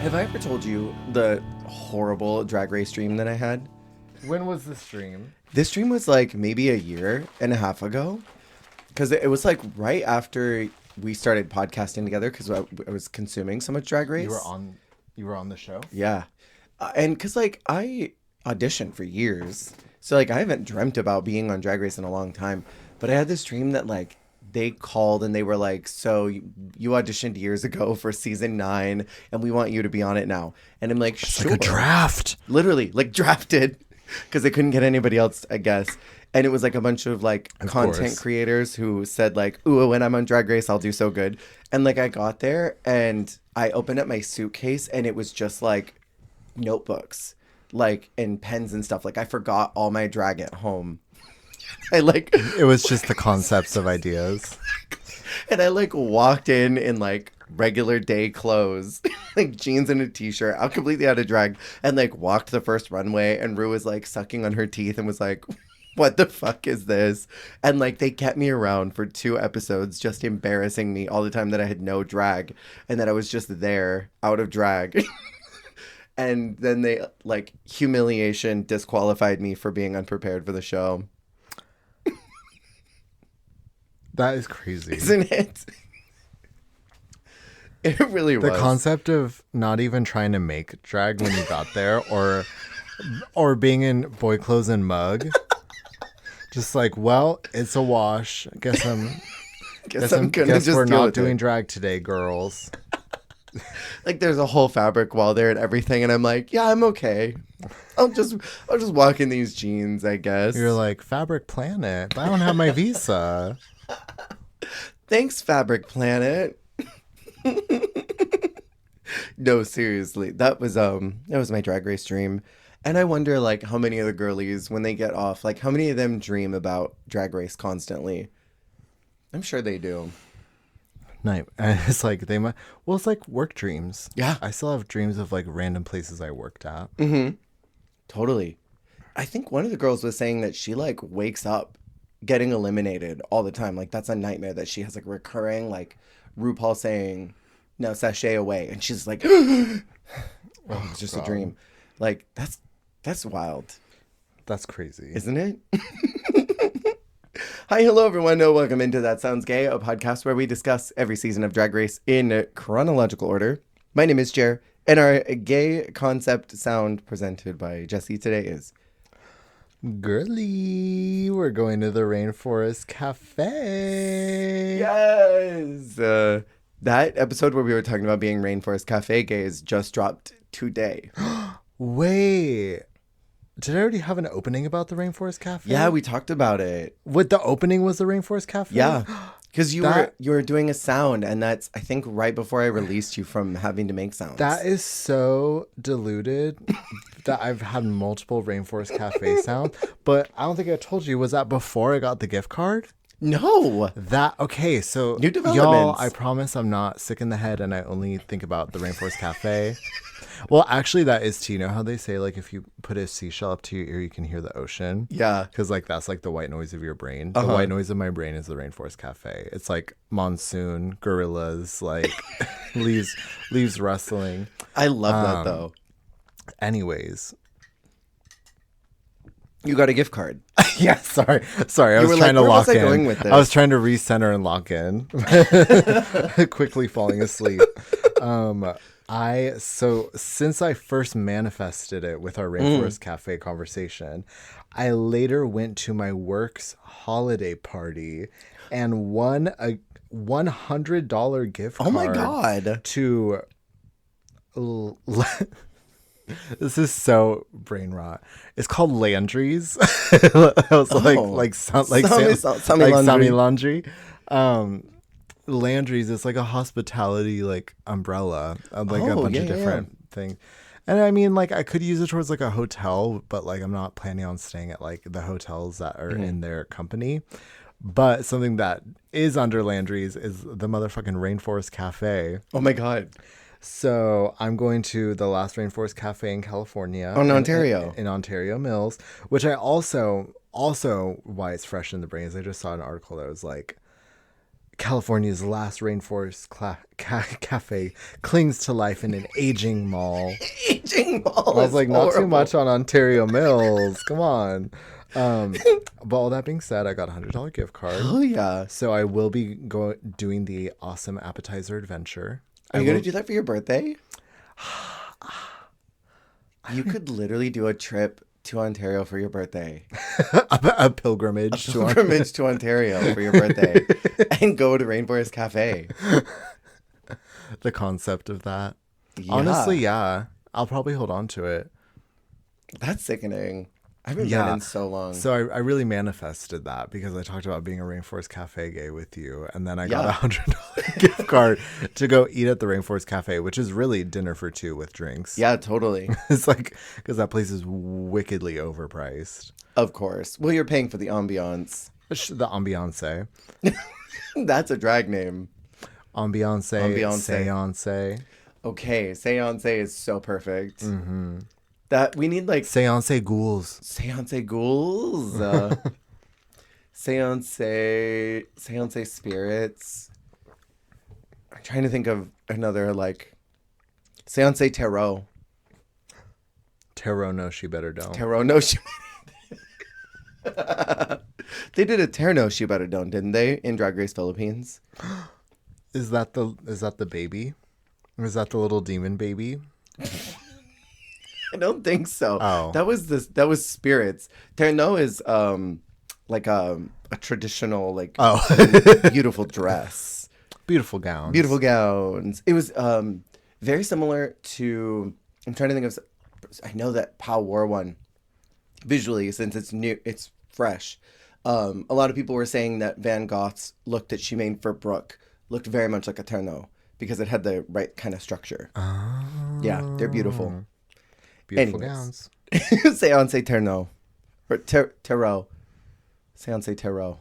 Have I ever told you the horrible Drag Race dream that I had? When was the stream? This dream was like maybe a year and a half ago. Because it was like right after we started podcasting together because I was consuming so much Drag Race. You were on the show? Yeah. And because like I auditioned for years. So like I haven't dreamt about being on Drag Race in a long time. But I had this dream that like they called and they were like, so you auditioned years ago for season 9 and we want you to be on it now. And I'm like, It's sure. like a draft. Literally, like drafted because they couldn't get anybody else, I guess. And it was like a bunch of like content creators who said like, ooh, when I'm on Drag Race, I'll do so good. And like I got there and I opened up my suitcase and it was just like notebooks, like and pens and stuff. Like I forgot all my drag at home. It was just the concepts of ideas. And I like walked in like regular day clothes, like jeans and a t-shirt, out completely out of drag, and like walked the first runway and Rue was like sucking on her teeth and was like, what the fuck is this? And like they kept me around for 2 episodes just embarrassing me all the time that I had no drag and that I was just there out of drag. And then they like humiliation disqualified me for being unprepared for the show. That is crazy. Isn't it? It really was. The concept of not even trying to make drag when you got there or being in boy clothes and mug. Just like, well, it's a wash. Guess we're not doing drag today, girls. Like there's a whole fabric wall there and everything, and I'm like, yeah, I'm okay. I'll just walk in these jeans, I guess. You're like, Fabric Planet, but I don't have my visa. Thanks, Fabric Planet. No, seriously, that was my Drag Race dream, and I wonder like how many of the girlies when they get off, like how many of them dream about Drag Race constantly. I'm sure they do. No, it's like they might. Well, it's like work dreams. Yeah, I still have dreams of like random places I worked at. Mm-hmm. Totally. I think one of the girls was saying that she like wakes up getting eliminated all the time. Like that's a nightmare that she has like recurring, like RuPaul saying, no, sashay away. And she's like, oh, it's just God. A dream. Like that's wild. That's crazy. Isn't it? Hi, hello, everyone. Welcome into That Sounds Gay, a podcast where we discuss every season of Drag Race in chronological order. My name is Jer, and our gay concept sound presented by Jesse today is... Girly, we're going to the Rainforest Cafe. Yes! That episode where we were talking about being Rainforest Cafe gays just dropped today. Wait... Did I already have an opening about the Rainforest Cafe? Yeah, we talked about it. What, the opening was the Rainforest Cafe? Yeah, because you were doing a sound, and that's, I think, right before I released you from having to make sounds. That is so diluted that I've had multiple Rainforest Cafe sounds. But I don't think I told you, was that before I got the gift card? No. Okay, so new developments. Y'all, I promise I'm not sick in the head and I only think about the Rainforest Cafe. Well, actually, that is too. You know how they say, like, if you put a seashell up to your ear, you can hear the ocean? Yeah. Because, like, that's, like, the white noise of your brain. The white noise of my brain is the Rainforest Cafe. It's, like, monsoon, gorillas, like, leaves rustling. I love that, though. Anyways. You got a gift card. Yeah, sorry. I was trying to lock in. Going with this? I was trying to recenter and lock in. Quickly falling asleep. Since I first manifested it with our Rainforest Cafe conversation, I later went to my work's holiday party and won a $100 gift card. Oh my God. To this is so brain rot. It's called Landry's. I was like Sammy Laundry. Landry's is like a hospitality like umbrella of like a bunch of different things. And I mean, like, I could use it towards like a hotel, but like I'm not planning on staying at like the hotels that are in their company. But something that is under Landry's is the motherfucking Rainforest Cafe. Oh my God. So I'm going to the last Rainforest Cafe in California. In Ontario. In Ontario Mills, which I also why it's fresh in the brain is I just saw an article that was like, California's last rainforest cafe clings to life in an aging mall. Aging mall. I was like, horrible. not too much on Ontario Mills. Come on. But all that being said, I got a $100 gift card. Oh yeah. So I will be doing the awesome appetizer adventure. Are you going to do that for your birthday? You could literally do a trip to Ontario for your birthday. a pilgrimage. To Ontario for your birthday. And go to Rainforest Cafe. The concept of that. Yeah. Honestly, yeah. I'll probably hold on to it. That's sickening. I haven't been in so long. So I really manifested that because I talked about being a Rainforest Cafe gay with you. And then I got a $100 gift card to go eat at the Rainforest Cafe, which is really dinner for two with drinks. Yeah, totally. It's like, because that place is wickedly overpriced. Of course. Well, you're paying for the ambiance. The ambiance. That's a drag name. Ambiance. Seance. Okay, seance is so perfect. Mm-hmm. That we need like seance ghouls. Seance ghouls. Seance spirits. I'm trying to think of another like seance tarot. Tarot no she better don't. Tarot no she. They did a tarot no she better don't, didn't they? In Drag Race Philippines. Is that the baby? Or is that the little demon baby? I don't think so. Oh. That was spirits. Terno is like a traditional like beautiful dress. Beautiful gowns. Beautiful gowns. It was very similar to I'm trying to think of I know that Pow wore one visually since it's new, it's fresh. A lot of people were saying that Van Gogh's look that she made for Brooke looked very much like a terno because it had the right kind of structure. Oh. Yeah, they're beautiful. Beautiful Anyways. gowns. Seance tarot. Or tarot. Seance tarot.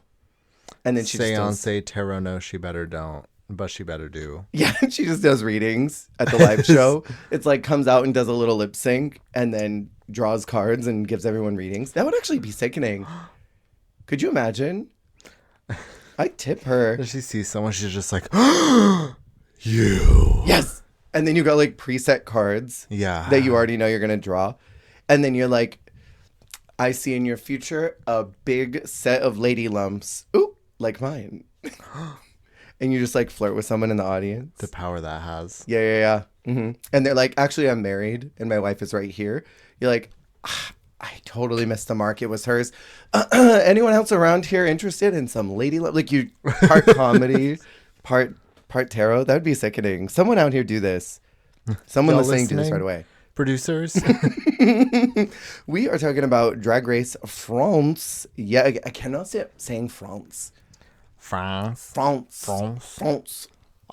And then she Seance just tarot no she better don't. But she better do. Yeah, she just does readings at the live show. It's like comes out and does a little lip sync and then draws cards and gives everyone readings. That would actually be sickening. Could you imagine? I'd tip her. If she sees someone, she's just like, you. Yes. And then you got like preset cards. Yeah. That you already know you're going to draw. And then you're like, I see in your future a big set of lady lumps. Ooh, like mine. And you just like flirt with someone in the audience. The power that has. Yeah. Mm-hmm. And they're like, actually, I'm married and my wife is right here. You're like, I totally missed the mark. It was hers. Anyone else around here interested in some lady love? Like you, part comedy, part tarot. That would be sickening. Someone out here do this. Someone listening do this right away. Producers. We are talking about Drag Race France. Yeah, I cannot say saying France. France. En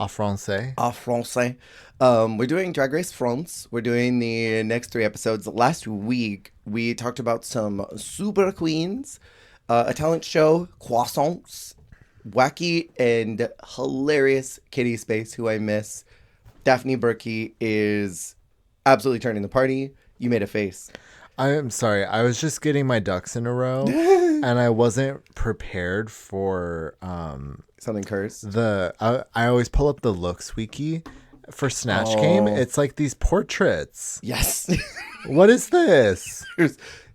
français. En français. We're doing Drag Race France. We're doing the next 3 episodes. Last week, we talked about some super queens, a talent show, croissants, wacky and hilarious Kitty Space, who I miss. Daphne Burkey is absolutely turning the party. You made a face. I am sorry. I was just getting my ducks in a row, and I wasn't prepared for something cursed. I always pull up the looks wiki for Snatch Game. It's like these portraits. Yes. What is this?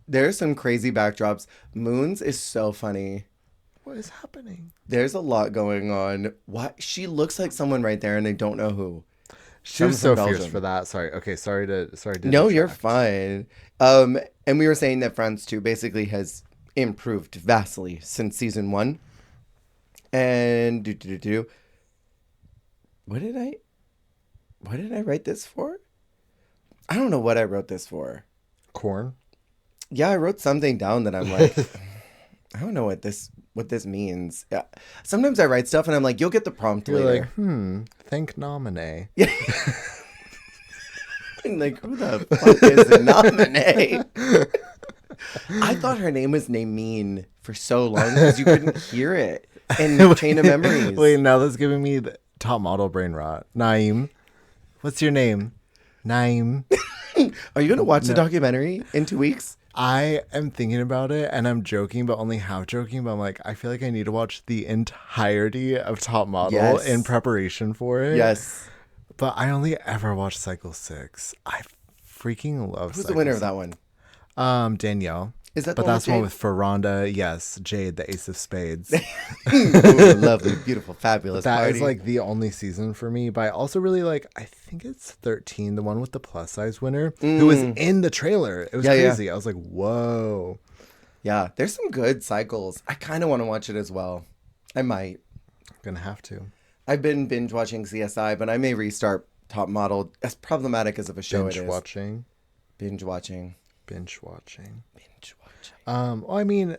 There's some crazy backdrops. Moons is so funny. What is happening? There's a lot going on. Why she looks like someone right there, and I don't know who. She was so fierce for that. Sorry. Okay. Sorry to. No, you're fine. And we were saying that France 2 basically has improved vastly since season 1. And what did I write this for? I don't know what I wrote this for. Corn. Yeah, I wrote something down that I'm like, I don't know what this means. Yeah. Sometimes I write stuff and I'm like, you'll get the prompt You're later. like, think nominee. Yeah. I'm like, who the fuck is nominee? I thought her name was Nameen for so long because you couldn't hear it in Chain of Memories. Wait, now that's giving me the top model brain rot. Naeem. What's your name? Naeem. Are you going to watch the documentary in 2 weeks? I am thinking about it and I'm joking, but only half joking. But I'm like, I feel like I need to watch the entirety of Top Model in preparation for it. Yes. But I only ever watched Cycle 6. I freaking love Who's Cycle the winner 6. of that one? Danielle. Is that but the one that's with one Jade? with Ferranda. Yes, Jade, the Ace of Spades. Ooh, lovely, beautiful, fabulous That party. is like the only season for me. But I also really like, I think it's 13, the one with the plus size winner who was in the trailer. It was crazy. I was like, whoa. Yeah, there's some good cycles. I kind of want to watch it as well. I might. I'm going to have to. I've been binge watching CSI, but I may restart Top Model. As problematic as of a show it is. Binge watching. Binge watching. Binge watching. Binge watching. Well, I mean,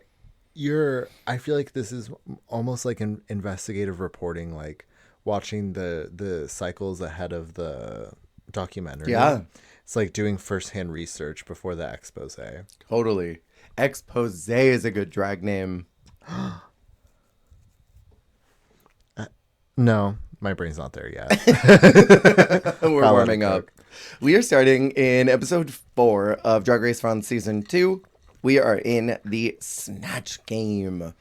I feel like this is almost like an investigative reporting, like watching the cycles ahead of the documentary. Yeah. It's like doing firsthand research before the expose. Totally. Expose is a good drag name. No, my brain's not there yet. We're warming up. We are starting in episode 4 of Drag Race France season 2. We are in the Snatch Game.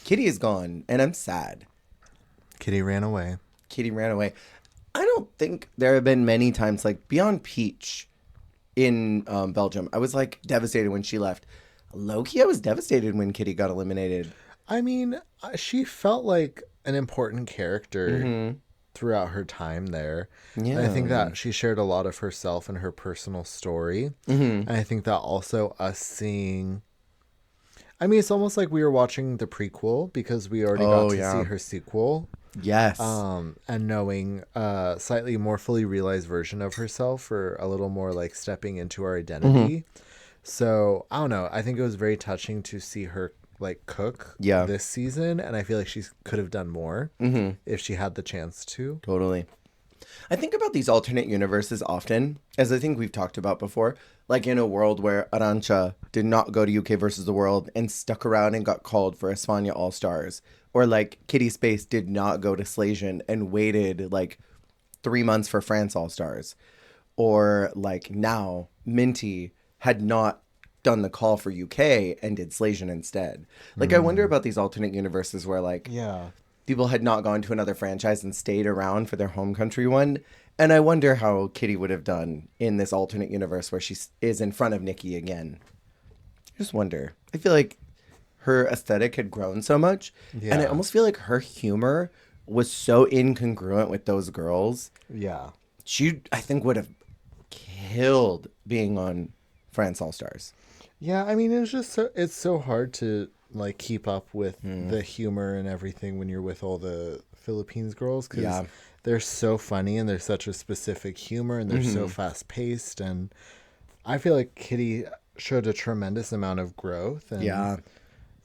Kitty is gone, and I'm sad. Kitty ran away. Kitty ran away. I don't think there have been many times, like, beyond Peach in Belgium. I was, like, devastated when she left. Low-key, I was devastated when Kitty got eliminated. I mean, she felt like an important character throughout her time there. Yeah. And I think that she shared a lot of herself and her personal story. And I think that also us seeing... I mean, it's almost like we were watching the prequel because we already got to see her sequel. Yes. And knowing a slightly more fully realized version of herself, or a little more like stepping into her identity. So, I don't know. I think it was very touching to see her like cook this season, and I feel like she could have done more if she had the chance to. Totally. I think about these alternate universes often, as I think we've talked about before, like in a world where Arantxa did not go to UK versus the World and stuck around and got called for Espana All-Stars, or like Kitty Space did not go to Slasian and waited like 3 months for France All-Stars, or like now Minty had not done the call for UK and did Slasian instead. Like I wonder about these alternate universes where like people had not gone to another franchise and stayed around for their home country one. And I wonder how Kitty would have done in this alternate universe where she is in front of Nikki again. I just wonder. I feel like her aesthetic had grown so much. And I almost feel like her humor was so incongruent with those girls. Yeah. She, I think, would have killed being on France All-Stars. Yeah, I mean, it's so hard to like keep up with the humor and everything when you're with all the Philippines girls, because they're so funny and they're such a specific humor and they're so fast paced, and I feel like Kitty showed a tremendous amount of growth and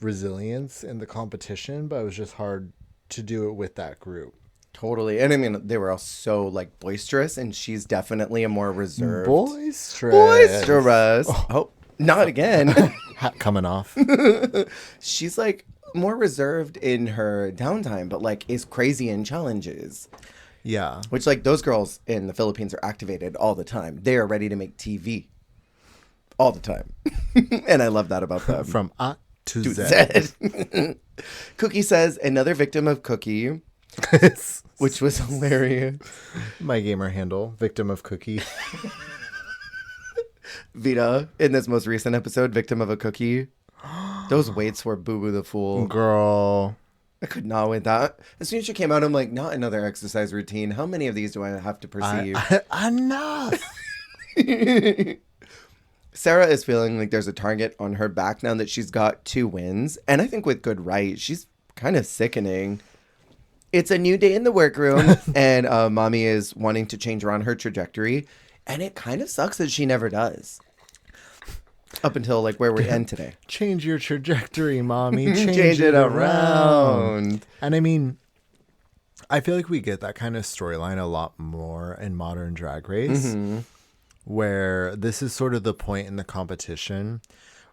resilience in the competition, but it was just hard to do it with that group. Totally. And I mean, they were all so like boisterous, and she's definitely a more reserved. Boisterous. Oh, not again. Hat coming off. She's like more reserved in her downtime, but like is crazy in challenges. Yeah. Which like those girls in the Philippines are activated all the time. They are ready to make TV all the time. And I love that about them. From A to Z. Cookie says another victim of Cookie, which was hilarious. My gamer handle, victim of Cookie. Vita, in this most recent episode, victim of a cookie. Those weights were Boo Boo the Fool. Girl. I could not with that. As soon as she came out, I'm like, not another exercise routine. How many of these do I have to perceive? Enough. Sarah is feeling like there's a target on her back now that she's got 2 wins. And I think with good right, she's kind of sickening. It's a new day in the workroom, and mommy is wanting to change around her trajectory. And it kind of sucks that she never does. Up until like where we end today. Change your trajectory, mommy. Change it around. And I mean, I feel like we get that kind of storyline a lot more in modern Drag Race, where this is sort of the point in the competition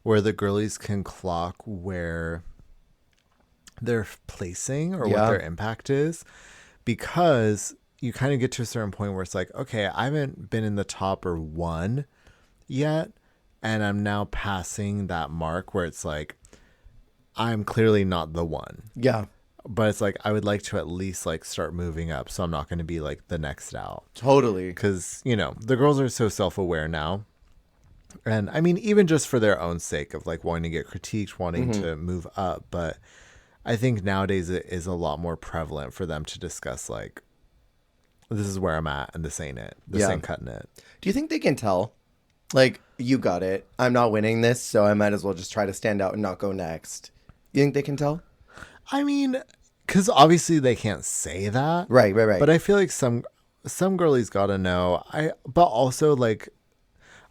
where the girlies can clock where they're placing or what their impact is, because you kind of get to a certain point where it's like, okay, I haven't been in the top or won yet, and I'm now passing that mark where it's like I'm clearly not the one. Yeah. But it's like I would like to at least like start moving up, so I'm not going to be like the next out. Totally. Because, you know, the girls are so self-aware now. And I mean, even just for their own sake of like wanting to get critiqued, wanting to move up. But I think nowadays it is a lot more prevalent for them to discuss like, this is where I'm at and this ain't it. This ain't cutting it. Do you think they can tell? Like, you got it. I'm not winning this, so I might as well just try to stand out and not go next. You think they can tell? I mean, because obviously they can't say that. Right. But I feel like some girlies gotta know. But also like,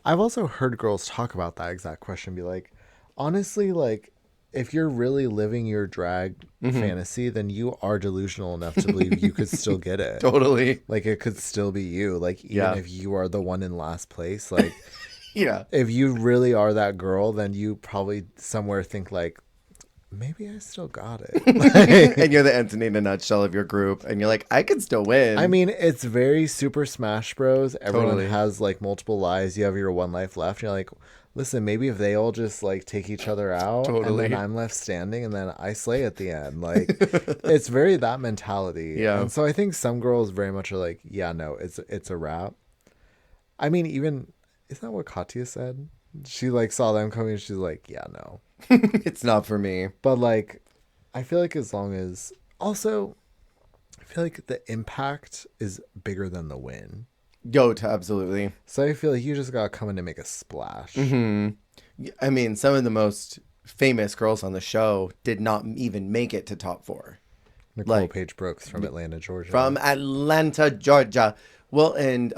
I've also heard girls talk about that exact question. Be like, honestly, like, if you're really living your drag fantasy, then you are delusional enough to believe you could still get it. Totally. Like, it could still be you. Like, even if you are the one in last place, like, yeah. If you really are that girl, then you probably somewhere think like, maybe I still got it. And you're the Anthony in a nutshell of your group. And you're like, I could still win. I mean, it's very Super Smash Bros. Everyone has like multiple lives. You have your one life left. You're like, listen, maybe if they all just like take each other out and then I'm left standing and then I slay at the end. Like, it's very that mentality. Yeah. And so I think some girls very much are like, yeah, no, it's a wrap. I mean, even, isn't that what Katya said? She like saw them coming and she's like, yeah, no. It's not for me. But like, I feel like as long as also, I feel like the impact is bigger than the win. Absolutely. So I feel like you just gotta come in and make a splash. I mean, some of the most famous girls on the show did not even make it to top 4. Nicole Paige Brooks from Atlanta, Georgia. From Atlanta, Georgia. Well, and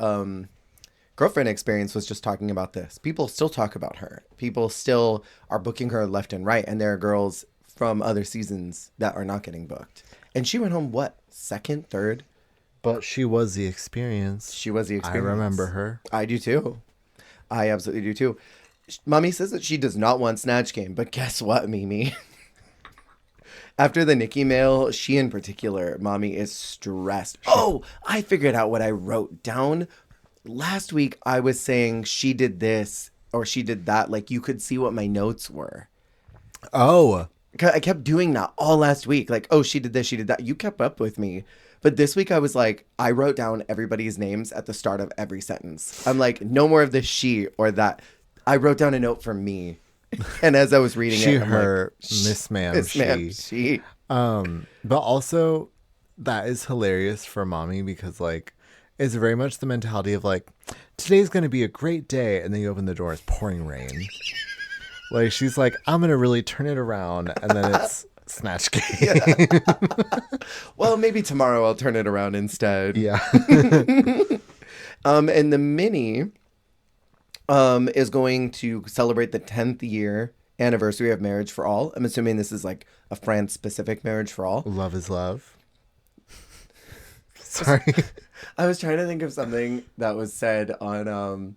Girlfriend Experience was just talking about this. People still talk about her. People still are booking her left and right. And there are girls from other seasons that are not getting booked. And she went home, what, 2nd, 3rd? But she was the experience. She was the experience. I remember her. I do too. I absolutely do too. Mommy says that she does not want Snatch Game. But guess what, Mimi? After the Nikki mail, she in particular, Mommy is stressed. Oh, I figured out what I wrote down. Last week, I was saying she did this or she did that. Like, you could see what my notes were. Oh. I kept doing that all last week. Like, oh, she did this, she did that. You kept up with me. But this week, I was like, I wrote down everybody's names at the start of every sentence. I'm like, no more of this she or that. I wrote down a note for me. And as I was reading she, it, I'm her, like, Miss Ma'am, Miss Ma'am, she. But also, that is hilarious for Mommy because, like, it's very much the mentality of like, today's going to be a great day. And then you open the door, it's pouring rain. Like, she's like, I'm going to really turn it around. And then it's Snatch Game. Yeah. Well, maybe tomorrow I'll turn it around instead. Yeah. And the mini is going to celebrate the 10th year anniversary of Marriage for All. I'm assuming this is like a France-specific Marriage for All. Love is love. Sorry. I was trying to think of something that was said on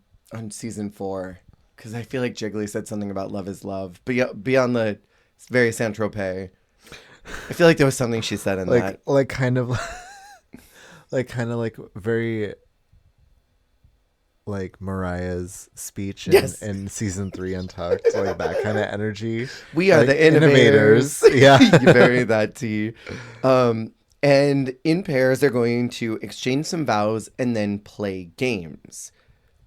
season 4 because I feel like Jiggly said something about love is love, but yeah, beyond the very Saint-Tropez, I feel like there was something she said in that, like kind of very like Mariah's speech in season 3 Untucked, like that kind of energy. We are like, the innovators. Yeah, you bury that tea. And in pairs, they're going to exchange some vows and then play games.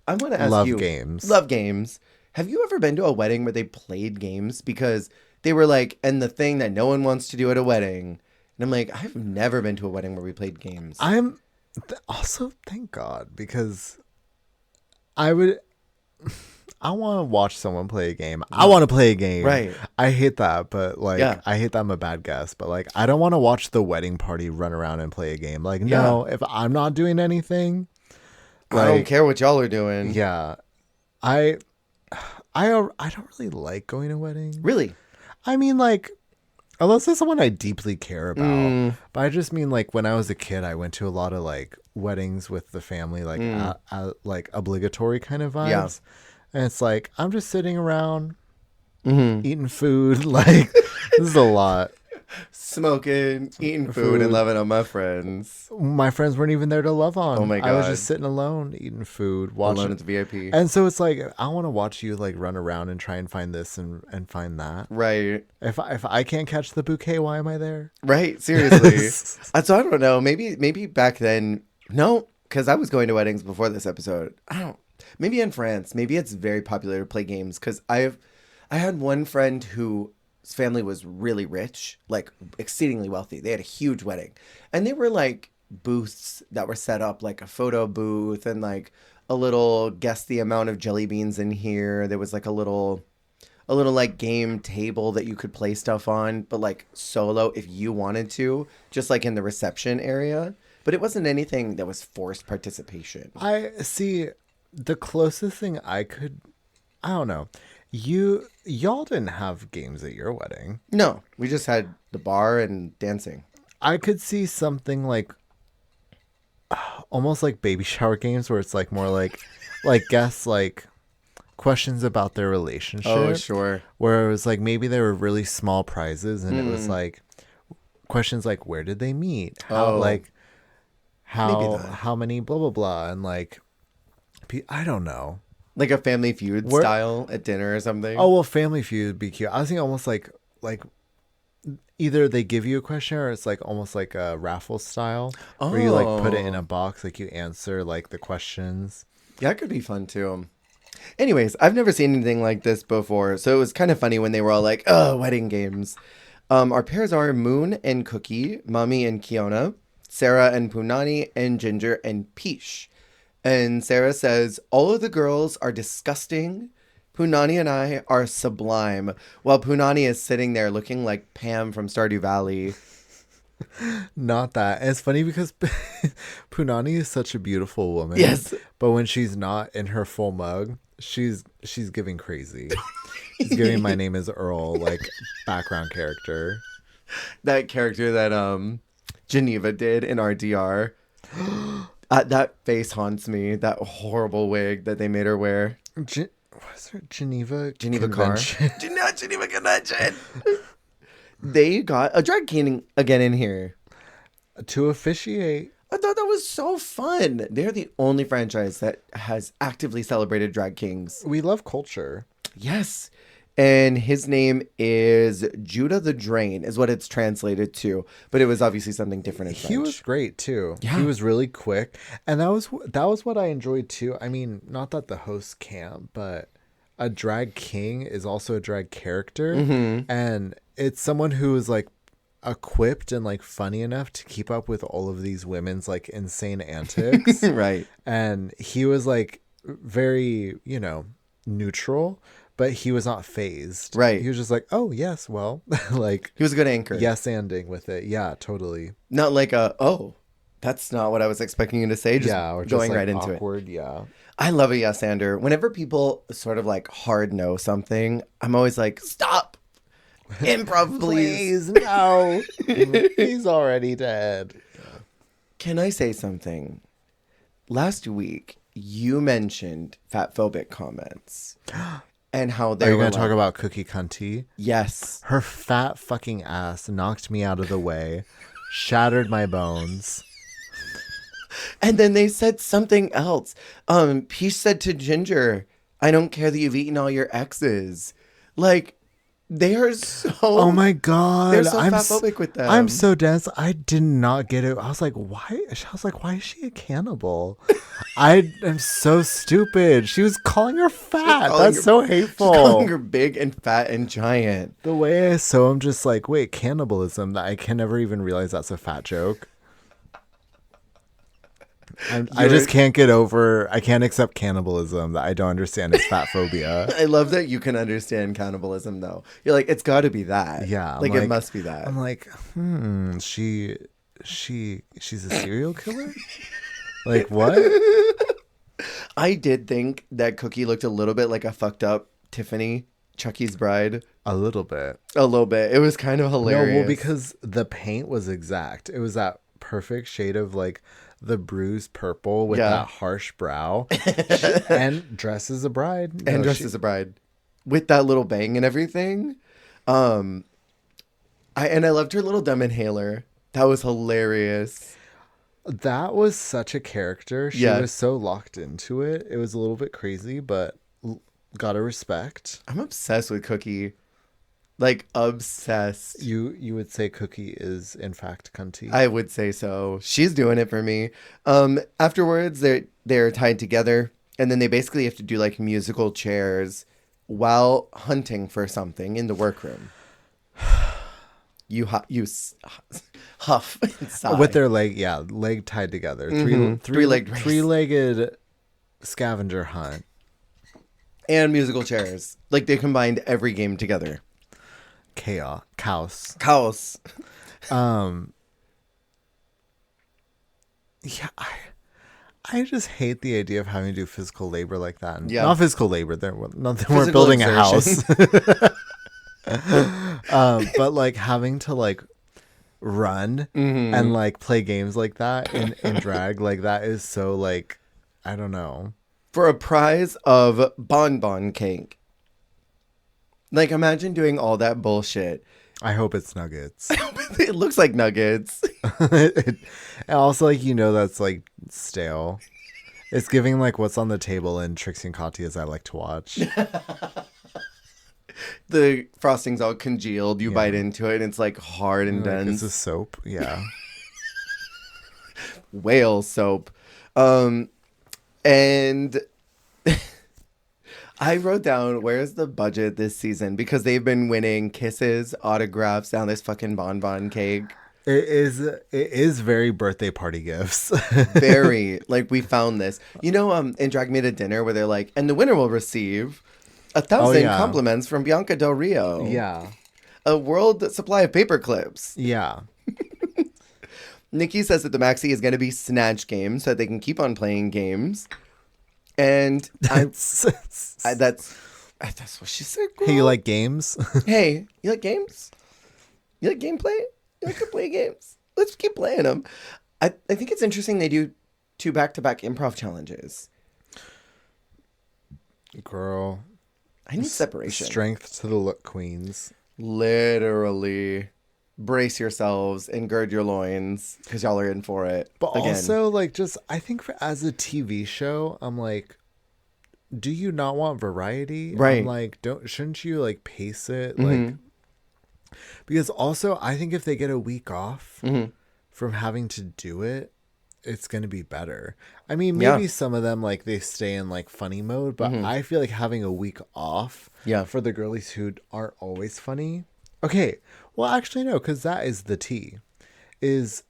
I want to ask Love you. games. Love games. Have you ever been to a wedding where they played games? Because they were like, and the thing that no one wants to do at a wedding. And I'm like, I've never been to a wedding where we played games. Also, thank God, because I want to watch someone play a game. I want to play a game. Right. I hate that, but like, I hate that I'm a bad guest, but like, I don't want to watch the wedding party run around and play a game. Like, no, if I'm not doing anything, I don't care what y'all are doing. Yeah. I don't really like going to weddings. Really? I mean, like, unless it's someone I deeply care about. But I just mean, like, when I was a kid, I went to a lot of like weddings with the family, like like obligatory kind of vibes. Yeah. And it's like, I'm just sitting around eating food. Like, this is a lot. Smoking, eating food, and loving on my friends. My friends weren't even there to love on. Oh my God. I was just sitting alone, eating food, watching. Alone at the VIP. And so it's like, I want to watch you like run around and try and find this and find that. Right. If I can't catch the bouquet, why am I there? Right. Seriously. So I don't know. Maybe back then, no, because I was going to weddings before this episode. Maybe in France, maybe it's very popular to play games because I had one friend whose family was really rich, like exceedingly wealthy. They had a huge wedding, and they were like booths that were set up, like a photo booth and like a little guess the amount of jelly beans in here. There was like a little like game table that you could play stuff on, but like solo if you wanted to, just like in the reception area. But it wasn't anything that was forced participation. I see. The closest thing I don't know. Y'all didn't have games at your wedding. No, we just had the bar and dancing. I could see something like almost like baby shower games where it's like more like guess like questions about their relationship. Oh, sure. Where it was like maybe they were really small prizes and it was like questions like where did they meet? How how many blah blah blah and like I don't know. Like a Family Feud style at dinner or something. Oh, well, Family Feud would be cute. I was thinking almost like either they give you a question or it's like almost like a raffle style where you like put it in a box, like you answer like the questions. Yeah, that could be fun too. Anyways, I've never seen anything like this before, so it was kind of funny when they were all like, "Oh, wedding games." Our pairs are Moon and Cookie, Mommy and Kiona, Sarah and Punani, and Ginger and Peach. And Sarah says, all of the girls are disgusting. Punani and I are sublime. While Punani is sitting there looking like Pam from Stardew Valley. Not that. It's funny because Punani is such a beautiful woman. Yes. But when she's not in her full mug, she's giving crazy. She's giving My Name is Earl, like background character. That character that Geneva did in RDR. That face haunts me. That horrible wig that they made her wear. What's her Geneva Convention? Geneva Convention. They got a drag king again in here to officiate. I thought that was so fun. They're the only franchise that has actively celebrated drag kings. We love culture. Yes. And his name is Judah the Drain, is what it's translated to. But it was obviously something different in French. He was great too. Yeah. He was really quick, and that was what I enjoyed too. I mean, not that the hosts can't, but a drag king is also a drag character, and it's someone who is like equipped and like funny enough to keep up with all of these women's like insane antics. Right. And he was like very, neutral. But he was not phased. Right. He was just like, oh, yes, well, like. He was a good anchor. Yes-anding with it. Yeah, totally. Not like that's not what I was expecting you to say. Just or going like right into awkward, it. Yeah. I love a yes-ander. Whenever people sort of like hard no something, I'm always like, stop. Improv, please. Please, no. He's already dead. Can I say something? Last week, you mentioned fat-phobic comments. And how they Are you going to talk about Cookie Cunty? Yes. Her fat fucking ass knocked me out of the way, shattered my bones. And then they said something else. Peach said to Ginger, I don't care that you've eaten all your exes. Like, they are so... Oh my God. They're so fatphobic with them. I'm so dense. I did not get it. I was like, why? I was like, why is she a cannibal? I am so stupid. She was calling her fat. That's so hateful. She's calling her big and fat and giant. The way I so I'm just like, wait, cannibalism. That I can never even realize that's a fat joke. I just can't get over. I can't accept cannibalism. That I don't understand is fat phobia. I love that you can understand cannibalism though. You're like, it's got to be that. Yeah, like it must be that. I'm like, she's a serial killer. Like what? I did think that Cookie looked a little bit like a fucked up Tiffany, Chucky's bride. A little bit. A little bit. It was kind of hilarious. No, well, because the paint was exact. It was that perfect shade of like the bruised purple with that harsh brow. And dressed as a bride. As a bride. With that little bang and everything. I loved her little dumb inhaler. That was hilarious. That was such a character. She Yeah. was so locked into it. It was a little bit crazy, but gotta respect. I'm obsessed with Cookie. Like, obsessed. You would say Cookie is in fact cunty. I would say so. She's doing it for me. Afterwards, they're tied together, and then they basically have to do like musical chairs while hunting for something in the workroom. You huff and sigh. With their leg tied together. Three-legged race. Three-legged scavenger hunt. And musical chairs. Like, they combined every game together. Chaos. Yeah, I just hate the idea of having to do physical labor like that. And not physical labor. We're building a house. But like having to like run and like play games like that in drag, like that is so like, I don't know. For a prize of bonbon cake. Like, imagine doing all that bullshit. I hope it's nuggets. It looks like nuggets. And also, like, that's like stale. It's giving like what's on the table in Trixie and Katya's I like to watch. The frosting's all congealed. You bite into it and it's like hard and dense. It's a soap. Yeah. Whale soap. And I wrote down, where's the budget this season? Because they've been winning kisses, autographs down this fucking bonbon cake. It is very birthday party gifts. Very. Like, we found this. In Drag Me to Dinner, where they're like, and the winner will receive 1,000 compliments from Bianca Del Rio. Yeah. A world supply of paper clips. Yeah. Nikki says that the maxi is going to be Snatch Game so that they can keep on playing games. And that's what she said, girl. Hey, you like games? Hey, you like games? You like gameplay? You like to play games? Let's keep playing them. I think it's interesting they do 2 back-to-back improv challenges. Girl. I need separation. Strength to the look queens. Literally. Brace yourselves and gird your loins because y'all are in for it. But again. Also, like, just, I think as a TV show, I'm like, do you not want variety? Right. I'm like, shouldn't you like pace it? Like, because also I think if they get a week off from having to do it, it's going to be better. I mean, maybe some of them, like, they stay in like funny mode, but I feel like having a week off for the girlies who aren't always funny. Okay. Well, actually, no, because that is the tea. Is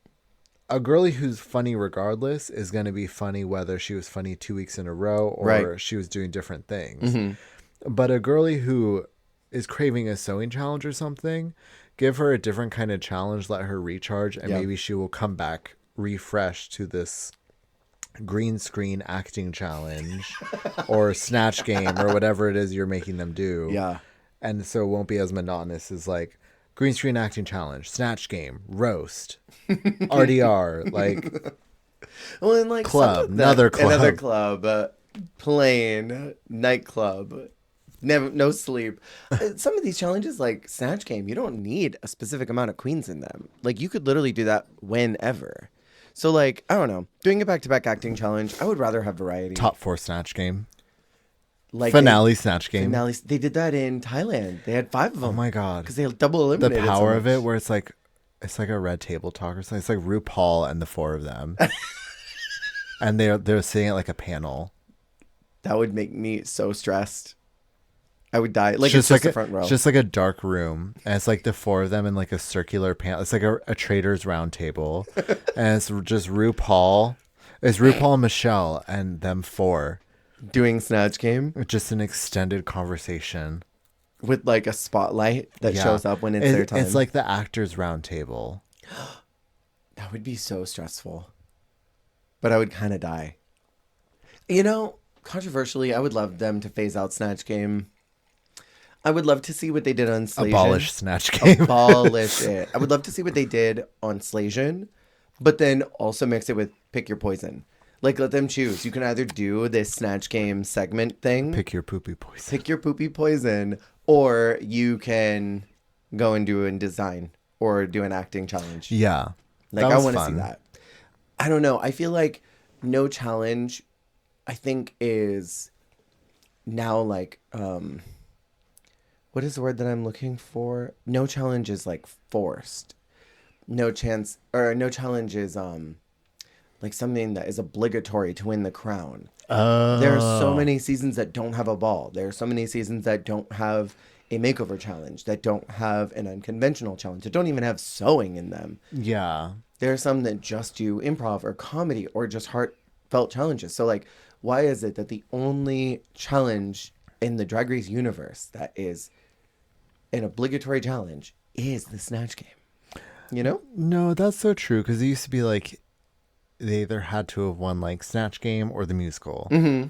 a girlie who's funny regardless is going to be funny whether she was funny 2 weeks in a row or she was doing different things. But a girlie who is craving a sewing challenge or something, give her a different kind of challenge, let her recharge, and maybe she will come back refreshed to this green screen acting challenge or Snatch Game or whatever it is you're making them do. Yeah. And so it won't be as monotonous as like green screen acting challenge, Snatch Game, roast, RDR, like, well, and like another club, plane, nightclub, no sleep. Some of these challenges, like Snatch Game, you don't need a specific amount of queens in them. Like, you could literally do that whenever. So, like, I don't know, doing a back-to-back acting challenge, I would rather have variety. Top 4 Snatch Game. Like finale Snatch Game. They did that in Thailand. They had 5 of them. Oh my god! Because they double eliminated. The power of it, where it's like a red table talk or something. It's like RuPaul and the 4 of them, and they're sitting at like a panel. That would make me so stressed. I would die. Like, it's just the front row. It's just like a dark room, and it's like the 4 of them in like a circular panel. It's like a trader's round table, and it's just RuPaul. It's RuPaul and Michelle and them 4. Doing Snatch Game. Just an extended conversation. With like a spotlight that shows up when it's their time. It's like the actors round table. That would be so stressful. But I would kind of die. Controversially, I would love them to phase out Snatch Game. I would love to see what they did on Slasion. Abolish Snatch Game. Abolish it. I would love to see what they did on Slasion, but then also mix it with Pick Your Poison. Like, let them choose. You can either do this Snatch Game segment thing. Pick your poopy poison. Pick your poopy poison. Or you can go and do in design or do an acting challenge. Yeah. Like, I want to see that. I don't know. I feel like no challenge, I think, is now like, what is the word that I'm looking for? No challenge is like forced. No challenge is like something that is obligatory to win the crown. Oh. There are so many seasons that don't have a ball. There are so many seasons that don't have a makeover challenge, that don't have an unconventional challenge, that don't even have sewing in them. Yeah. There are some that just do improv or comedy or just heartfelt challenges. So, like, why is it that the only challenge in the Drag Race universe that is an obligatory challenge is the Snatch Game? You know? No, that's so true. Because it used to be like they either had to have won like Snatch Game or the musical. Mm-hmm.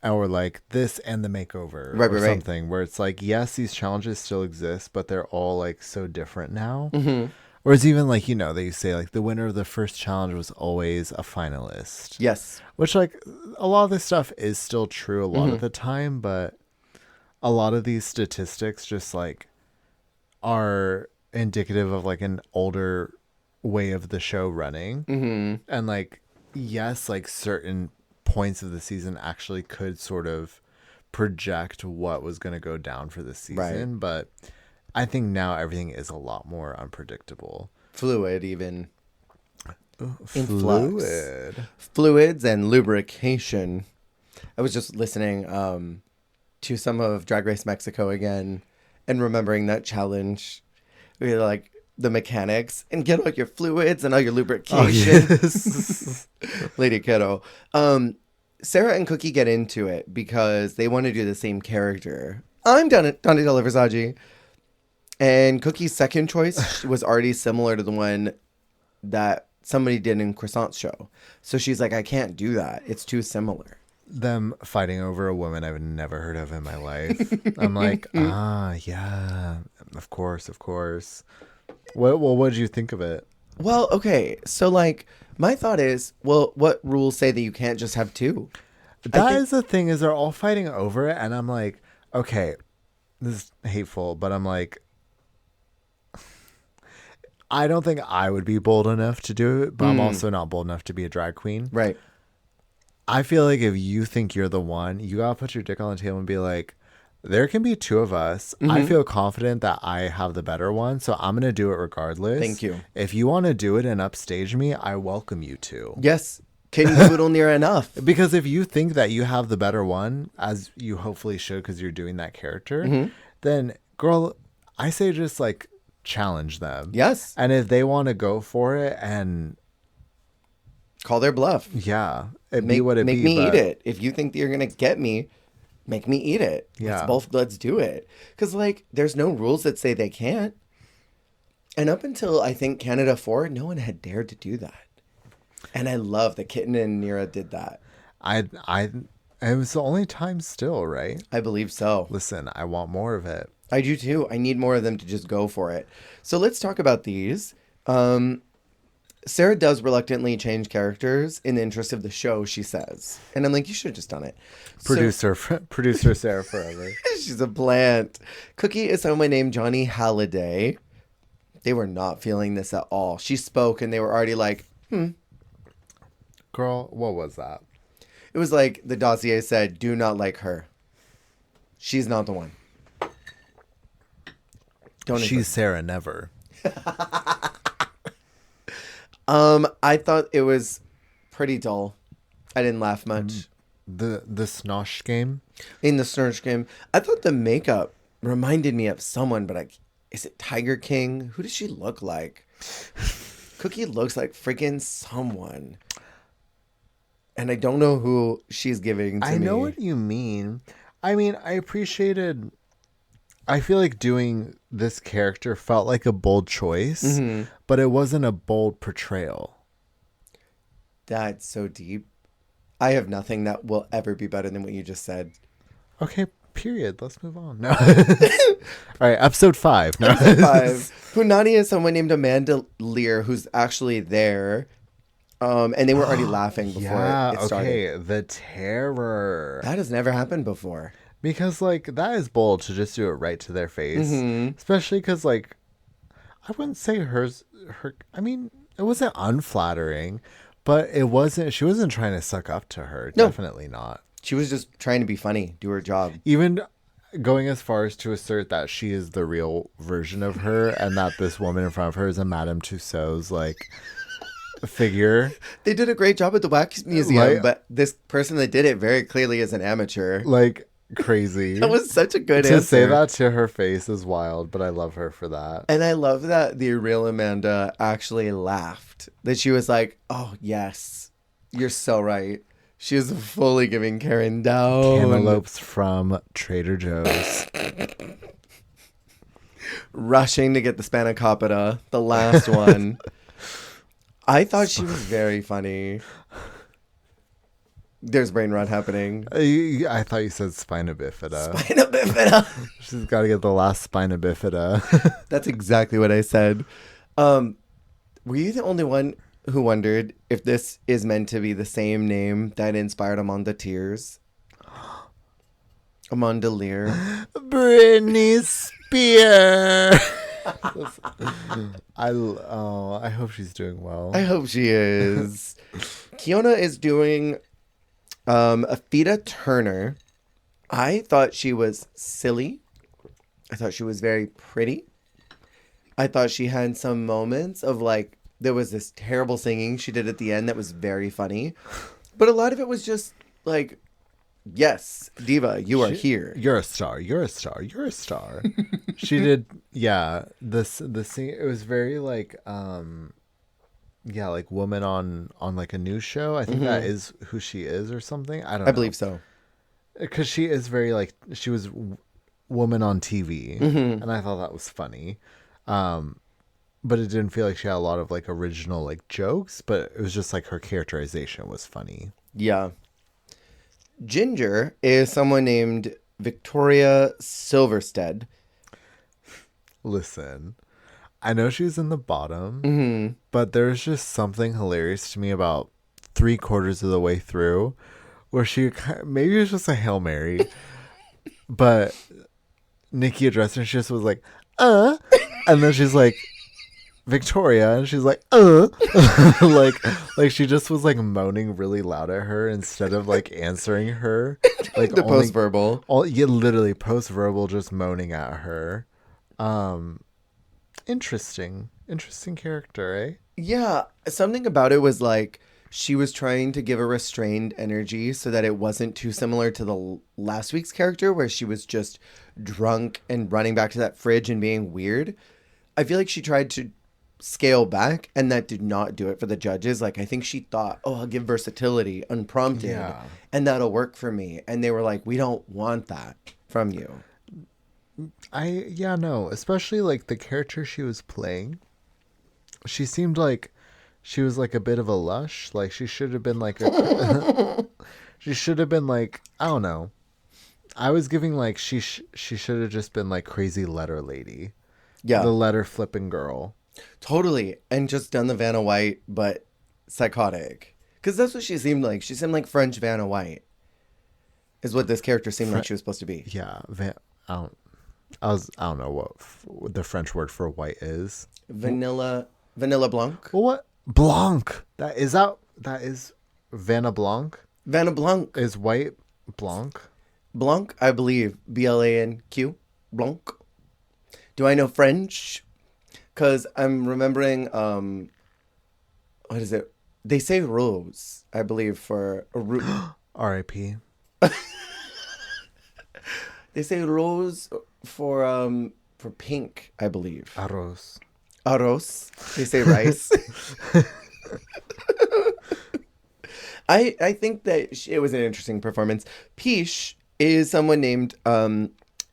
Or like this and the makeover or something where it's like, yes, these challenges still exist, but they're all like so different now. Mm-hmm. Whereas even like, you know, they say like the winner of the first challenge was always a finalist. Yes. Which like a lot of this stuff is still true a lot of the time, but a lot of these statistics just like are indicative of like an older way of the show running. Mm-hmm. And like, yes, like certain points of the season actually could sort of project what was going to go down for this season, but I think now everything is a lot more unpredictable. Fluid, even. Fluid. Fluids and lubrication. I was just listening to some of Drag Race Mexico again and remembering that challenge. We had like the mechanics and get all your fluids and all your lubrication. Oh, yes. Lady Kiddo. Sarah and Cookie get into it because they want to do the same character. I'm Donatella Versace. And Cookie's second choice was already similar to the one that somebody did in Croissant's show. So she's like, I can't do that. It's too similar. Them fighting over a woman I've never heard of in my life. I'm like, yeah, of course. What did you think of it? Well, okay. So, like, my thought is, well, what rules say that you can't just have two? That is the thing, is they're all fighting over it. And I'm like, okay, this is hateful, but I'm like, I don't think I would be bold enough to do it, but I'm also not bold enough to be a drag queen. Right. I feel like if you think you're the one, you gotta put your dick on the table and be like, there can be two of us. Mm-hmm. I feel confident that I have the better one, so I'm going to do it regardless. Thank you. If you want to do it and upstage me, I welcome you to. Yes. Can you do it near enough? Because if you think that you have the better one, as you hopefully should because you're doing that character, then, girl, I say just, like, challenge them. Yes. And if they want to go for it and... call their bluff. Yeah. Be what it make be. Make me eat it. If you think that you're going to get me... make me eat it. Yeah. Let's do it. Because, like, there's no rules that say they can't. And up until, I think, Canada 4, no one had dared to do that. And I love that Kitten and Nira did that. It was the only time still, right? I believe so. Listen, I want more of it. I do, too. I need more of them to just go for it. So let's talk about these. Sarah does reluctantly change characters in the interest of the show, she says. And I'm like, you should have just done it. Producer Sarah forever. She's a plant. Cookie is someone named Johnny Halliday. They were not feeling this at all. She spoke and they were already like, Girl, what was that? It was like the dossier said, do not like her. She's not the one. She's Sarah never. I thought it was pretty dull. I didn't laugh much. The Snatch Game? In the Snatch Game. I thought the makeup reminded me of someone, but is it Tiger King? Who does she look like? Cookie looks like freaking someone. And I don't know who she's giving to me. I know what you mean. I mean, I feel like doing this character felt like a bold choice, but it wasn't a bold portrayal. That's so deep. I have nothing that will ever be better than what you just said. Okay, period. Let's move on. No. All right, episode 5. No. Episode 5. Punani is someone named Amanda Lear who's actually there. And they were already laughing before it started. Okay, the terror. That has never happened before. Because, like, that is bold to just do it right to their face. Especially because, like, I wouldn't say her. I mean, it wasn't unflattering, but it wasn't. She wasn't trying to suck up to her. No. Definitely not. She was just trying to be funny, do her job. Even going as far as to assert that she is the real version of her, and that this woman in front of her is a Madame Tussauds like figure. They did a great job at the Wax Museum, but this person that did it very clearly is an amateur. Like crazy. That was such a good to answer. say that to her face is wild, but I love her for that. And I love that the real Amanda actually laughed. That she was like, "Oh yes, you're so right." She is fully giving Karen down. Cantaloupes from Trader Joe's. Rushing to get the spanakopita, the last one. I thought she was very funny. There's brain rot happening. I thought you said spina bifida. Spina bifida. She's got to get the last spina bifida. That's exactly what I said. Were you the only one who wondered if this is meant to be the same name that inspired Amanda Tears? Amanda Lear. Britney Spears. I hope she's doing well. I hope she is. Kiona is doing Afita Turner. I thought she was silly. I thought she was very pretty. I thought she had some moments of like, there was this terrible singing she did at the end that was very funny. But a lot of it was just like, yes, diva, you are here. You're a star. You're a star. You're a star. She did, yeah. The sing. It was very like, yeah, like woman on like a news show. I think that is who she is or something. I don't know. I believe so. Because she is very like, she was woman on TV, and I thought that was funny. But it didn't feel like she had a lot of like original like jokes, but it was just like her characterization was funny. Yeah. Ginger is someone named Victoria Silverstead. Listen, I know she's in the bottom, but there's just something hilarious to me about 3/4 of the way through where she, maybe it was just a Hail Mary, but Nikki addressed her and she just was like, and then she's like, Victoria, and she's like, like she just was like moaning really loud at her instead of like answering her, like The post-verbal. Yeah, literally post-verbal, just moaning at her. Interesting character, eh? Yeah, something about it was like she was trying to give a restrained energy so that it wasn't too similar to the last week's character where she was just drunk and running back to that fridge and being weird. I feel like she tried to scale back and that did not do it for the judges. Like, I think she thought, oh, I'll give versatility unprompted and that'll work for me. And they were like, we don't want that from you. No, especially like the character she was playing. She seemed like she was like a bit of a lush. Like she should have been like she should have been like, I don't know. I was giving like she should have just been like crazy letter lady. Yeah. The letter flipping girl. Totally. And just done the Vanna White, but psychotic. Because that's what she seemed like. She seemed like French Vanna White. Is what this character seemed like she was supposed to be. Yeah. I don't know what the French word for white is. Vanilla Blanc? Well, what? Blanc. That is Vanna Blanc? Vanna Blanc. Is white Blanc? Blanc, I believe. Blanq. Blanc. Do I know French? Because I'm remembering, what is it? They say rose, I believe, for a R.I.P. They say rose for pink, I believe. Arroz. Arroz. They say rice. I think that it was an interesting performance. Piche is someone named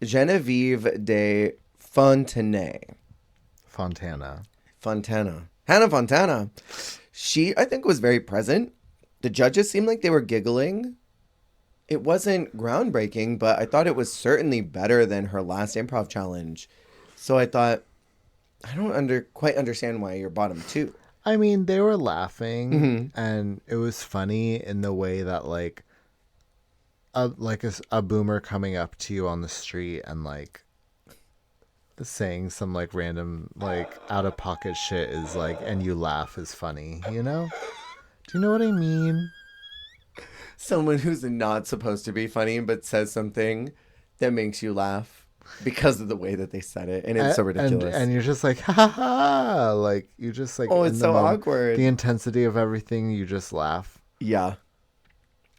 Genevieve de Fontana. Hannah Fontana. She, I think, was very present. The judges seemed like they were giggling. It wasn't groundbreaking, but I thought it was certainly better than her last improv challenge. So I thought, I don't quite understand why you're bottom two. I mean, they were laughing, and it was funny in the way that like a boomer coming up to you on the street and like saying some like random like out of pocket shit is like, and you laugh is funny, you know? Do you know what I mean? Someone who's not supposed to be funny but says something that makes you laugh because of the way that they said it, and it's so ridiculous. And you're just like, ha ha ha, like you just like, Oh, in it's the so moment, awkward. the intensity of everything, you just laugh. Yeah,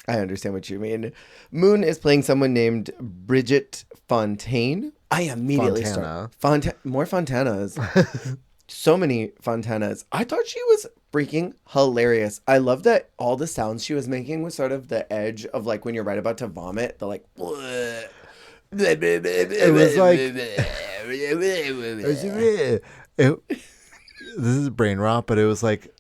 I understand what you mean. Moon is playing someone named Bridget Fontaine. I immediately start more Fontanas. So many Fontanas. I thought she was freaking hilarious. I love that all the sounds she was making was sort of the edge of like when you're right about to vomit. The like. It was like. This is brain rot, but it was like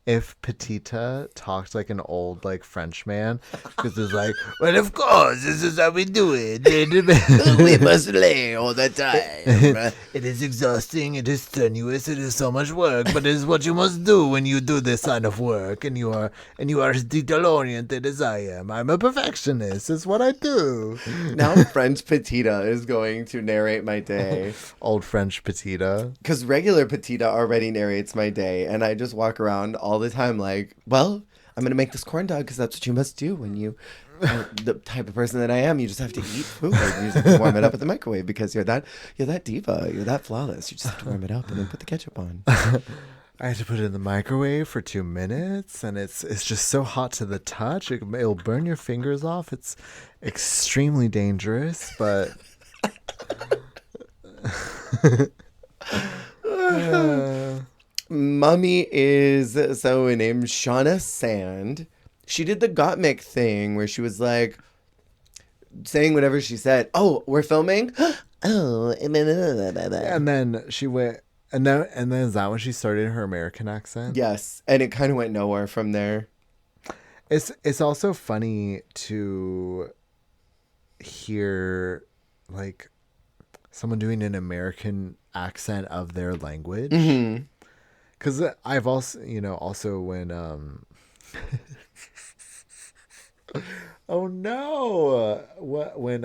if Petita talked like an old like French man, because it's like, well, of course, this is how we do it. We must lay all the time. It is exhausting. It is strenuous. It is so much work, but it is what you must do when you do this kind of work. And you are as detail-oriented as I am. I'm a perfectionist. It's what I do. Now French Petita is going to narrate my day. Old French Petita. Because regular Petita already narrates my day, and I just walk around all the time like, well, I'm going to make this corn dog because that's what you must do when you are the type of person that I am. You just have to eat food. You just have to warm it up at the microwave because you're that diva. You're that flawless. You just have to warm it up and then put the ketchup on. I had to put it in the microwave for 2 minutes, and it's just so hot to the touch. It'll burn your fingers off. It's extremely dangerous, but... Mummy is someone named Shauna Sand. She did the Gottmik thing where she was like saying whatever she said. Oh, we're filming? Oh, and then she went, and then is that when she started her American accent? Yes, and it kind of went nowhere from there. It's also funny to hear like someone doing an American accent of their language. Mm-hmm. Because I've also, also when, oh no, when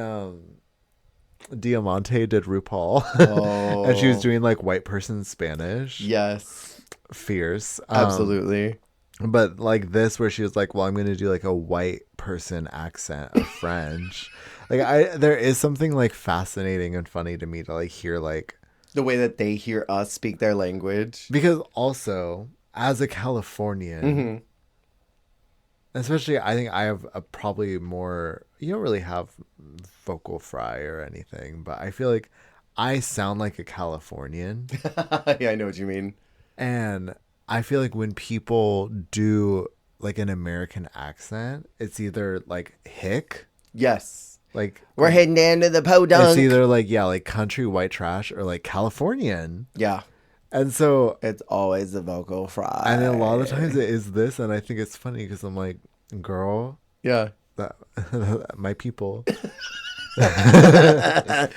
Diamante did RuPaul, and she was doing like white person Spanish. Yes, fierce, absolutely. But like this, where she was like, "Well, I'm going to do like a white person accent of French." Like there is something like fascinating and funny to me to like hear like. The way that they hear us speak their language. Because also, as a Californian, mm-hmm. especially I think I have a probably more, you don't really have vocal fry or anything, but I feel like I sound like a Californian. Yeah, I know what you mean. And I feel like when people do like an American accent, it's either like hick. Yes. Like we're heading down to the podunk. It's either like country white trash or like Californian. Yeah. And so it's always the vocal fry. And a lot of times it is this, and I think it's funny because I'm like, girl. Yeah. My people. I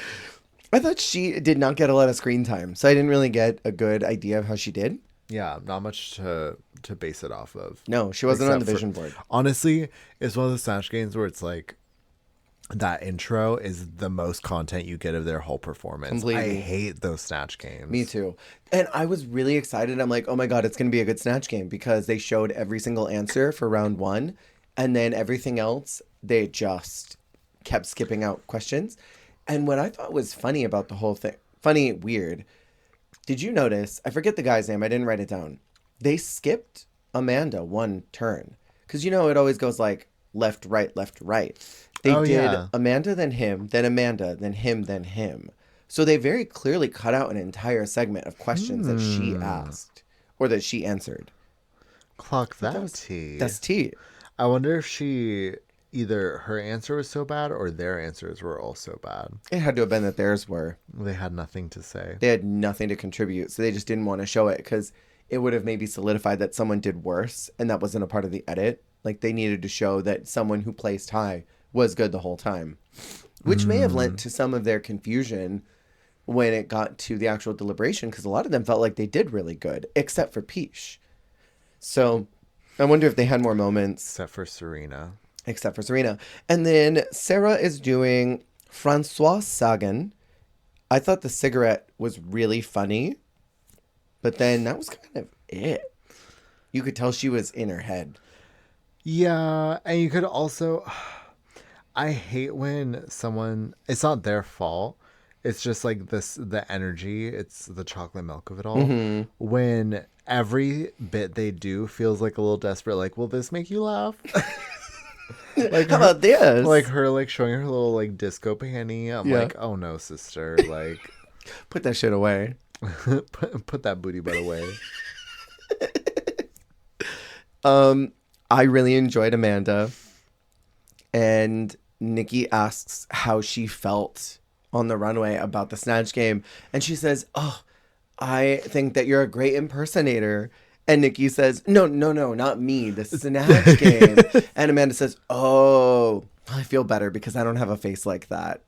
thought she did not get a lot of screen time, so I didn't really get a good idea of how she did. Yeah, not much to base it off of. No, she wasn't on the vision board. Honestly, it's one of the Snatch Games where it's like, that intro is the most content you get of their whole performance. Completely. I hate those Snatch Games. Me too. And I was really excited. I'm like, oh my God, it's going to be a good Snatch Game because they showed every single answer for round 1. And then everything else, they just kept skipping out questions. And what I thought was funny about the whole thing, funny, weird, did you notice, I forget the guy's name, I didn't write it down. They skipped Amanda one turn. Because it always goes like left, right, left, right. They did Amanda, then him, then Amanda, then him, then him. So they very clearly cut out an entire segment of questions that she asked or that she answered. Clock that tea. That's tea. I wonder if either her answer was so bad or their answers were also bad. It had to have been that theirs were. They had nothing to say. They had nothing to contribute. So they just didn't want to show it because it would have maybe solidified that someone did worse and that wasn't a part of the edit. Like they needed to show that someone who placed high was good the whole time, which may have lent to some of their confusion when it got to the actual deliberation, because a lot of them felt like they did really good, except for Peach. So I wonder if they had more moments. Except for Serena. And then Sarah is doing Francois Sagan. I thought the cigarette was really funny, but then that was kind of it. You could tell she was in her head. Yeah, and you could also I hate when someone, it's not their fault. It's just like this, the energy, it's the chocolate milk of it all. Mm-hmm. When every bit they do feels like a little desperate, like, will this make you laugh? Like How her, about this? like her, like showing her little like disco panty. I'm Yeah. like, oh no, sister, like, Put that shit away. put that booty butt away. I really enjoyed Amanda, and Nikki asks how she felt on the runway about the Snatch Game, and she says, "Oh, I think that you're a great impersonator." And Nikki says, "No, not me. The Snatch Game." And Amanda says, "Oh, I feel better because I don't have a face like that."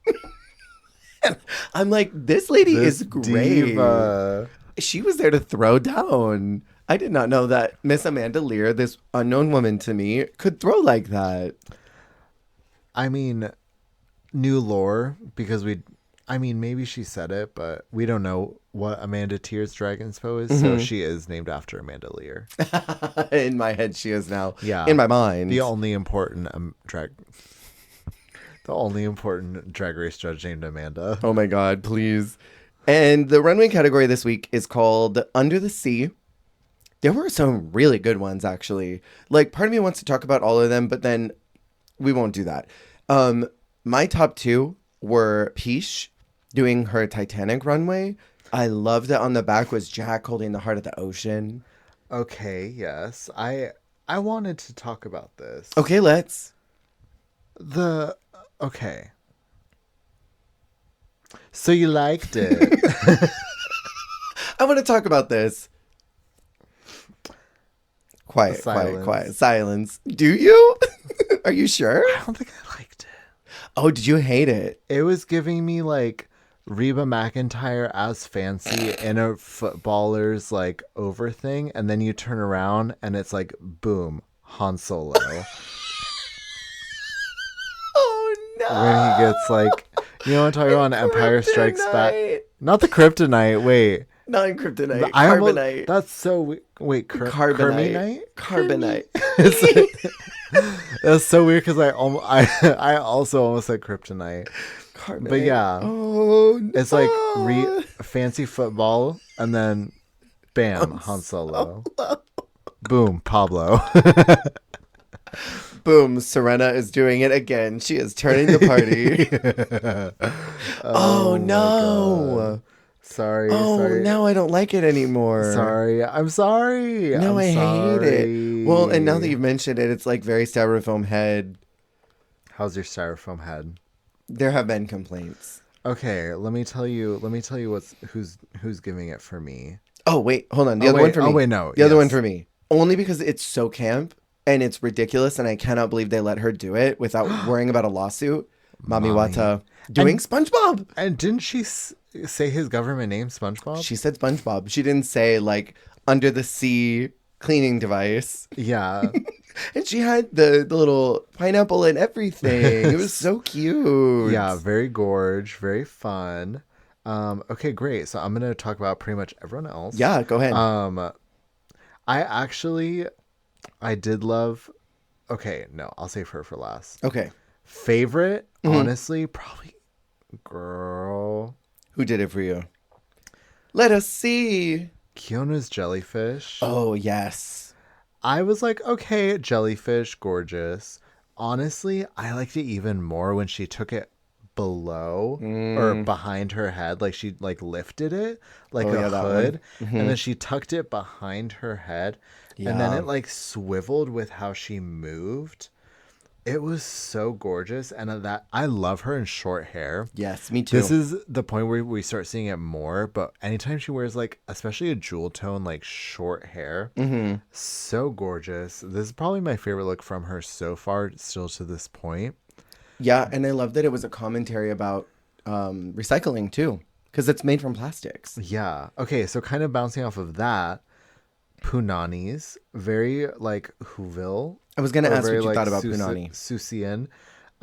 And I'm like, this lady is great. Diva. She was there to throw down. I did not know that Miss Amanda Lear, this unknown woman to me, could throw like that. I mean, new lore, because maybe she said it, but we don't know what Amanda Tears Dragonspo is, so she is named after Amanda Lear. In my head, she is now. Yeah. In my mind. The only important drag race judge named Amanda. Oh my God, please. And the runway category this week is called Under the Sea. There were some really good ones, actually. Like, part of me wants to talk about all of them, but then we won't do that. My top two were Peach doing her Titanic runway. I loved it. On the back was Jack holding the heart of the ocean. Okay, yes. I wanted to talk about this. Okay, let's. Okay. So you liked it. I want to talk about this. Quiet. Silence. Do you? Are you sure? I don't think I liked it. Oh, did you hate it? It was giving me like Reba McEntire as Fancy in a footballer's like over thing, and then you turn around and it's like boom, Han Solo. Oh no! When he gets like, you know what I'm talking about? Empire Strikes Back. Not the kryptonite. Wait. Not in kryptonite. Almost, Carbonite. that's so wait. Carbonite. Carbonite. Carbonite. That's so weird because I also almost said kryptonite. Carbonite. But yeah, oh, no. it's like fancy football, and then bam, Han Solo. Boom, Pablo. Boom, Serena is doing it again. She is turning the party. Oh no. Sorry. Now I don't like it anymore. Sorry. I'm sorry. No, I hate it. Well, and now that you've mentioned it, it's like very styrofoam head. How's your styrofoam head? There have been complaints. Okay, let me tell you who's giving it for me. Oh wait, hold on. The other one for me. Oh wait, no. The other one for me. Only because it's so camp and it's ridiculous, and I cannot believe they let her do it without worrying about a lawsuit. Mami Wata doing SpongeBob. And didn't she say his government name, SpongeBob? She said SpongeBob. She didn't say like under the sea cleaning device. Yeah. And she had the little pineapple and everything. It was so cute. Yeah, very gorge, very fun. Okay, great. So I'm gonna talk about pretty much everyone else. Yeah, go ahead. I did love. Okay, no, I'll save her for last. Okay. Favorite, honestly, probably girl. Who did it for you? Let us see. Kiona's jellyfish. Oh, yes. I was like, okay, jellyfish, gorgeous. Honestly, I liked it even more when she took it below or behind her head. Like she like lifted it like a hood. And then she tucked it behind her head. Yeah. And then it like swiveled with how she moved. It was so gorgeous, and that I love her in short hair. Yes, me too. This is the point where we start seeing it more, but anytime she wears like, especially a jewel tone, like short hair, so gorgeous. This is probably my favorite look from her so far, still to this point. Yeah, and I love that it was a commentary about recycling too, because it's made from plastics. Yeah. Okay, so kind of bouncing off of that, Punani's very like Whoville. I was going to ask what you like, thought about Punani. Susian.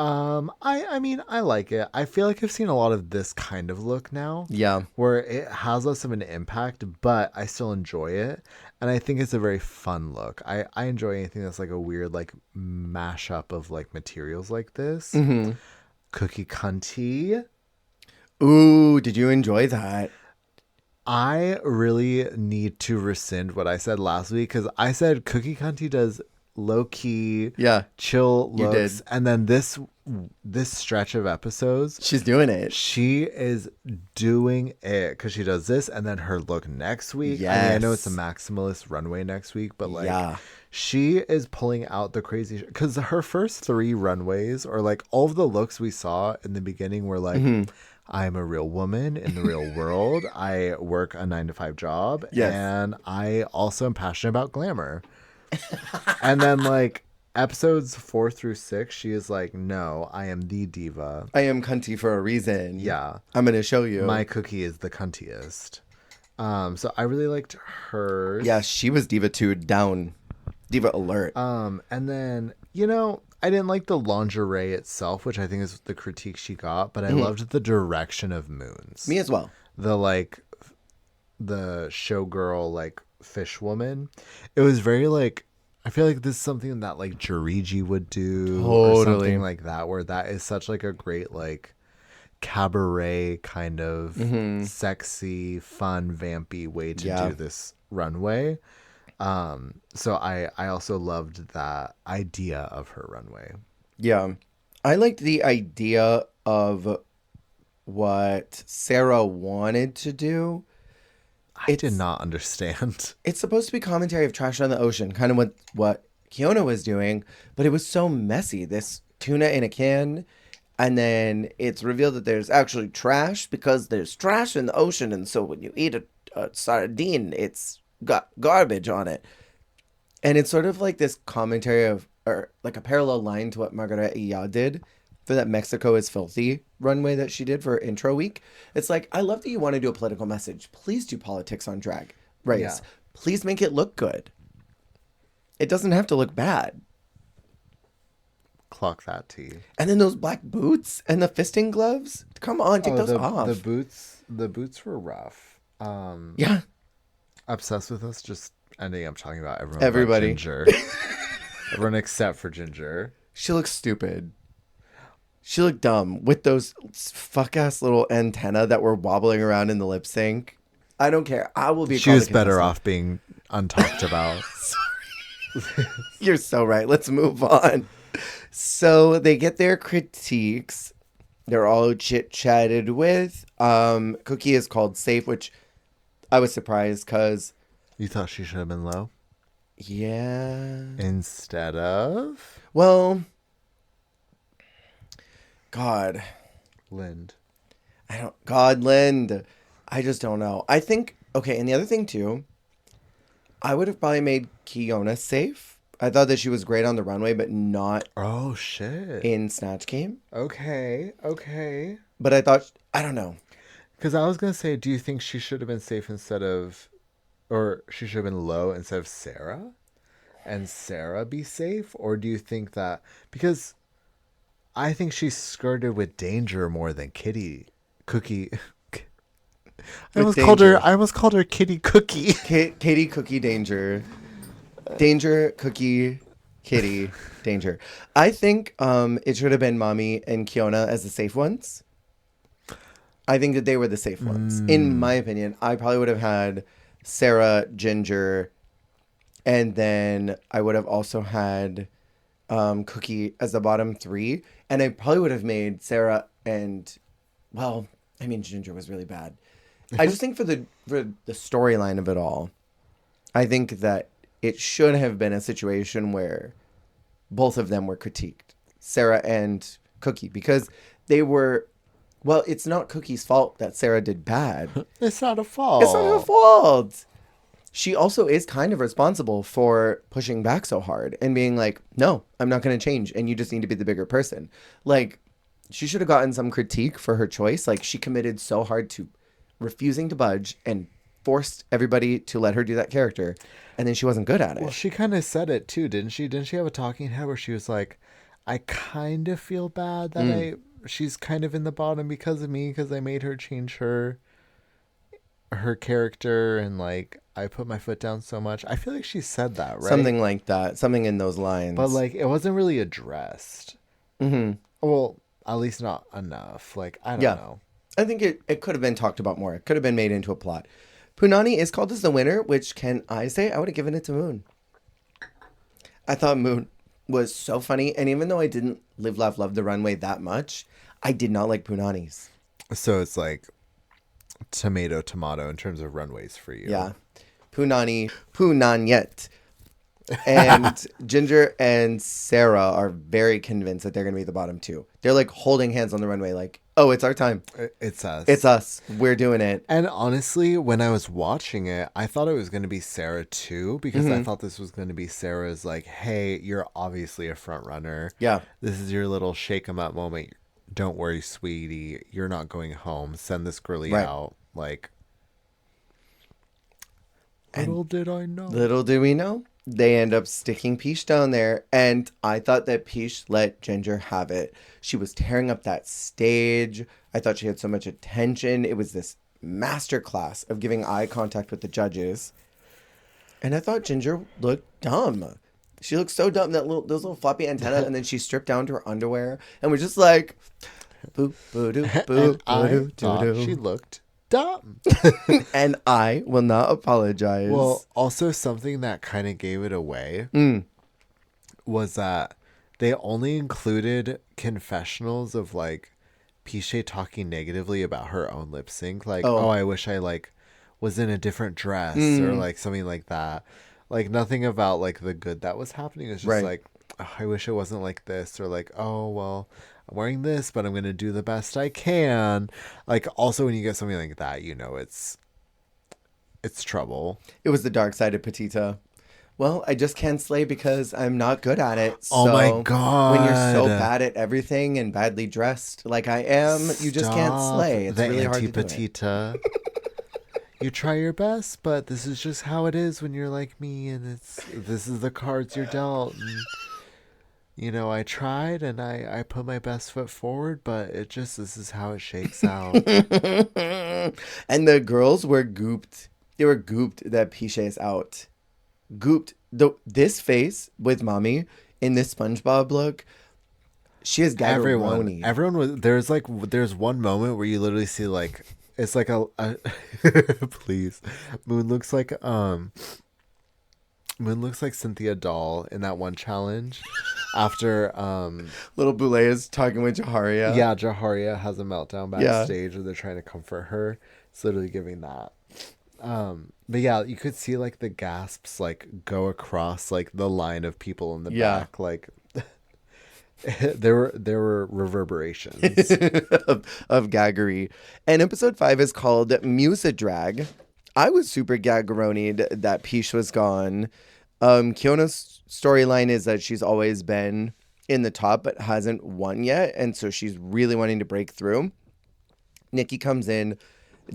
I mean, I like it. I feel like I've seen a lot of this kind of look now. Yeah. Where it has less of an impact, but I still enjoy it. And I think it's a very fun look. I enjoy anything that's like a weird like mashup of like materials like this. Mm-hmm. Cookie cunty. Ooh, did you enjoy that? I really need to rescind what I said last week because I said Cookie Cunty does low key, Yeah, chill you looks, did. and then this stretch of episodes, She's doing it. she is doing it because she does this, and then her look next week. I mean, I know it's a Yes. maximalist runway next week, but like. Yeah. She is pulling out the crazy because her first 3 runways, or like all of the looks we saw in the beginning, were like, I'm a real woman in the real world. I work a 9 to 5 job. Yes. And I also am passionate about glamour. And then like episodes 4 through 6, she is like, no, I am the diva. I am cunty for a reason. Yeah. I'm going to show you. My cookie is the cuntiest. So I really liked hers. Yeah, she was Diva 2 down. Diva alert. And then, I didn't like the lingerie itself, which I think is the critique she got, but I loved the direction of Moons. Me as well. The showgirl, like, fish woman. It was very, like, I feel like this is something that, like, Jariji would do. Or Totally. something like that, where that is such, like, a great, like, cabaret kind of sexy, fun, vampy way to do this runway. So I also loved that idea of her runway. Yeah. I liked the idea of what Sarah wanted to do. I did not understand. It's supposed to be commentary of trash on the ocean, kind of what Kiona was doing, but it was so messy. This tuna in a can, and then it's revealed that there's actually trash because there's trash in the ocean, and so when you eat a sardine, it's got garbage on it. And it's sort of like this commentary of, or like a parallel line to what Margarita Iya did for that Mexico is Filthy runway that she did for intro week. It's like, I love that you want to do a political message. Please do politics on Drag Race. Yeah. Please make it look good. It doesn't have to look bad. Clock that tea. And then those black boots and the fisting gloves. Come on, take those off. The boots were rough. Yeah. Obsessed with us, just ending up talking about Everybody. But Ginger. Everyone except for Ginger. She looks stupid. She looked dumb with those fuck ass little antenna that were wobbling around in the lip sync. I don't care. I will be. She was better off being untalked about. You're so right. Let's move on. So they get their critiques. They're all chit-chatted with. Cookie is called safe, which I was surprised because... You thought she should have been low? Yeah. Instead of? Well... God. Lind. Lind. I just don't know. I think... Okay, and the other thing, too, I would have probably made Kiona safe. I thought that she was great on the runway, but not... Oh, shit. In Snatch Game. Okay. But I thought... I don't know. Because I was going to say, do you think she should have been safe instead of... Or she should have been low instead of Sarah? And Sarah be safe? Or do you think that... Because I think she skirted with danger more than Cookie. I almost called her Kitty Cookie. Katie Cookie Danger. Danger, Cookie, Kitty, Danger. I think it should have been Mommy and Kiona as the safe ones. I think that they were the safe ones. In my opinion, I probably would have had Sarah, Ginger, and then I would have also had Cookie as the bottom 3. And I probably would have made Sarah and, well, I mean, Ginger was really bad. I just think for the storyline of it all, I think that it should have been a situation where both of them were critiqued, Sarah and Cookie, because they were, well, it's not Cookie's fault that Sarah did bad. It's not a fault. It's not her fault. She also is kind of responsible for pushing back so hard and being like, no, I'm not going to change. And you just need to be the bigger person. Like, she should have gotten some critique for her choice. Like, she committed so hard to refusing to budge and forced everybody to let her do that character, and then she wasn't good at it. Well, she kind of said it too, didn't she? Didn't she have a talking head where she was like, I kind of feel bad that she's kind of in the bottom because of me, because I made her change her character, and like I put my foot down so much. I feel like she said that, right? Something like that. Something in those lines. But like it wasn't really addressed. Mm-hmm. Well, at least not enough. Like, I don't know. I think it could have been talked about more. It could have been made into a plot. Punani is called as the winner, which can I say I would have given it to Moon. I thought Moon was so funny, and even though I didn't live, laugh, love the runway that much, I did not like Punani's. So it's like tomato in terms of runways for you. Yeah. Punani, Punanyet. And Ginger and Sarah are very convinced that they're going to be the bottom two. They're like holding hands on the runway like, oh, it's our time. It's us. It's us. We're doing it. And honestly, when I was watching it, I thought it was going to be Sarah too, because I thought this was going to be Sarah's like, hey, you're obviously a front runner. Yeah. This is your little shake 'em up moment. Don't worry, sweetie. You're not going home. Send this girly out. Like, little did I know. Little do we know. They end up sticking Peach down there, and I thought that Peach let Ginger have it. She was tearing up that stage. I thought she had so much attention. It was this masterclass of giving eye contact with the judges. And I thought Ginger looked dumb. She looked so dumb, those little floppy antenna, and then she stripped down to her underwear, and was just like, boo, boo, doo, boo, I boo, thought doo, she looked dumb. And I will not apologize. Well, also something that kind of gave it away was that they only included confessionals of like Piche talking negatively about her own lip sync. Like, oh I wish I like was in a different dress or like something like that. Like nothing about like the good that was happening. It's just like, oh, I wish it wasn't like this, or like, oh, well, I'm wearing this, but I'm going to do the best I can. Like, also when you get something like that, you know, it's trouble. It was the dark side of Petita. Well, I just can't slay because I'm not good at it. Oh so my God. When you're so bad at everything and badly dressed like I am, you just can't slay. It's really hard to do Petita. You try your best, but this is just how it is when you're like me, and this is the cards you're dealt. And, you know, I tried and I put my best foot forward, but this is how it shakes out. And the girls were gooped. They were gooped that Piche is out. Gooped. This face with Mommy in this SpongeBob look, she is Gaggeroni. Everyone was, there's one moment where you literally see like, it's like a please. Moon looks like Cynthia Doll in that one challenge. After Little Boulay is talking with Jaharia. Yeah, Jaharia has a meltdown backstage where they're trying to comfort her. It's literally giving that. But yeah, you could see like the gasps like go across like the line of people in the back. Like there were reverberations of gaggery. And episode 5 is called Musa Drag. I was super gaggeronied that Peach was gone. Kiona's storyline is that she's always been in the top but hasn't won yet, and so she's really wanting to break through. Nikki comes in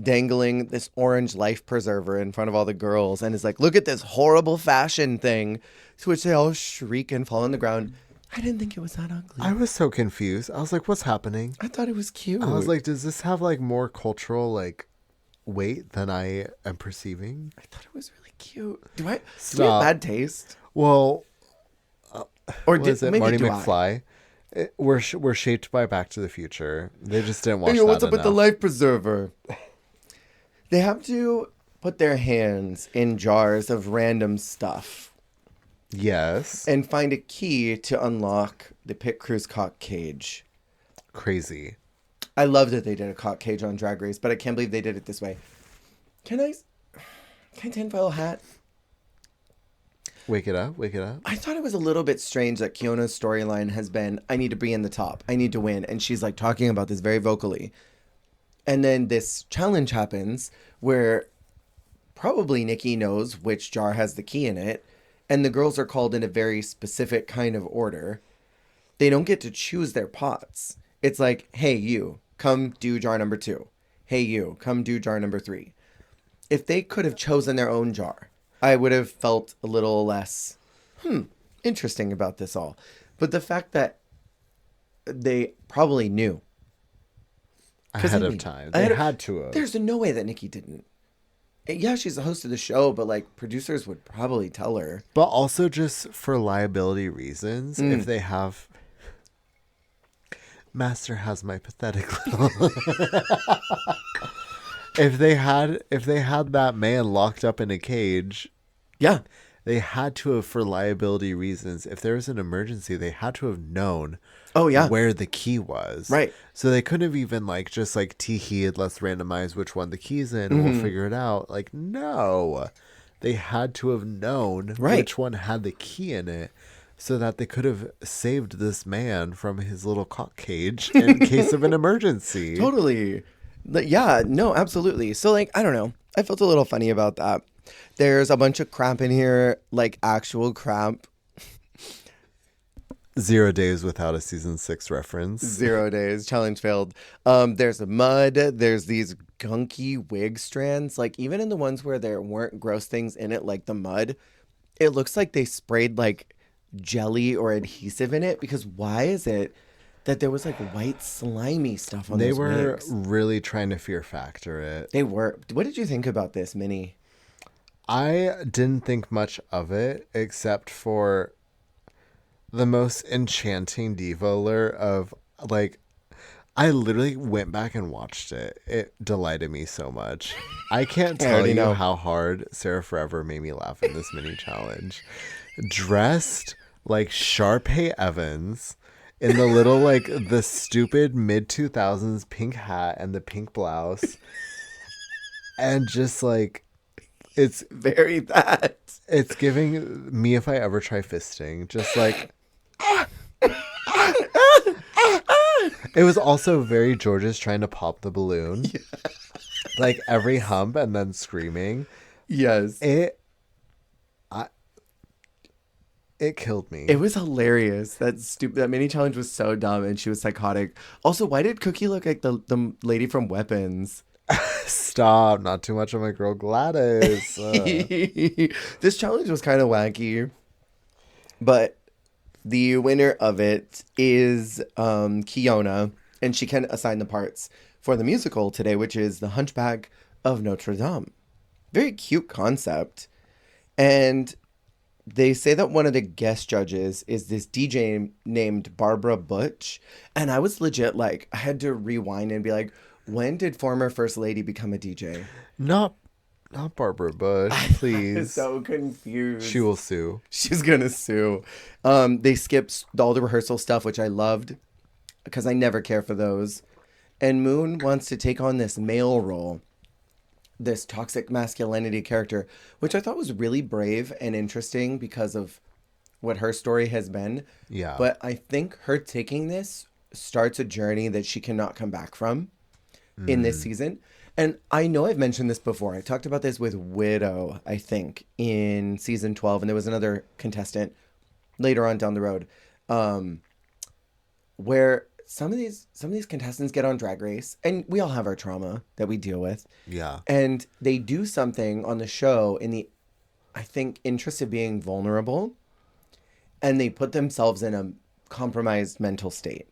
dangling this orange life preserver in front of all the girls and is like, look at this horrible fashion thing, to which they all shriek and fall on the ground. I didn't think it was that ugly. I was so confused. I was like, what's happening? I thought it was cute. I was like, does this have like more cultural like weight than I am perceiving? I thought it was really cute. Do we have bad taste? Well, or is it Marty McFly? We're shaped by Back to the Future. They just didn't watch that what's up enough. with the life preserver? They have to put their hands in jars of random stuff. Yes. And find a key to unlock the Pit Crew's cock cage. Crazy. I love that they did a cock cage on Drag Race, but I can't believe they did it this way. Can I tinfoil hat? Wake it up. I thought it was a little bit strange that Kiona's storyline has been, I need to be in the top. I need to win. And she's like talking about this very vocally. And then this challenge happens where probably Nikki knows which jar has the key in it. And the girls are called in a very specific kind of order. They don't get to choose their pots. It's like, hey, you, come do jar number 2. Hey, you, come do jar number 3. If they could have chosen their own jar, I would have felt a little less, interesting about this all. But the fact that they probably knew. Ahead of time. They had to have. There's no way that Nikki didn't. Yeah, she's the host of the show, but like producers would probably tell her. But also just for liability reasons, if they have... Master has my pathetic little... If they had that man locked up in a cage, yeah, they had to have, for liability reasons, if there was an emergency, they had to have known where the key was. Right. So they couldn't have even just tee-heed, let's randomize which one the key's in and we'll figure it out. Like, no. They had to have known which one had the key in it so that they could have saved this man from his little cock cage in case of an emergency. Totally. Yeah, no, absolutely. So, like, I don't know. I felt a little funny about that. There's a bunch of crap in here, like actual crap. 0 days without a season 6 reference. 0 days. Challenge failed. There's mud. There's these gunky wig strands. Like, even in the ones where there weren't gross things in it, like the mud, it looks like they sprayed, like, jelly or adhesive in it. Because why is it that there was like white slimy stuff on those wigs? They were really trying to Fear Factor it. They were. What did you think about this, Minnie? I didn't think much of it except for the most enchanting diva lure of like, I literally went back and watched it. It delighted me so much. I can't tell you how hard Sarah Forever made me laugh in this mini challenge. Dressed like Sharpay Evans in the little, like, the stupid mid-2000s pink hat and the pink blouse. And just, like, it's... very that. It's giving me If I Ever Try Fisting. Just, like... It was also very George's trying to pop the balloon. Yeah. Like, every hump and then screaming. Yes. It killed me. It was hilarious. That mini challenge was so dumb, and she was psychotic. Also, why did Cookie look like the lady from Weapons? Stop! Not too much on my girl Gladys. This challenge was kind of wacky, but the winner of it is Kiona, and she can assign the parts for the musical today, which is The Hunchback of Notre Dame. Very cute concept, and they say that one of the guest judges is this DJ named Barbara Butch. And I was legit like, I had to rewind and be like, when did former First Lady become a DJ? Not Barbara Butch, please. I'm so confused. She will sue. She's going to sue. They skipped all the rehearsal stuff, which I loved because I never care for those. And Moon wants to take on this male role, this toxic masculinity character, which I thought was really brave and interesting because of what her story has been. Yeah. But I think her taking this starts a journey that she cannot come back from in this season. And I know I've mentioned this before. I talked about this with Widow, I think, in season 12. And there was another contestant later on down the road where some of these contestants get on Drag Race, and we all have our trauma that we deal with. Yeah. And they do something on the show in the, I think, interest of being vulnerable, and they put themselves in a compromised mental state.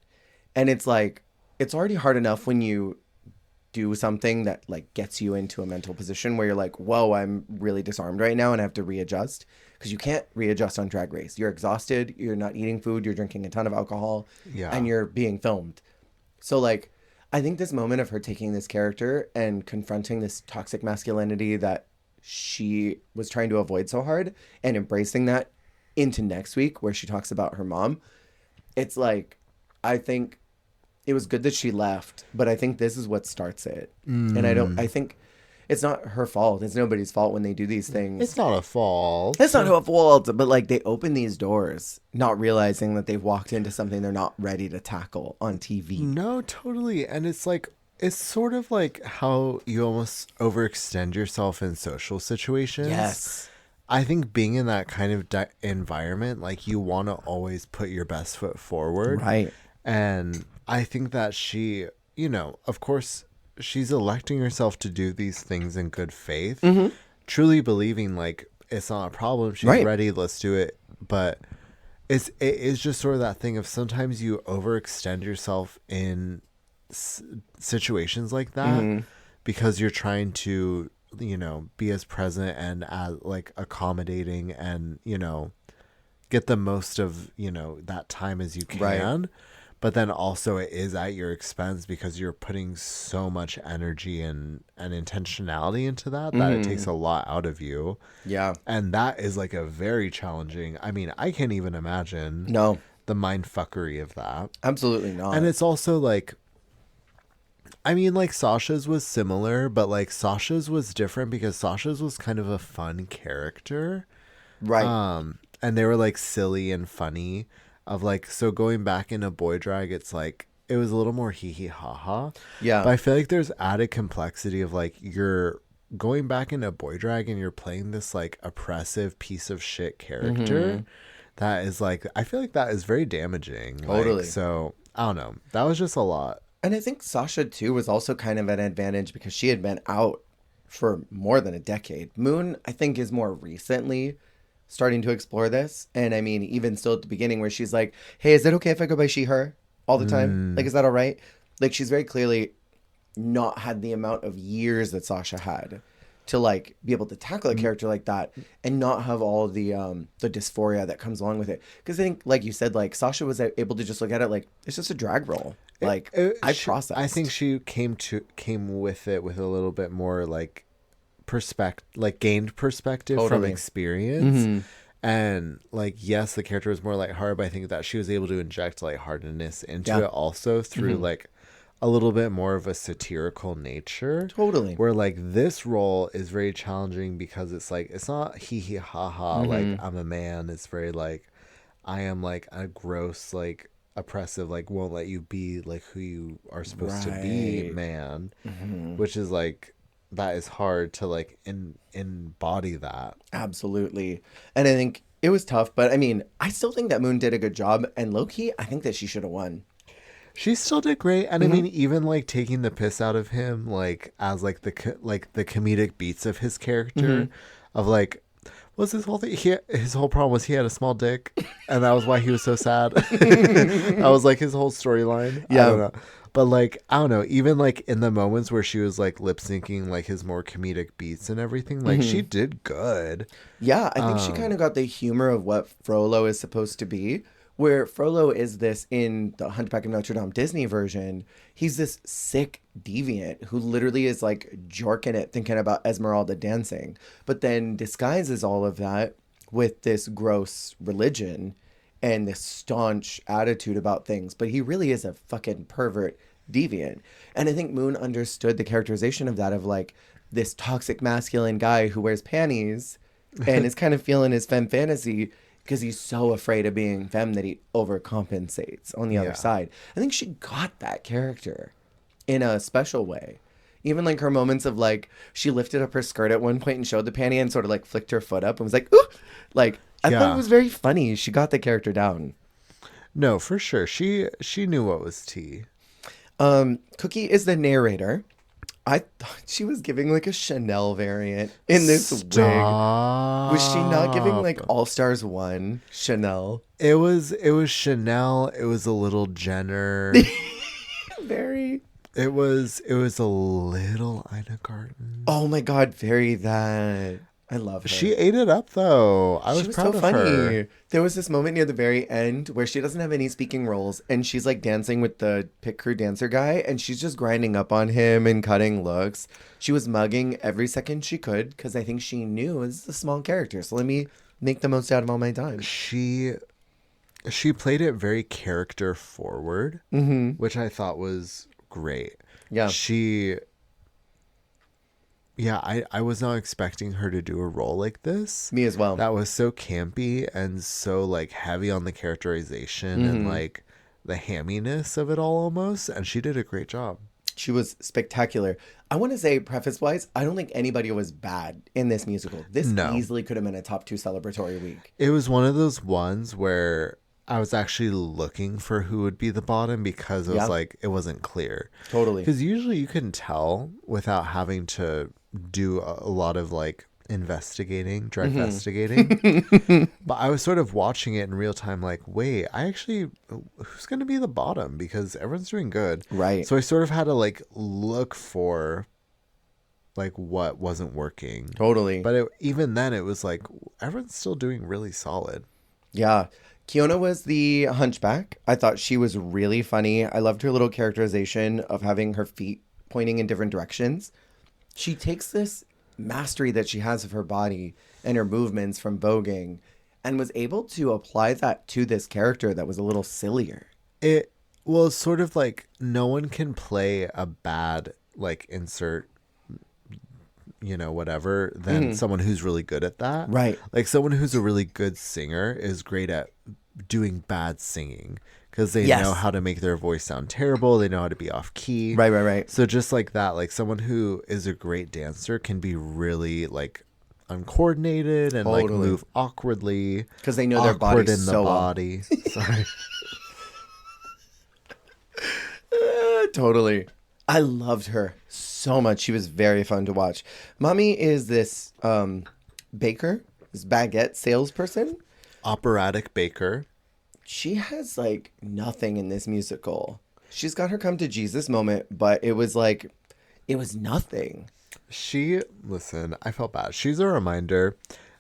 And it's like, it's already hard enough when you do something that like gets you into a mental position where you're like, whoa, I'm really disarmed right now and I have to readjust. Because you can't readjust on Drag Race. You're exhausted. You're not eating food. You're drinking a ton of alcohol. Yeah. And you're being filmed. So, like, I think this moment of her taking this character and confronting this toxic masculinity that she was trying to avoid so hard and embracing that into next week where she talks about her mom. It's like, I think it was good that she left, but I think this is what starts it. And I think it's not her fault. It's nobody's fault when they do these things. It's not a fault. It's not her fault, but like they open these doors, not realizing that they've walked into something they're not ready to tackle on TV. No, totally. And it's like, it's sort of like how you almost overextend yourself in social situations. Yes. I think being in that kind of environment, like you want to always put your best foot forward. Right. And I think that she, you know, of course, she's electing herself to do these things in good faith, truly believing like it's not a problem. She's ready. Let's do it. But it is just sort of that thing of sometimes you overextend yourself in situations like that because you're trying to, you know, be as present and as like accommodating and, you know, get the most of, you know, that time as you can. Right. But then also it is at your expense because you're putting so much energy and intentionality into that it takes a lot out of you. Yeah. And that is like a very challenging, I mean, I can't even imagine the mind fuckery of that. Absolutely not. And it's also like, I mean, like Sasha's was similar, but like Sasha's was different because Sasha's was kind of a fun character. Right. And they were like silly and funny. Of like, so going back into boy drag, it's like it was a little more hee hee ha ha. Yeah. But I feel like there's added complexity of like you're going back into boy drag and you're playing this like oppressive piece of shit character that is like, I feel like that is very damaging. Totally. Like, so I don't know. That was just a lot. And I think Sasha too was also kind of an advantage because she had been out for more than a decade. Moon, I think, is more recently starting to explore this. And I mean, even still at the beginning where she's like, hey, is it okay if I go by she, her all the time? Like, is that all right? Like, she's very clearly not had the amount of years that Sasha had to like be able to tackle a character like that and not have all the dysphoria that comes along with it. Because I think, like you said, like Sasha was able to just look at it like it's just a drag role. Like processed. I think she came with it with a little bit more like gained perspective from experience. And like, yes, the character was more lighthearted, but I think that she was able to inject lightheartedness into it also through like a little bit more of a satirical nature. Totally. Where like this role is very challenging because it's like, it's not hee hee ha ha, like I'm a man. It's very like, I am like a gross, like oppressive, like won't let you be like who you are supposed to be man, which is like, that is hard to like embody that. Absolutely. And I think it was tough, but I mean, I still think that Moon did a good job, and low-key, I think that she should have won. She still did great. And I mean, even like taking the piss out of him, like as like the comedic beats of his character of like, was his whole thing, his whole problem was he had a small dick and that was why he was so sad. That was like his whole storyline. Yeah. I don't know. But like, I don't know, even like in the moments where she was like lip syncing like his more comedic beats and everything, like she did good. Yeah, I think she kind of got the humor of what Frollo is supposed to be. Where Frollo is this in the Hunchback of Notre Dame Disney version, he's this sick deviant who literally is like jorking it thinking about Esmeralda dancing, but then disguises all of that with this gross religion and this staunch attitude about things. But he really is a fucking pervert deviant. And I think Moon understood the characterization of that, of like this toxic masculine guy who wears panties and is kind of feeling his femme fantasy because he's so afraid of being femme that he overcompensates on the other side. I think she got that character in a special way. Even like her moments of like, she lifted up her skirt at one point and showed the panty and sort of like flicked her foot up and was like, ooh! Like, I thought it was very funny. She got the character down. No, for sure. She knew what was tea. Cookie is the narrator. I thought she was giving like a Chanel variant in this wig. Was she not giving like All Stars 1 Chanel? It was Chanel. It was a little Jenner. Very. It was a little Ina Garten. Oh my God, very that. I love her. She ate it up though. I was proud of her. There was this moment near the very end where she doesn't have any speaking roles and she's like dancing with the pit crew dancer guy and she's just grinding up on him and cutting looks. She was mugging every second she could because I think she knew it was a small character. So let me make the most out of all my time. She played it very character forward, which I thought was great. Yeah. I was not expecting her to do a role like this. Me as well. That was so campy and so like heavy on the characterization and like the hamminess of it all almost. And she did a great job. She was spectacular. I want to say, preface-wise, I don't think anybody was bad in this musical. This easily could have been a top 2 celebratory week. It was one of those ones where I was actually looking for who would be the bottom because it was like, it wasn't clear. Totally. Because usually you can tell without having to do a lot of like investigating, drag investigating. But I was sort of watching it in real time, like, wait, who's going to be the bottom? Because everyone's doing good. Right. So I sort of had to like look for like what wasn't working. Totally. But even then, it was like everyone's still doing really solid. Yeah. Kiona was the hunchback. I thought she was really funny. I loved her little characterization of having her feet pointing in different directions. She takes this mastery that she has of her body and her movements from voguing and was able to apply that to this character that was a little sillier. Well, it's sort of like no one can play a bad, like, insert, whatever, than someone who's really good at that. Right. Like, someone who's a really good singer is great at doing bad singing because they know how to make their voice sound terrible. They know how to be off key. Right. So just like that, like someone who is a great dancer can be really like uncoordinated and like move awkwardly because they know their body in the body. Sorry. Totally. I loved her so much. She was very fun to watch. Mommy is this baker, this baguette salesperson. Operatic baker. She has like nothing in this musical. She's got her come to Jesus moment, but it was nothing. Listen, I felt bad. She's a reminder.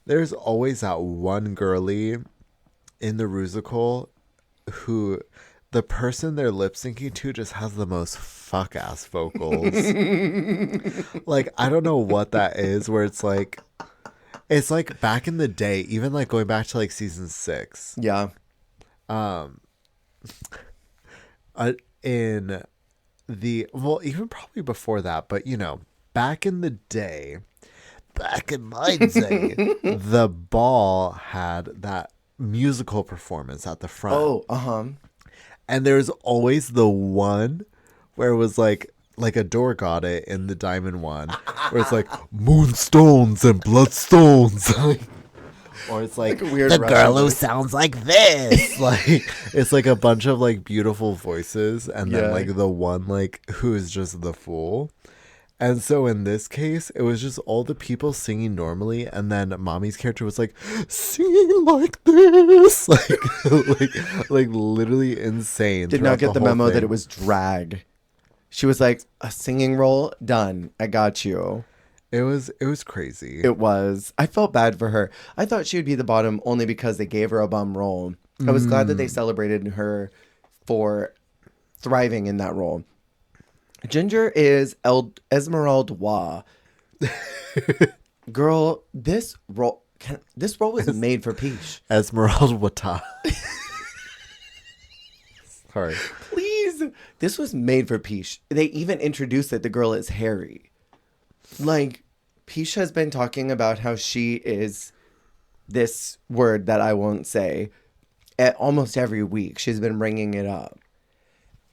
There's always that one girly in the Rusical who the person they're lip syncing to just has the most fuck ass vocals. Like, I don't know what that is, where it's like back in the day, even like going back to like season 6. Yeah. In the, well, even probably before that, but back in the day, back in my day, the ball had that musical performance at the front. Oh, uh-huh. And there's always the one where it was like a door got it in the diamond one, where it's like moonstones and bloodstones. Or it's like weird the girl who sounds like this. Like, it's like a bunch of like beautiful voices, and then like the one like who is just the fool. And so in this case, it was just all the people singing normally, and then Mommy's character was like singing like this, like literally insane. Did not get the memo thing. that it was drag. She was like, a singing role done. I got you. It was crazy. It was. I felt bad for her. I thought she would be the bottom only because they gave her a bum role. I was glad that they celebrated her for thriving in that role. Ginger is Esmeralda. Girl, this role was made for Peach. Esmeralda. Sorry. Please. This was made for Peach. They even introduced that the girl is hairy. Like, Peach has been talking about how she is this word that I won't say almost every week. She's been bringing it up.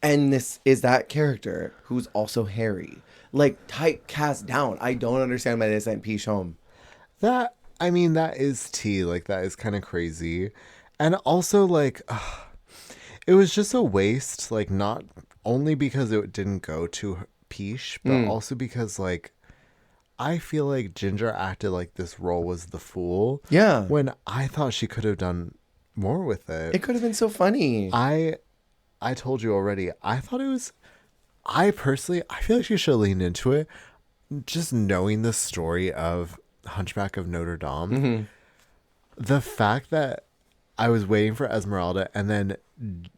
And this is that character who's also hairy. Like, typecast down. I don't understand why they sent Peach home. That is tea. Like, that is kind of crazy. And also, like, it was just a waste. Like, not only because it didn't go to Peach, but also because, like, I feel like Ginger acted like this role was the fool. Yeah. When I thought she could have done more with it. It could have been so funny. I told you already, I feel like she should lean into it. Just knowing the story of Hunchback of Notre Dame. Mm-hmm. The fact that I was waiting for Esmeralda and then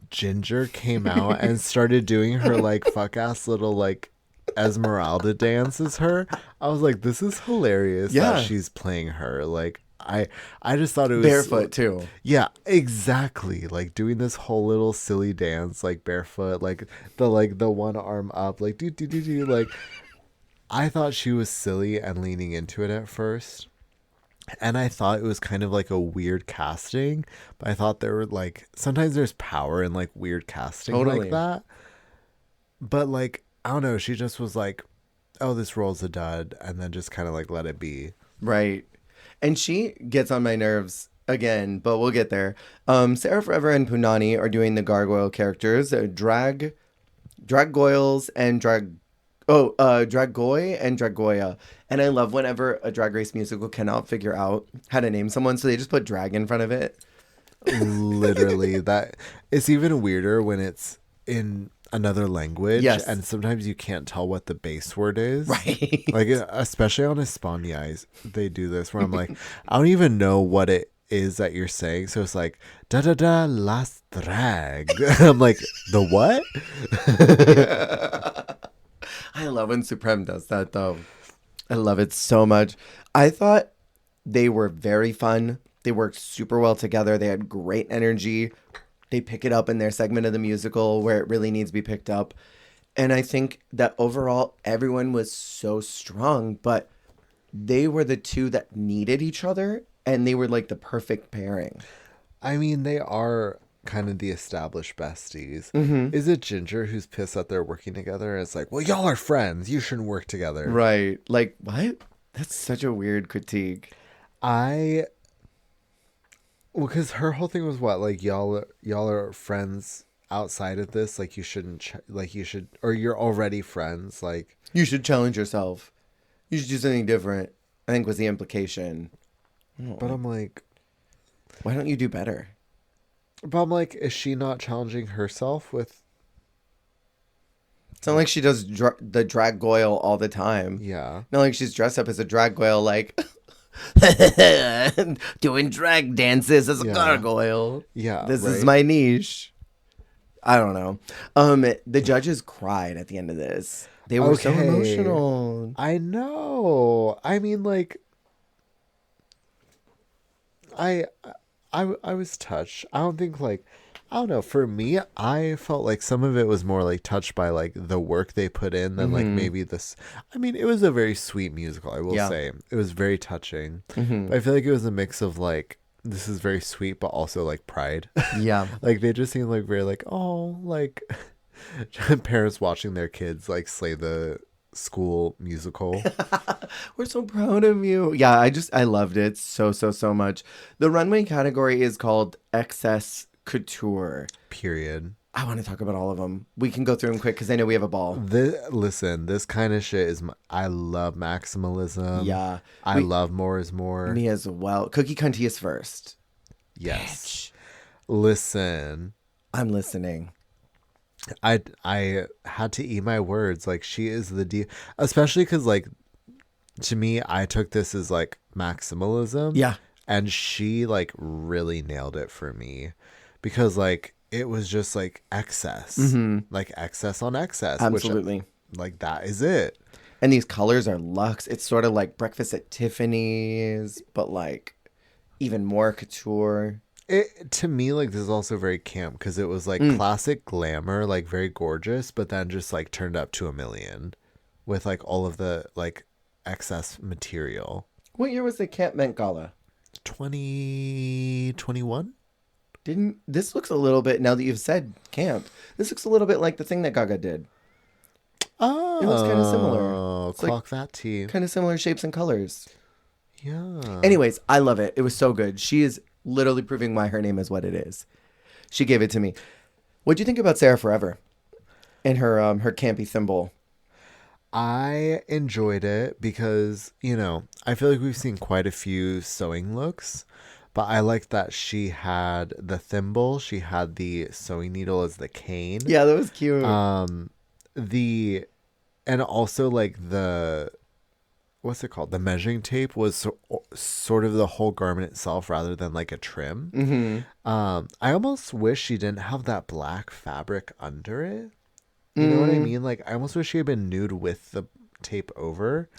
Ginger came out and started doing her like fuck ass little like Esmeralda dance as her. I was like, this is hilarious that she's playing her. Like, I just thought it was barefoot too. Yeah, exactly. Like doing this whole little silly dance, like barefoot, like the one arm up, like do do do do. Like, I thought she was silly and leaning into it at first, and I thought it was kind of like a weird casting. But I thought there were like sometimes there's power in like weird casting like that. But like I don't know, she just was like, oh, this role's a dud, and then just kind of like let it be. Right. And she gets on my nerves again, but we'll get there. Sarah Forever and Punani are doing the gargoyle characters, drag goyles and Oh, Dragoy and Dragoya. And I love whenever a Drag Race musical cannot figure out how to name someone, so they just put drag in front of it. Literally, that it's even weirder when it's in another language, Yes. and sometimes you can't tell what the base word is. Right. Like, especially on Hispania, they do this where I'm like, I don't even know what it is that you're saying. So it's like, da da da las drag. I'm like, the what? I love when Supreme does that, though. I love it so much. I thought they were very fun. They worked super well together. They had great energy. They pick it up in their segment of the musical where it really needs to be picked up. And I think that overall, everyone was so strong, but they were the two that needed each other, and they were like the perfect pairing. I mean, they are kind of the established besties. Mm-hmm. Is it Ginger who's pissed that they're working together? And it's like, well, y'all are friends. You shouldn't work together. Right. Like, what? That's such a weird critique. Well, because her whole thing was what, like, y'all are friends outside of this. Like, you shouldn't, like, you should, or you're already friends. Like, You should challenge yourself. You should do something different, I think was the implication. but I'm like, Why don't you do better? is she not challenging herself with? It's not like she does the drag goyle all the time. Yeah. Not like she's dressed up as a drag goyle, like doing drag dances as a gargoyle. Yeah. This is right? my niche. I don't know. The judges cried at the end of this. They were so Okay. emotional. I know. I mean, like, I was touched. I don't think, like, I don't know. For me, I felt like some of it was more like touched by like the work they put in than like maybe this. I mean, it was a very sweet musical. I will say it was very touching. But I feel like it was a mix of like, this is very sweet, but also like pride. Yeah. Like they just seemed like very like, oh, like parents watching their kids like slay the school musical. We're so proud of you. Yeah, I loved it so much. The runway category is called excess couture. Period. I want to talk about all of them. We can go through them quick because I know we have a ball. This kind of shit is. I love maximalism. Yeah. I love more is more. Me as well. Cookie Cunty is first. Yes. Listen. I'm listening. I had to eat my words. Like, she is the especially because, like, to me, I took this as like maximalism. Yeah. And she like really nailed it for me, because like it was just like excess, like excess on excess. Absolutely. Which, like, that is it. And these colors are luxe. It's sort of like Breakfast at Tiffany's, but like even more couture. It, to me, like, this is also very camp because it was like classic glamour, like very gorgeous, but then just like turned up to 1,000,000 with like all of the like excess material. What year was the Camp Met Gala? 2021. Didn't this looks a little bit, now that you've said camp, this looks a little bit like the thing that Gaga did. Oh, It looks kind of similar. It's clock that tea. Kind of similar shapes and colors. Yeah. Anyways, I love it. It was so good. She is literally proving why her name is what it is. She gave it to me. What'd you think about Sarah Forever and her campy thimble? I enjoyed it because, you know, I feel like we've seen quite a few sewing looks, but I liked that she had the thimble, she had the sewing needle as the cane. Yeah, that was cute. And also like the, what's it called? The measuring tape was sort of the whole garment itself rather than like a trim. I almost wish she didn't have that black fabric under it. You know what I mean? Like, I almost wish she had been nude with the tape over.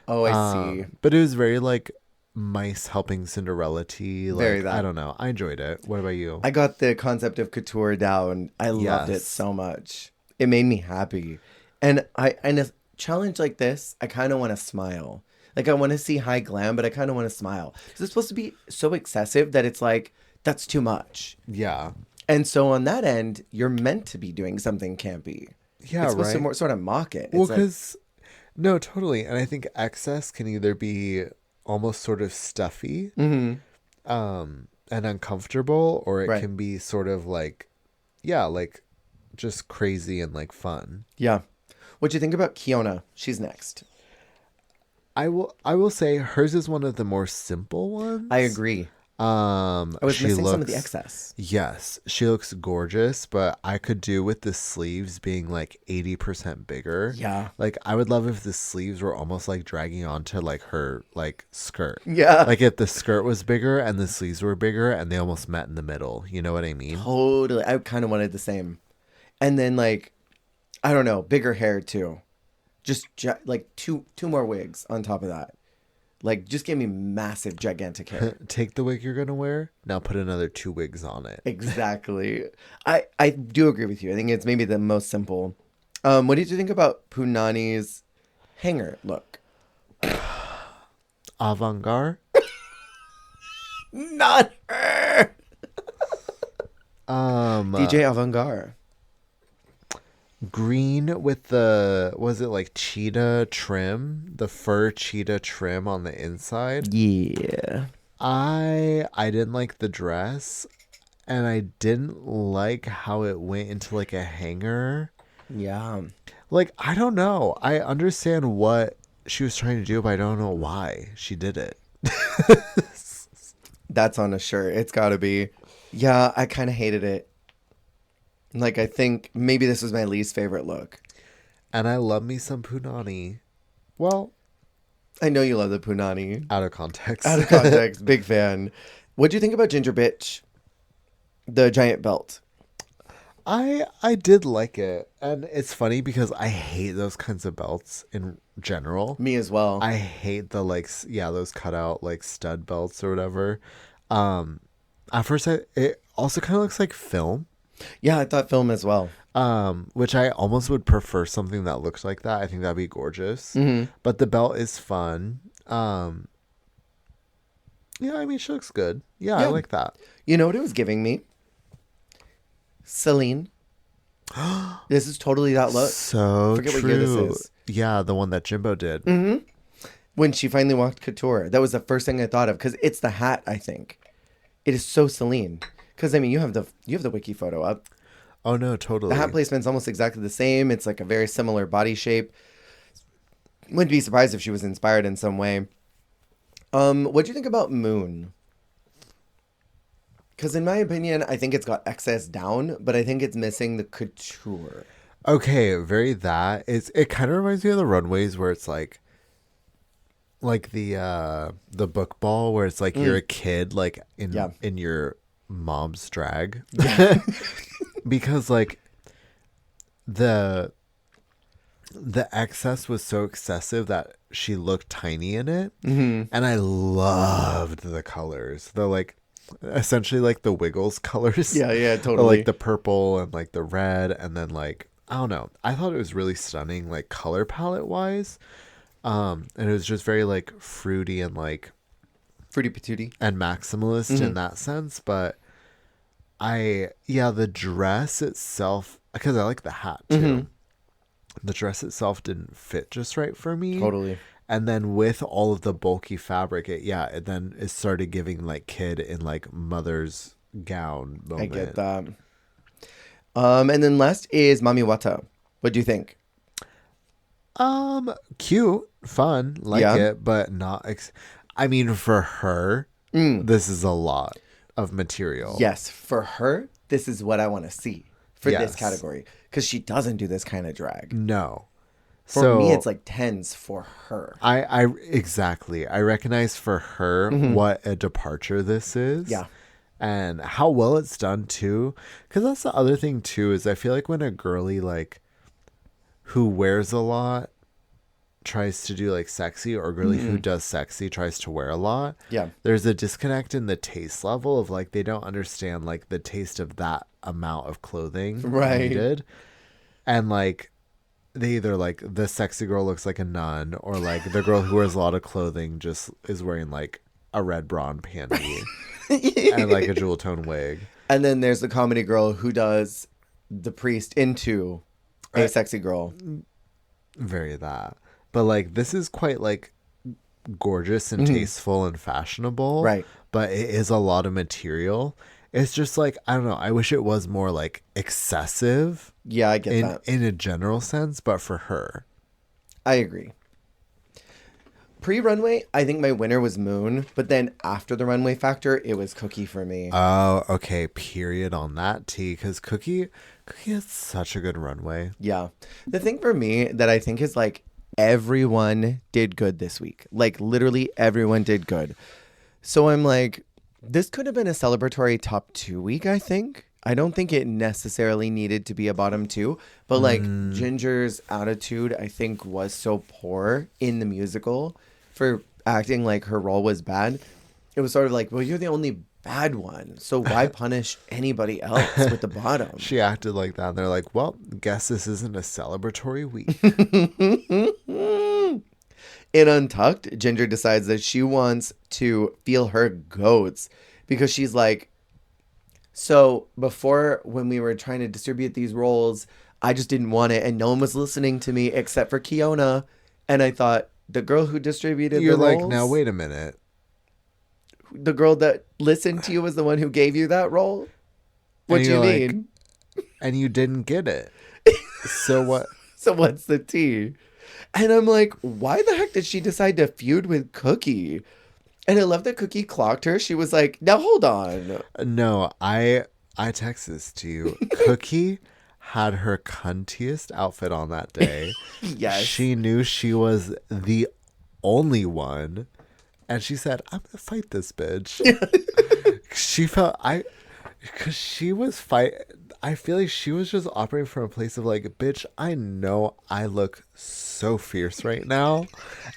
Oh, I see. But it was very like mice helping Cinderella tea. Like, Very that. I don't know. I enjoyed it. What about you? I got the concept of couture down. I loved it Yes. so much. It made me happy. And in a challenge like this, I kind of want to smile. Like, I want to see high glam, but I kind of want to smile. Because it's supposed to be so excessive that it's like, that's too much. Yeah. And so on that end, you're meant to be doing something campy. Yeah, It's supposed right. to sort of mock it. Well, It's like, because no, totally. And I think excess can either be almost sort of stuffy, and uncomfortable, or it Right. can be sort of like, yeah, like just crazy and like fun. yeah. What'd you think about Kiona? She's next. I will say hers is one of the more simple ones. I agree. I was she missing looks, some of the excess. Yes, she looks gorgeous, but I could do with the sleeves being like 80% bigger. Yeah. Like I would love if the sleeves were almost like dragging onto like her like skirt. Yeah. Like if the skirt was bigger and the sleeves were bigger and they almost met in the middle. You know what I mean? Totally. I kind of wanted the same. And then like, I don't know, bigger hair too. Just like two more wigs on top of that. Like, just give me massive, gigantic hair. Take the wig you're gonna wear. Now put another 2 wigs on it. Exactly. I do agree with you. I think it's maybe the most simple. What did you think about Punani's hanger look? Avant-garde. Not her. DJ Avant-garde. Green with the, was it like cheetah trim, the fur cheetah trim on the inside. Yeah. I didn't like the dress, and I didn't like how it went into like a hanger. Yeah. Like, I don't know. I understand what she was trying to do, but I don't know why she did it. That's on a shirt. It's got to be. Yeah, I kind of hated it. Like, I think maybe this was my least favorite look. And I love me some punani. Well, I know you love the Punani. out of context. Out of context. Big fan. What'd you think about Ginger Bitch? The giant belt. I did like it. And it's funny because I hate those kinds of belts in general. Me as well. I hate the like those cutout like stud belts or whatever. At first it also kind of looks like film. Yeah, I thought film as well. Which I almost would prefer something that looks like that. I think that'd be gorgeous. Mm-hmm. But the belt is fun. Yeah, I mean, she looks good. Yeah, I like that. You know what it was giving me? Celine. This is totally that look. So Forget true. what year this is. Yeah, the one that Jimbo did. Mm-hmm. When she finally walked couture, that was the first thing I thought of because it's the hat. I think it is so Celine. Because I mean, you have the wiki photo up. Oh no, totally. The hat placement's almost exactly the same. It's like a very similar body shape. Wouldn't be surprised if she was inspired in some way. What do you think about Moon? Because in my opinion, I think it's got excess down, but I think it's missing the couture. Okay, very that. It kind of reminds me of the runways where it's like the book ball where it's like you're a kid like in your mom's drag. Because like the excess was so excessive that she looked tiny in it. Mm-hmm. And I loved the colors. The like essentially like the Wiggles colors. Yeah, totally. Like the purple and like the red and then like I don't know. I thought it was really stunning like color palette wise. And it was just very like fruity and like fruity patootie and maximalist in that sense, but the dress itself, because I like the hat too. Mm-hmm. The dress itself didn't fit just right for me. Totally. And then with all of the bulky fabric, it started giving like kid in like mother's gown moment. I get that. And then last is Mami Wata. What do you think? Cute, fun, like it, but not. I mean, for her, this is a lot of material. Yes, for her, this is what I want to see for this category because she doesn't do this kind of drag. No. For me, it's like tens for her. I exactly. I recognize for her what a departure this is. Yeah. And how well it's done too. Because that's the other thing too, is I feel like when a girly like who wears a lot tries to do like sexy, or a girly who does sexy tries to wear a lot. Yeah. There's a disconnect in the taste level of like they don't understand like the taste of that amount of clothing needed. And like they either like the sexy girl looks like a nun, or like the girl who wears a lot of clothing just is wearing like a red bra and panty and like a jewel tone wig. And then there's the comedy girl who does the priest into a sexy girl. Very that. But like this is quite like gorgeous and tasteful and fashionable. Right. But it is a lot of material. It's just like, I don't know. I wish it was more like excessive Yeah, I get that. in a general sense, but for her. I agree. Pre-runway, I think my winner was Moon, but then after the runway factor, it was Cookie for me. Oh, okay. Period on that T, because Cookie has such a good runway. Yeah. The thing for me that I think is like everyone did good this week. Like literally everyone did good. So I'm like, this could have been a celebratory top 2 week, I think. I don't think it necessarily needed to be a bottom 2, but like Ginger's attitude, I think, was so poor in the musical for acting like her role was bad. It was sort of like, well, you're the only bad one, so why punish anybody else with the bottom? She acted like that. And they're like, well, guess this isn't a celebratory week. In Untucked, Ginger decides that she wants to feel her goats because she's like, so before when we were trying to distribute these roles, I just didn't want it and no one was listening to me except for Kiona. And I thought, the girl who distributed You're the like, roles, now wait a minute. the girl that listened to you was the one who gave you that role? What do you mean? And you didn't get it. So what? So what's the tea? And I'm like, why the heck did she decide to feud with Cookie? And I love that Cookie clocked her. She was like, now hold on. No, I text this to you. Cookie had her cuntiest outfit on that day. Yes. She knew she was the only one. And she said, I'm going to fight this bitch. She felt, because she was I feel like she was just operating from a place of like, bitch, I know I look so fierce right now,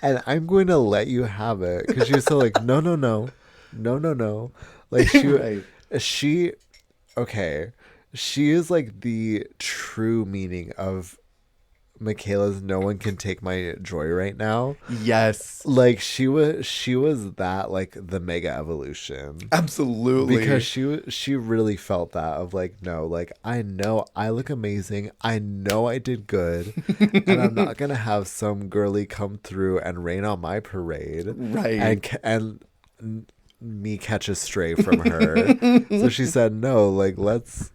and I'm going to let you have it. Because she was so like, no. Like Right. okay, she is like the true meaning of Michaela's "no one can take my joy right now." Yes. Like she was that, like the mega evolution. Absolutely. Because she really felt that of like, no, like I know I look amazing. I know I did good. And I'm not going to have some girly come through and rain on my parade. Right. And me catch a stray from her. So she said, no, like let's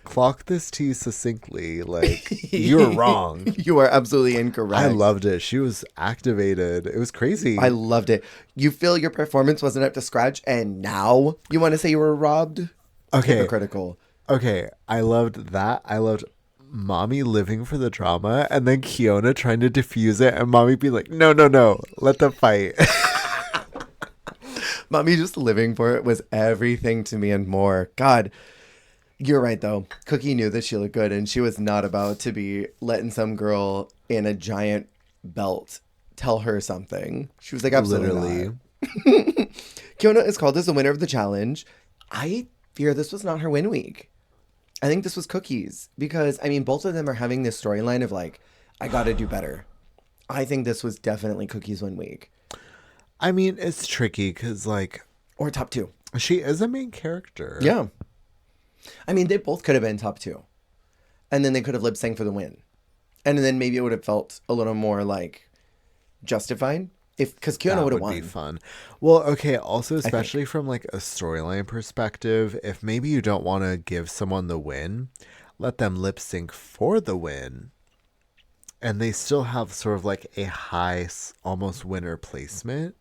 clock this tea succinctly. Like, you're wrong. You are absolutely incorrect. I loved it. She was activated. It was crazy. I loved it. You feel your performance wasn't up to scratch, and now you want to say you were robbed? Okay. Hypocritical. Okay. I loved that. I loved Mommy living for the drama, and then Kiona trying to diffuse it, and Mommy being like, no, let them fight. Mommy just living for it was everything to me and more. God, you're right, though. Cookie knew that she looked good, and she was not about to be letting some girl in a giant belt tell her something. She was like, absolutely not. Kiona is called as the winner of the challenge. I fear this was not her win week. I think this was Cookie's because, I mean, both of them are having this storyline of like, I got to do better. I think this was definitely Cookie's win week. I mean, it's tricky because, like... Or top 2. She is a main character. Yeah. I mean, they both could have been top 2. And then they could have lip synced for the win. And then maybe it would have felt a little more, like, justified. Because Kiona would have won. That would be fun. Well, okay, also, especially from, like, a storyline perspective, if maybe you don't want to give someone the win, let them lip sync for the win. And they still have sort of like a high, almost winner placement,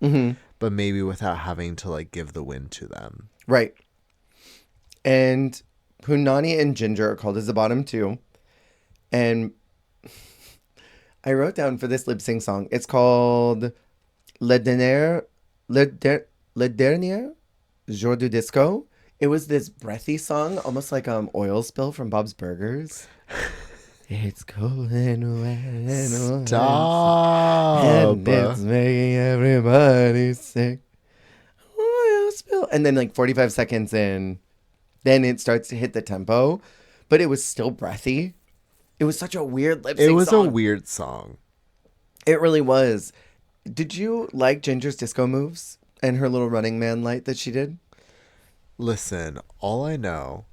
but maybe without having to like give the win to them. Right. And Punani and Ginger are called as the bottom 2. And I wrote down for this lip sync song, it's called Le Dernier Jour du Disco. It was this breathy song, almost like oil spill from Bob's Burgers. It's cold and wet and Stop. and it's making everybody sick. Oil spill. And then like 45 seconds in, then it starts to hit the tempo, but it was still breathy. It was such a weird lip sync song. It was a weird song. It really was. Did you like Ginger's disco moves and her little Running Man light that she did? Listen, all I know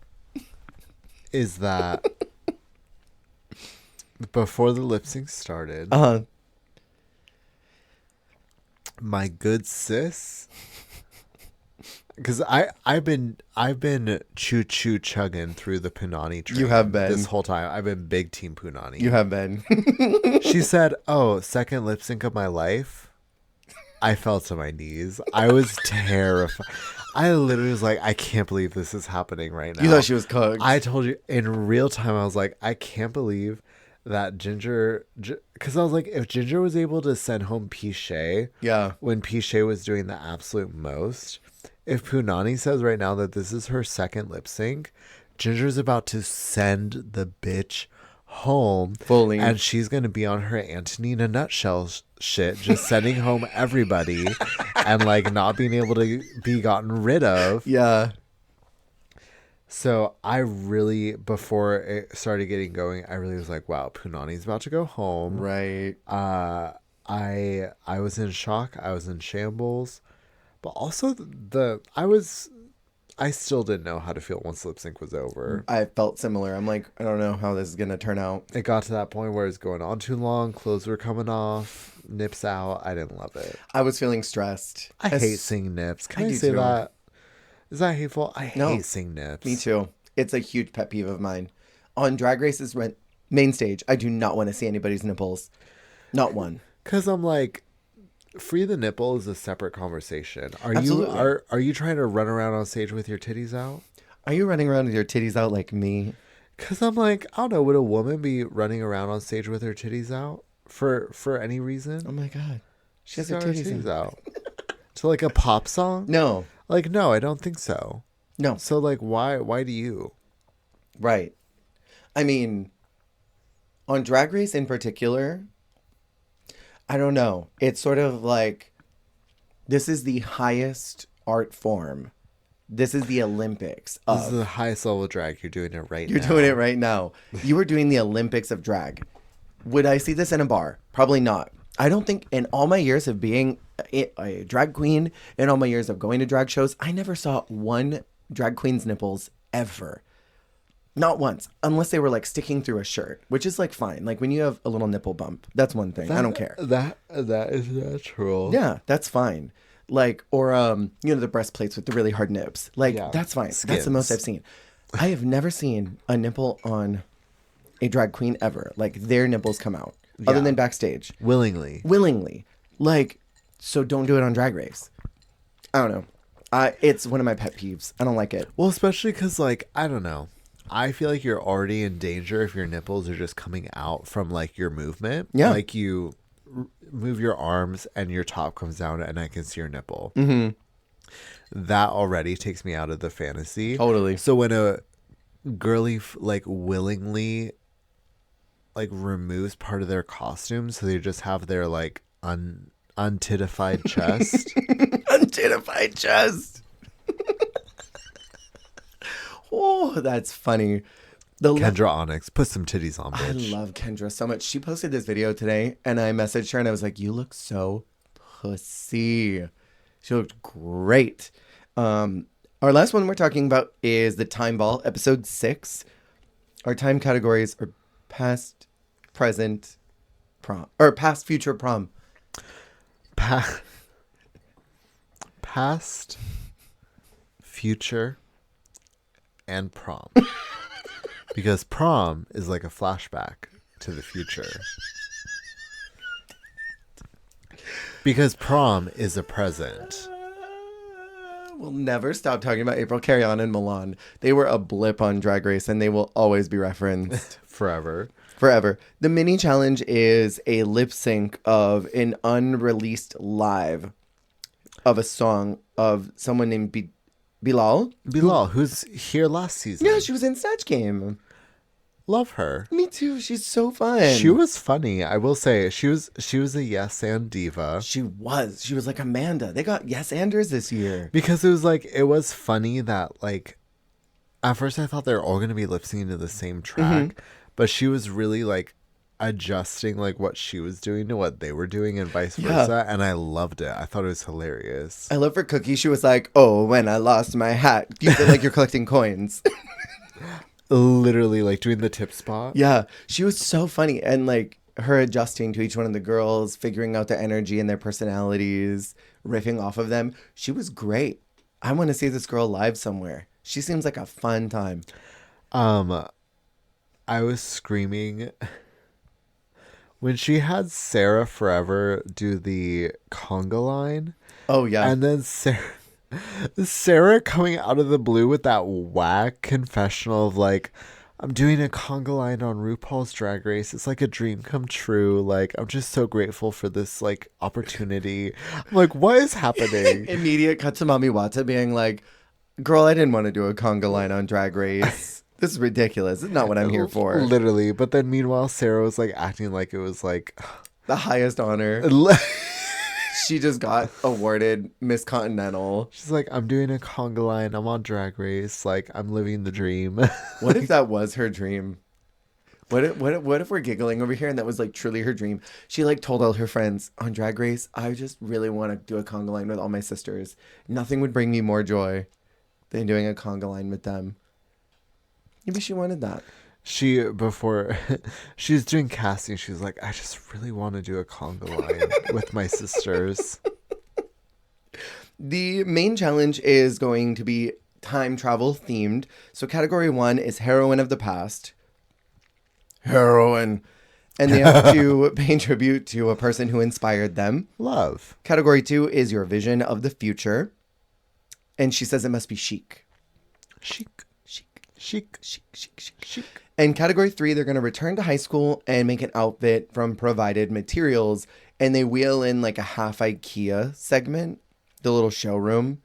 is that before the lip sync started, my good sis Because I've been choo choo chugging through the Punani train. You have been. This whole time. I've been big team Punani. You have been. She said, "Oh, second lip sync of my life." I fell to my knees. I was terrified. I literally was like, I can't believe this is happening right now. You thought she was cooked. I told you in real time. I was like, I can't believe that Ginger, because I was like, if Ginger was able to send home Pichet, yeah, when Pichet was doing the absolute most, if Punani says right now that this is her second lip sync, Ginger's about to send the bitch home fully, and she's gonna be on her Antonina Nutshell shit, just sending home everybody and like not being able to be gotten rid of. Yeah. So I really, before it started getting going, I really was like, wow, Punani's about to go home. Right. I was in shock. I was in shambles. But also I still didn't know how to feel once lip sync was over. I felt similar. I'm like, I don't know how this is going to turn out. It got to that point where it's going on too long. Clothes were coming off. Nips out. I didn't love it. I was feeling stressed. I hate seeing nips. Can I say too. That? Is that hateful? I hate seeing nips. Me too. It's a huge pet peeve of mine. On Drag Race's main stage, I do not want to see anybody's nipples. Not one. Because I'm like, free the nipple is a separate conversation. Absolutely. Are you trying to run around on stage with your titties out? Are you running around with your titties out like me? Because I'm like, I don't know, would a woman be running around on stage with her titties out for any reason? Oh my god, she has her titties out. To like a pop song? No. Like, no, I don't think so. No. So like, why do you? Right. I mean, on Drag Race in particular, I don't know. It's sort of like, this is the highest art form. This is the Olympics. This is the highest level of drag. You're doing it right now. You're doing it right now. You were doing the Olympics of drag. Would I see this in a bar? Probably not. I don't think in all my years of being a drag queen, in all my years of going to drag shows, I never saw one drag queen's nipples ever. Not once, unless they were like sticking through a shirt, which is like fine. Like when you have a little nipple bump, that's one thing. I don't care. That is natural. Yeah, that's fine. Like, or the breastplates with the really hard nips. Like, that's fine. Skins. That's the most I've seen. I have never seen a nipple on a drag queen ever. Like their nipples come out, other than backstage. Willingly. Like, so don't do it on Drag Race. I don't know. It's one of my pet peeves. I don't like it. Well, especially because, like, I don't know. I feel like you're already in danger if your nipples are just coming out from, like, your movement. Yeah. Like, you move your arms and your top comes down and I can see your nipple. Mm-hmm. That already takes me out of the fantasy. Totally. So when a girly, like, willingly, like, removes part of their costume so they just have their, like, untitified chest. Untitified chest. Oh, that's funny. Kendra Onyx, put some titties on, bitch. I love Kendra so much. She posted this video today, and I messaged her, and I was like, you look so pussy. She looked great. Our last one we're talking about is the Time Ball, episode 6. Our time categories are past, present, prom. Or past, future, prom. Past, future, and prom. Because prom is like a flashback to the future. Because prom is a present. We'll never stop talking about April Carry-On and Milan. They were a blip on Drag Race, and they will always be referenced. Forever. The mini challenge is a lip sync of an unreleased live of a song of someone named Bilal. Bilal, who's here last season. Yeah, she was in Snatch Game. Love her. Me too. She's so fun. She was funny. I will say she was a yes and diva. She was like Amanda. They got yes anders this year. Because it was funny that, like, at first I thought they were all going to be lip syncing to the same track, but she was really, like, adjusting, like, what she was doing to what they were doing and vice versa, and I loved it. I thought it was hilarious. I love for Cookie. She was like, oh, when I lost my hat. You feel like you're collecting coins. Literally, like, doing the tip spot. Yeah, she was so funny, and like her adjusting to each one of the girls, figuring out their energy and their personalities, riffing off of them. She was great. I want to see this girl live somewhere. She seems like a fun time. I was screaming when she had Sarah Forever do the conga line. Oh, yeah. And then Sarah coming out of the blue with that whack confessional of like, I'm doing a conga line on RuPaul's Drag Race. It's like a dream come true. Like, I'm just so grateful for this like opportunity. I'm like, what is happening? Immediate cut to Mommy Wata being like, girl, I didn't want to do a conga line on Drag Race. This is ridiculous. This is not what I'm here for. Literally. But then meanwhile, Sarah was like acting like it was like the highest honor. She just got awarded Miss Continental. She's like, I'm doing a conga line. I'm on Drag Race. Like, I'm living the dream. What if that was her dream? What if we're giggling over here and that was like truly her dream? She like told all her friends on Drag Race, I just really want to do a conga line with all my sisters. Nothing would bring me more joy than doing a conga line with them. Maybe she wanted that. Before she was doing casting, she was like, I just really want to do a conga line with my sisters. The main challenge is going to be time travel themed. So category 1 is heroine of the past. Heroine. And they have to pay tribute to a person who inspired them. Love. Category 2 is your vision of the future. And she says it must be chic. Chic. Chic. And category 3, they're going to return to high school and make an outfit from provided materials. And they wheel in like a half IKEA segment, the little showroom,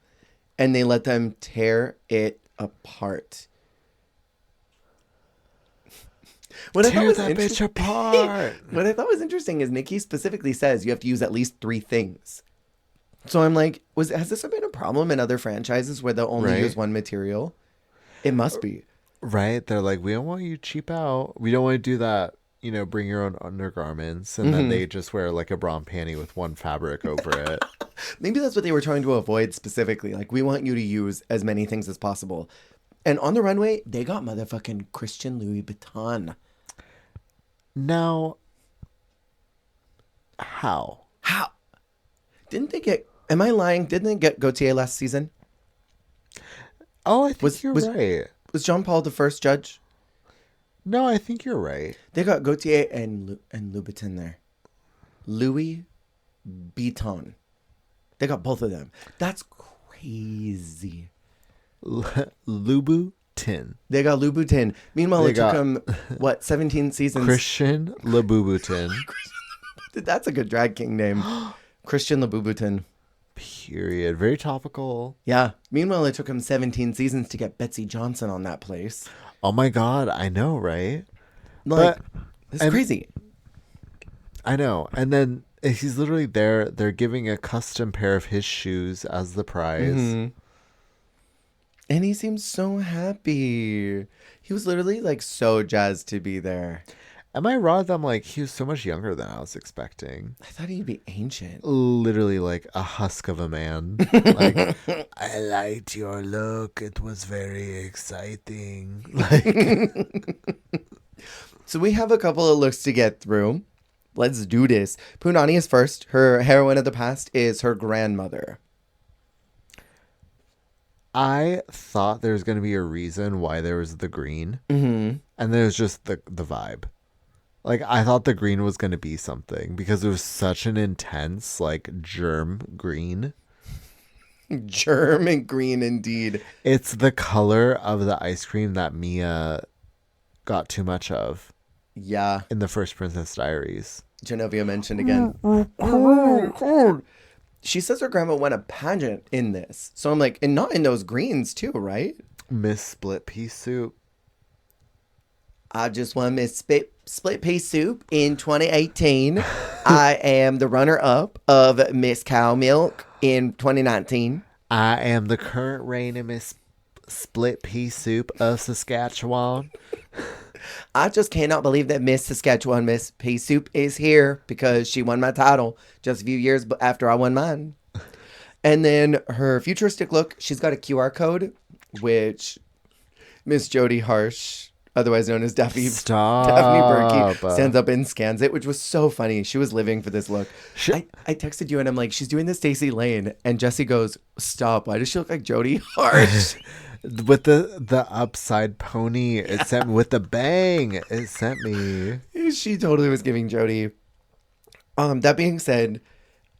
and they let them tear it apart. Tear that bitch apart. What I thought was interesting is Nikki specifically says you have to use at least 3 things. So I'm like, has this been a problem in other franchises where they'll only use one material? It must be. Right? They're like, we don't want you to cheap out. We don't want to do that, bring your own undergarments. And then they just wear like a bra and panty with one fabric over it. Maybe that's what they were trying to avoid specifically. Like, we want you to use as many things as possible. And on the runway, they got motherfucking Christian Louis Vuitton. Now, how? Didn't they get, am I lying? Didn't they get Gaultier last season? Oh, I think you're right. Was Jean Paul the first judge? No, I think you're right. They got Gaultier and Louboutin there. Louis Vuitton. They got both of them. That's crazy. Louboutin. They got Louboutin. Meanwhile, it took them, 17 seasons? Christian Louboutin. That's a good drag king name. Christian Louboutin. Period. Very topical. Yeah. Meanwhile, it took him 17 seasons to get Betsy Johnson on that place. Oh my God. I know, right? Like, it's crazy. I know. And then he's literally there. They're giving a custom pair of his shoes as the prize. Mm-hmm. And he seems so happy. He was literally like so jazzed to be there. Am I wrong? I'm like, he was so much younger than I was expecting. I thought he'd be ancient. Literally like a husk of a man. Like, I liked your look. It was very exciting. Like, so we have a couple of looks to get through. Let's do this. Punani is first. Her heroine of the past is her grandmother. I thought there was going to be a reason why there was the green. Mm-hmm. And there's just the vibe. Like, I thought the green was going to be something because it was such an intense, like, germ green. Germ and green, indeed. It's the color of the ice cream that Mia got too much of. Yeah. In the first Princess Diaries. Genovia mentioned again. She says her grandma won a pageant in this. So I'm like, and not in those greens too, right? Miss Split Pea Soup. I just won Miss Split Pea Soup in 2018. I am the runner-up of Miss Cow Milk in 2019. I am the current reigning Miss Split Pea Soup of Saskatchewan. I just cannot believe that Miss Saskatchewan Miss Pea Soup is here because she won my title just a few years after I won mine. And then her futuristic look, she's got a QR code, which Miss Jody Harsh otherwise known as Daphne Stop. Berkey, stands up and scans it, which was so funny. She was living for this look. I texted you and I'm like, she's doing the Stacey Lane, and Jesse goes, "Stop! Why does she look like Jodie Hart?" With the upside pony, it sent me with the bang. It sent me. She totally was giving Jodie. That being said,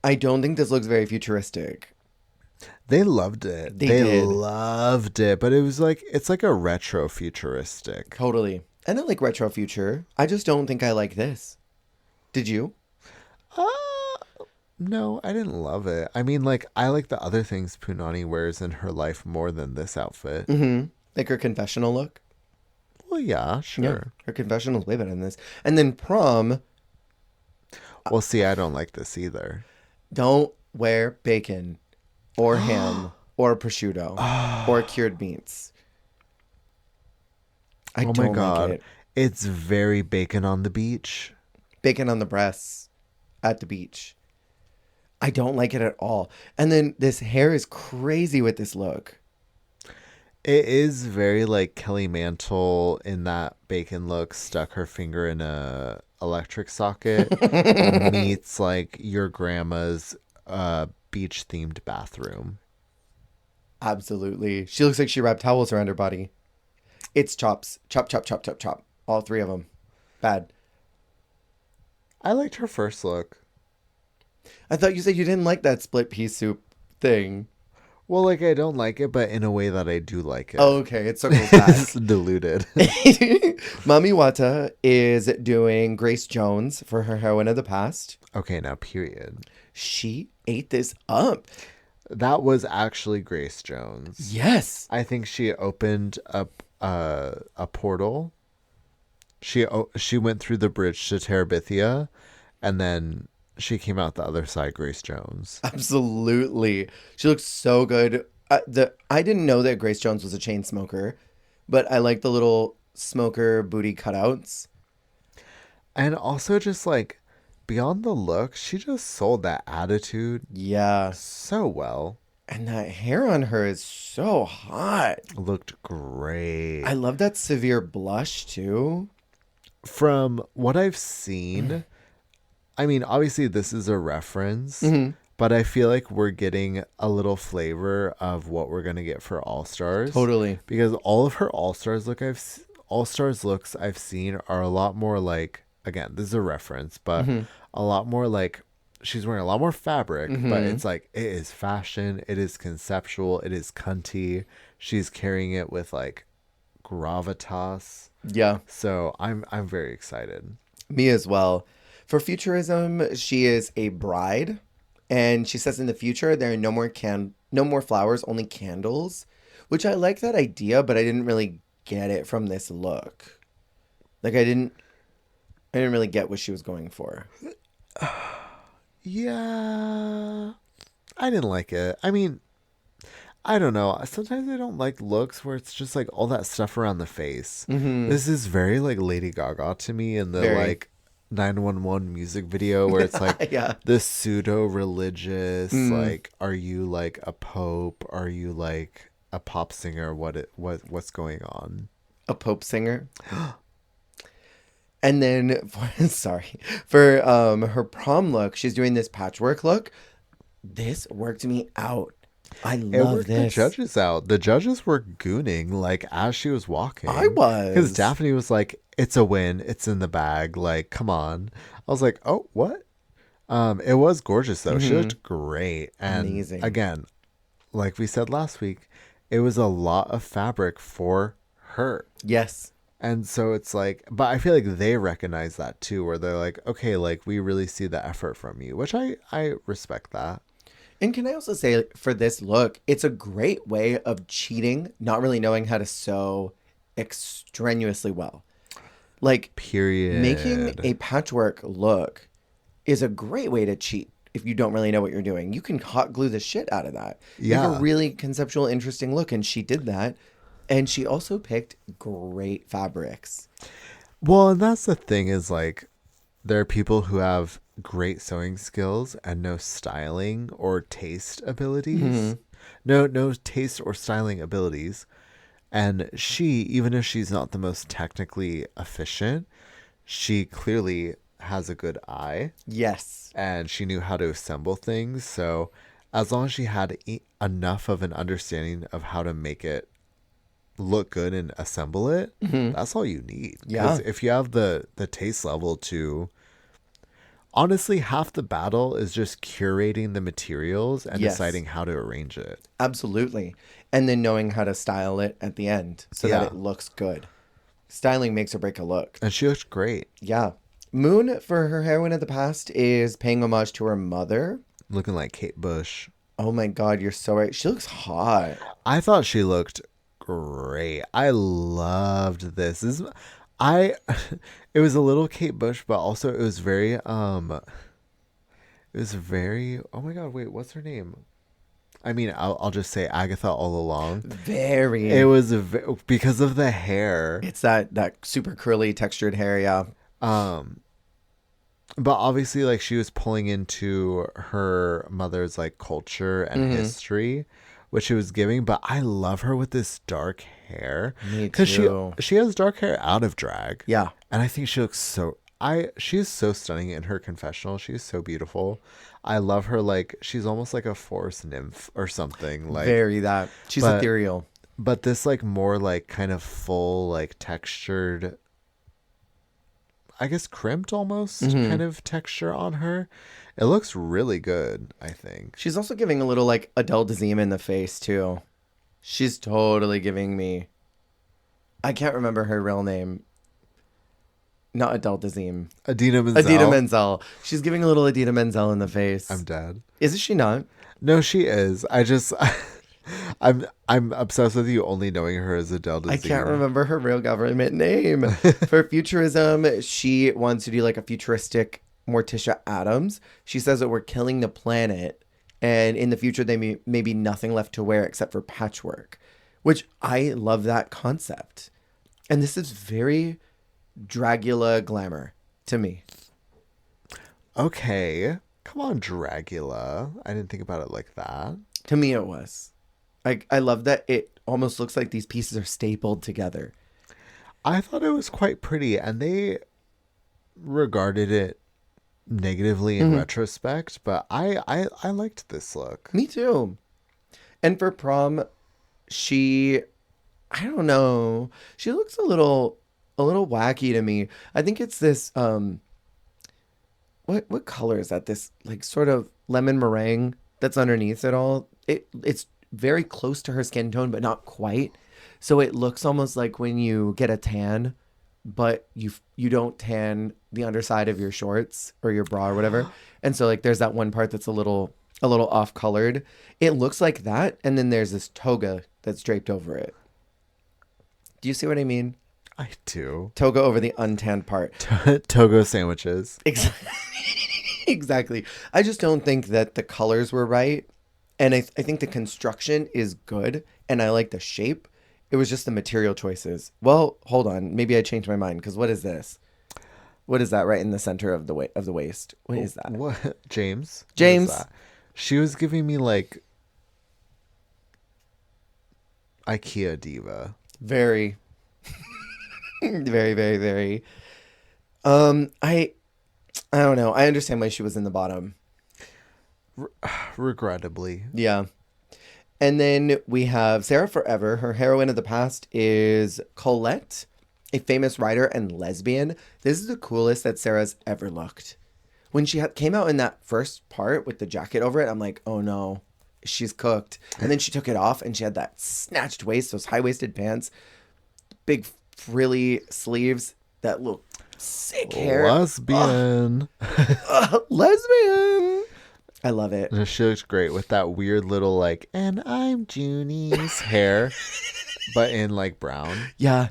I don't think this looks very futuristic. They loved it. They loved it, but it was like it's like a retro futuristic. Totally. And I like retro future. I just don't think I like this. Did you? No, I didn't love it. I mean, like, I like the other things Punani wears in her life more than this outfit. Mm-hmm. Like her confessional look? Well, yeah, sure. Yeah, her confessional is way better than this. And then prom. Well, see, I don't like this either. Don't wear bacon or ham or prosciutto or cured meats. I don't my God. like it. It's very bacon on the beach. Bacon on the breasts at the beach. I don't like it at all. And then this hair is crazy with this look. It is very like Kelly Mantle in that bacon look, stuck her finger in a electric socket, meets like your grandma's beach themed bathroom. Absolutely. She looks like she wrapped towels around her body. It's chops. Chop, chop, chop, chop, chop. All three of them. Bad. I liked her first look. I thought you said you didn't like that split pea soup thing. Well, like, I don't like it, but in a way that I do like it. Oh, okay. It circles back. It's diluted. Mami Wata is doing Grace Jones for her heroine of the past. Okay, now, period. She ate this up. That was actually Grace Jones. Yes. I think she opened up a portal. She went through the bridge to Terabithia, and then she came out the other side, Grace Jones. Absolutely. She looks so good. I didn't know that Grace Jones was a chain smoker, but I like the little smoker booty cutouts. And also just like beyond the look, she just sold that attitude. Yeah. So well. And that hair on her is so hot. Looked great. I love that severe blush too. From what I've seen, I mean, obviously this is a reference, but I feel like we're getting a little flavor of what we're going to get for All Stars. Totally. Because all of her All Stars looks I've seen are a lot more like, again, this is a reference, but a lot more like she's wearing a lot more fabric, but it's like it is fashion, it is conceptual, it is cunty. She's carrying it with like gravitas. Yeah. So I'm very excited. Me as well. For futurism, she is a bride, and she says in the future there are no more flowers, only candles, which I like that idea, but I didn't really get it from this look. Like I didn't really get what she was going for. Yeah, I didn't like it. I mean, I don't know. Sometimes I don't like looks where it's just like all that stuff around the face. This is very like Lady Gaga to me in the like 911 music video where it's like this pseudo religious like, are you like a pope, are you like a pop singer, what's going on? A pope singer. And then for her prom look, she's doing this patchwork look. This worked me out. I love this. The judges out. The judges were gooning like as she was walking. I was, because Daphne was like, "It's a win. It's in the bag. Like, come on." I was like, "Oh, what?" It was gorgeous though. She looked great and amazing. Again, like we said last week, it was a lot of fabric for her. Yes. And so it's like, but I feel like they recognize that too, where they're like, okay, like we really see the effort from you, which I respect that. And can I also say, for this look, it's a great way of cheating, not really knowing how to sew extraneously well. Like, period. Making a patchwork look is a great way to cheat if you don't really know what you're doing. You can hot glue the shit out of that. Yeah. Make a really conceptual, interesting look, and she did that. And she also picked great fabrics. Well, and that's the thing is like, there are people who have great sewing skills and no styling or taste abilities. No taste or styling abilities. And she, even if she's not the most technically efficient, she clearly has a good eye. Yes. And she knew how to assemble things. So as long as she had enough of an understanding of how to make it look good and assemble it, that's all you need. Yeah. Because if you have the taste level to, honestly, half the battle is just curating the materials and Yes. deciding how to arrange it. Absolutely. And then knowing how to style it at the end so that it looks good. Styling makes or break a look. And she looks great. Yeah. Moon, for her heroine of the past, is paying homage to her mother. Looking like Kate Bush. Oh my God, you're so right. She looks hot. I thought she looked great. I loved this. It was a little Kate Bush, but also it was very oh my God, wait, what's her name? I mean, I'll just say Agatha all along. Very. It was because of the hair. It's that super curly textured hair, yeah. But obviously, like, she was pulling into her mother's like culture and history, which she was giving. But I love her with this dark hair. Me too. She has dark hair out of drag. Yeah. And I think she looks she is so stunning in her confessional. She is so beautiful. I love her. Like, she's almost like a forest nymph or something. Like, very that. She's ethereal. But this like more like kind of full, like textured, I guess crimped almost kind of texture on her. It looks really good, I think. She's also giving a little like Adele Dazeem in the face too. She's totally giving me. I can't remember her real name. Not Adele Dazeem. Idina Menzel. Idina Menzel. She's giving a little Idina Menzel in the face. I'm dead. Isn't she not? No, she is. I'm obsessed with you only knowing her as Adele Dazeem. I can't remember her real government name. For futurism, she wants to do like a futuristic Morticia Adams. She says that we're killing the planet, and in the future there may be nothing left to wear except for patchwork, which I love that concept. And this is very Dragula glamour to me. Okay. Come on, Dragula. I didn't think about it like that. To me it was. I love that it almost looks like these pieces are stapled together. I thought it was quite pretty, and they regarded it negatively in retrospect, but I liked this look. Me too. And for prom, I don't know, she looks a little wacky to me. I think it's this what color is that? This like sort of lemon meringue that's underneath it all. It's very close to her skin tone, but not quite. So it looks almost like when you get a tan, but you don't tan the underside of your shorts or your bra or whatever. And so like there's that one part that's a little off colored. It looks like that, and then there's this toga that's draped over it. Do you see what I mean? I do. Toga over the untanned part. Togo sandwiches. Exactly. I just don't think that the colors were right. And I think the construction is good, and I like the shape. It was just the material choices. Well, hold on. Maybe I changed my mind, because what is this? What is that right in the center of the waist? What is that? What? James? James. What is that? She was giving me like IKEA diva. Very. Very, very, very. I don't know. I understand why she was in the bottom. Regrettably. Yeah. And then we have Sarah Forever. Her heroine of the past is Colette, a famous writer and lesbian. This is the coolest that Sarah's ever looked. When she came out in that first part with the jacket over it, I'm like, oh no, she's cooked. And then she took it off and she had that snatched waist, those high-waisted pants, big frilly sleeves, that little sick hair. Lesbian. Lesbian. I love it. And she looks great with that weird little like, and I'm Junie's hair, but in like brown. Yeah.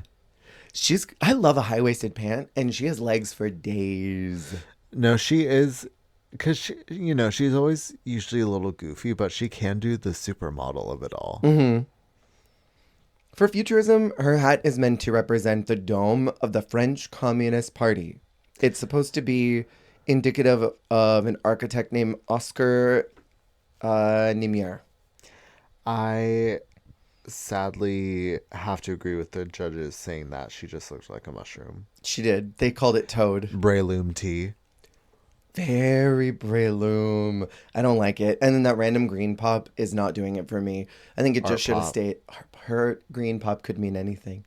I love a high-waisted pant, and she has legs for days. No, she is, because she's always usually a little goofy, but she can do the supermodel of it all. Mm-hmm. For futurism, her hat is meant to represent the dome of the French Communist Party. It's supposed to be indicative of an architect named Oscar Niemeyer. I sadly have to agree with the judges saying that she just looked like a mushroom. She did. They called it Toad. Breloom tea. Very Breloom. I don't like it. And then that random green pop is not doing it for me. I think it just should have stayed. Her green pop could mean anything.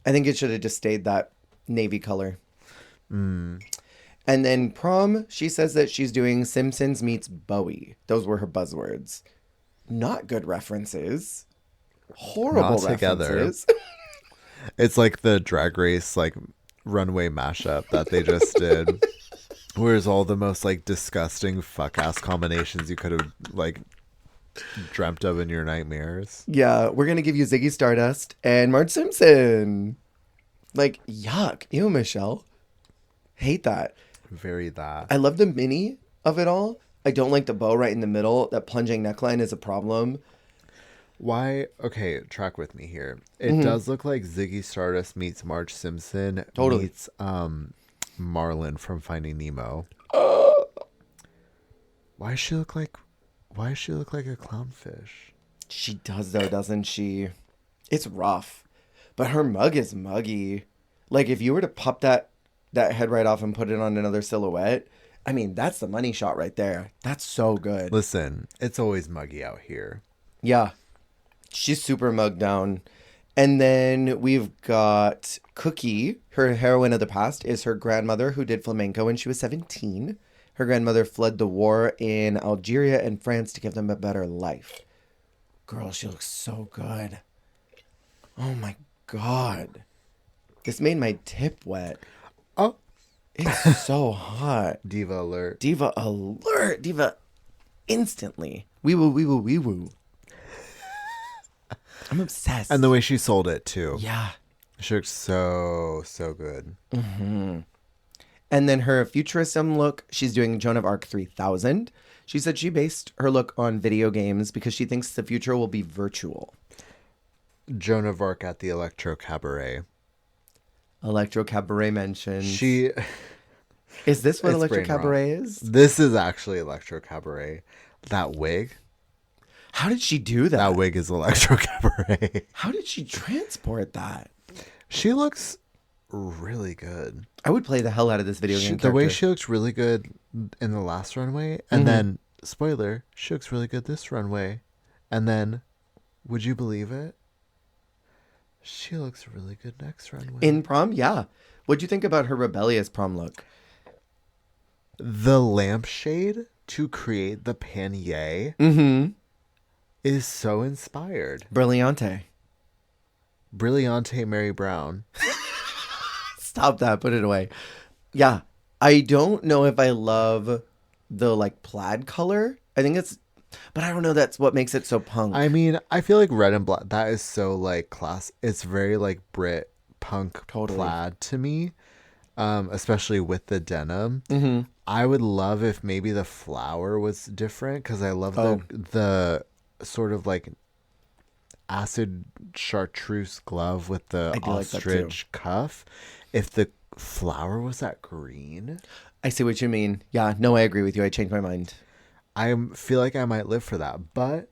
I think it should have just stayed that navy color. And then prom, she says that she's doing Simpsons meets Bowie. Those were her buzzwords. Not good references. Horrible Not together. references. It's like the Drag Race like runway mashup that they just did. Where's all the most like disgusting fuck ass combinations you could have like dreamt of in your nightmares. Yeah, we're gonna give you Ziggy Stardust and Marge Simpson. Like, yuck. Ew, Michelle. Hate that. Very that. I love the mini of it all. I don't like the bow right in the middle. That plunging neckline is a problem. Why? Okay, track with me here. It does look like Ziggy Stardust meets Marge Simpson meets Marlin from Finding Nemo. Why does she look like a clownfish? She does though, doesn't she? It's rough. But her mug is muggy. Like if you were to pop that head right off and put it on another silhouette, I mean, that's the money shot right there. That's so good. Listen, it's always muggy out here. Yeah. She's super mugged down. And then we've got Cookie. Her heroine of the past is her grandmother who did flamenco when she was 17. Her grandmother fled the war in Algeria and France to give them a better life. Girl, she looks so good. Oh my God. This made my tip wet. Oh. It's so hot. Diva alert. Diva alert. Diva instantly. Wee woo, wee woo, wee woo. I'm obsessed. And the way she sold it too. Yeah. She looks so good. Mm-hmm. And then her futurism look, she's doing Joan of Arc 3000. She said she based her look on video games because she thinks the future will be virtual. Joan of Arc at the Electro Cabaret. Electro Cabaret mentioned. Is this what It's Electro brainrot. Cabaret is? This is actually Electro Cabaret. That wig. How did she do that? That wig is Electro Cabaret. How did she transport that? She looks really good. I would play the hell out of this video game The way character. she looks really good in the last runway, and then, spoiler, she looks really good this runway. And then, would you believe it? She looks really good next runway. In prom, yeah. What'd you think about her rebellious prom look? The lampshade to create the panier is so inspired. Brilliante. Brilliante Mary Brown. Stop that. Put it away. Yeah. I don't know if I love the like plaid color. I think it's, but I don't know. That's what makes it so punk. I mean, I feel like red and black, that is so like class. It's very like Brit punk plaid to me, especially with the denim. I would love if maybe the flower was different because I love the sort of like acid chartreuse glove with the ostrich cuff. If the flower was that green. I see what you mean. Yeah, no, I agree with you. I changed my mind. I feel like I might live for that, but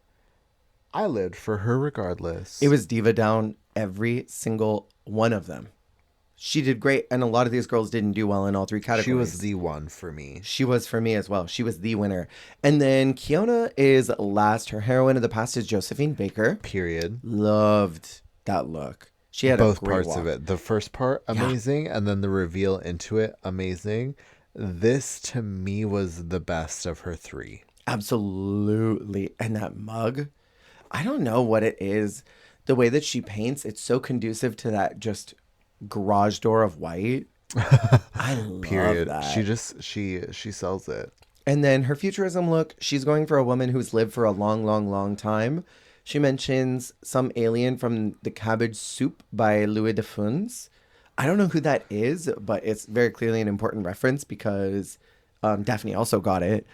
I lived for her regardless. It was diva down every single one of them. She did great, and a lot of these girls didn't do well in all three categories. She was the one for me. She was for me as well. She was the winner. And then Kiona is last. Her heroine of the past is Josephine Baker. Period. Loved that look. She had both a great parts walk. of it. The first part, amazing, and then the reveal into it, amazing. This, to me, was the best of her three. Absolutely. And that mug, I don't know what it is. The way that she paints, it's so conducive to that just garage door of white. I love that. She sells it. And then her futurism look, she's going for a woman who's lived for a long, long, long time. She mentions some alien from the Cabbage Soup by Louis de Funès. I don't know who that is, but it's very clearly an important reference because Daphne also got it.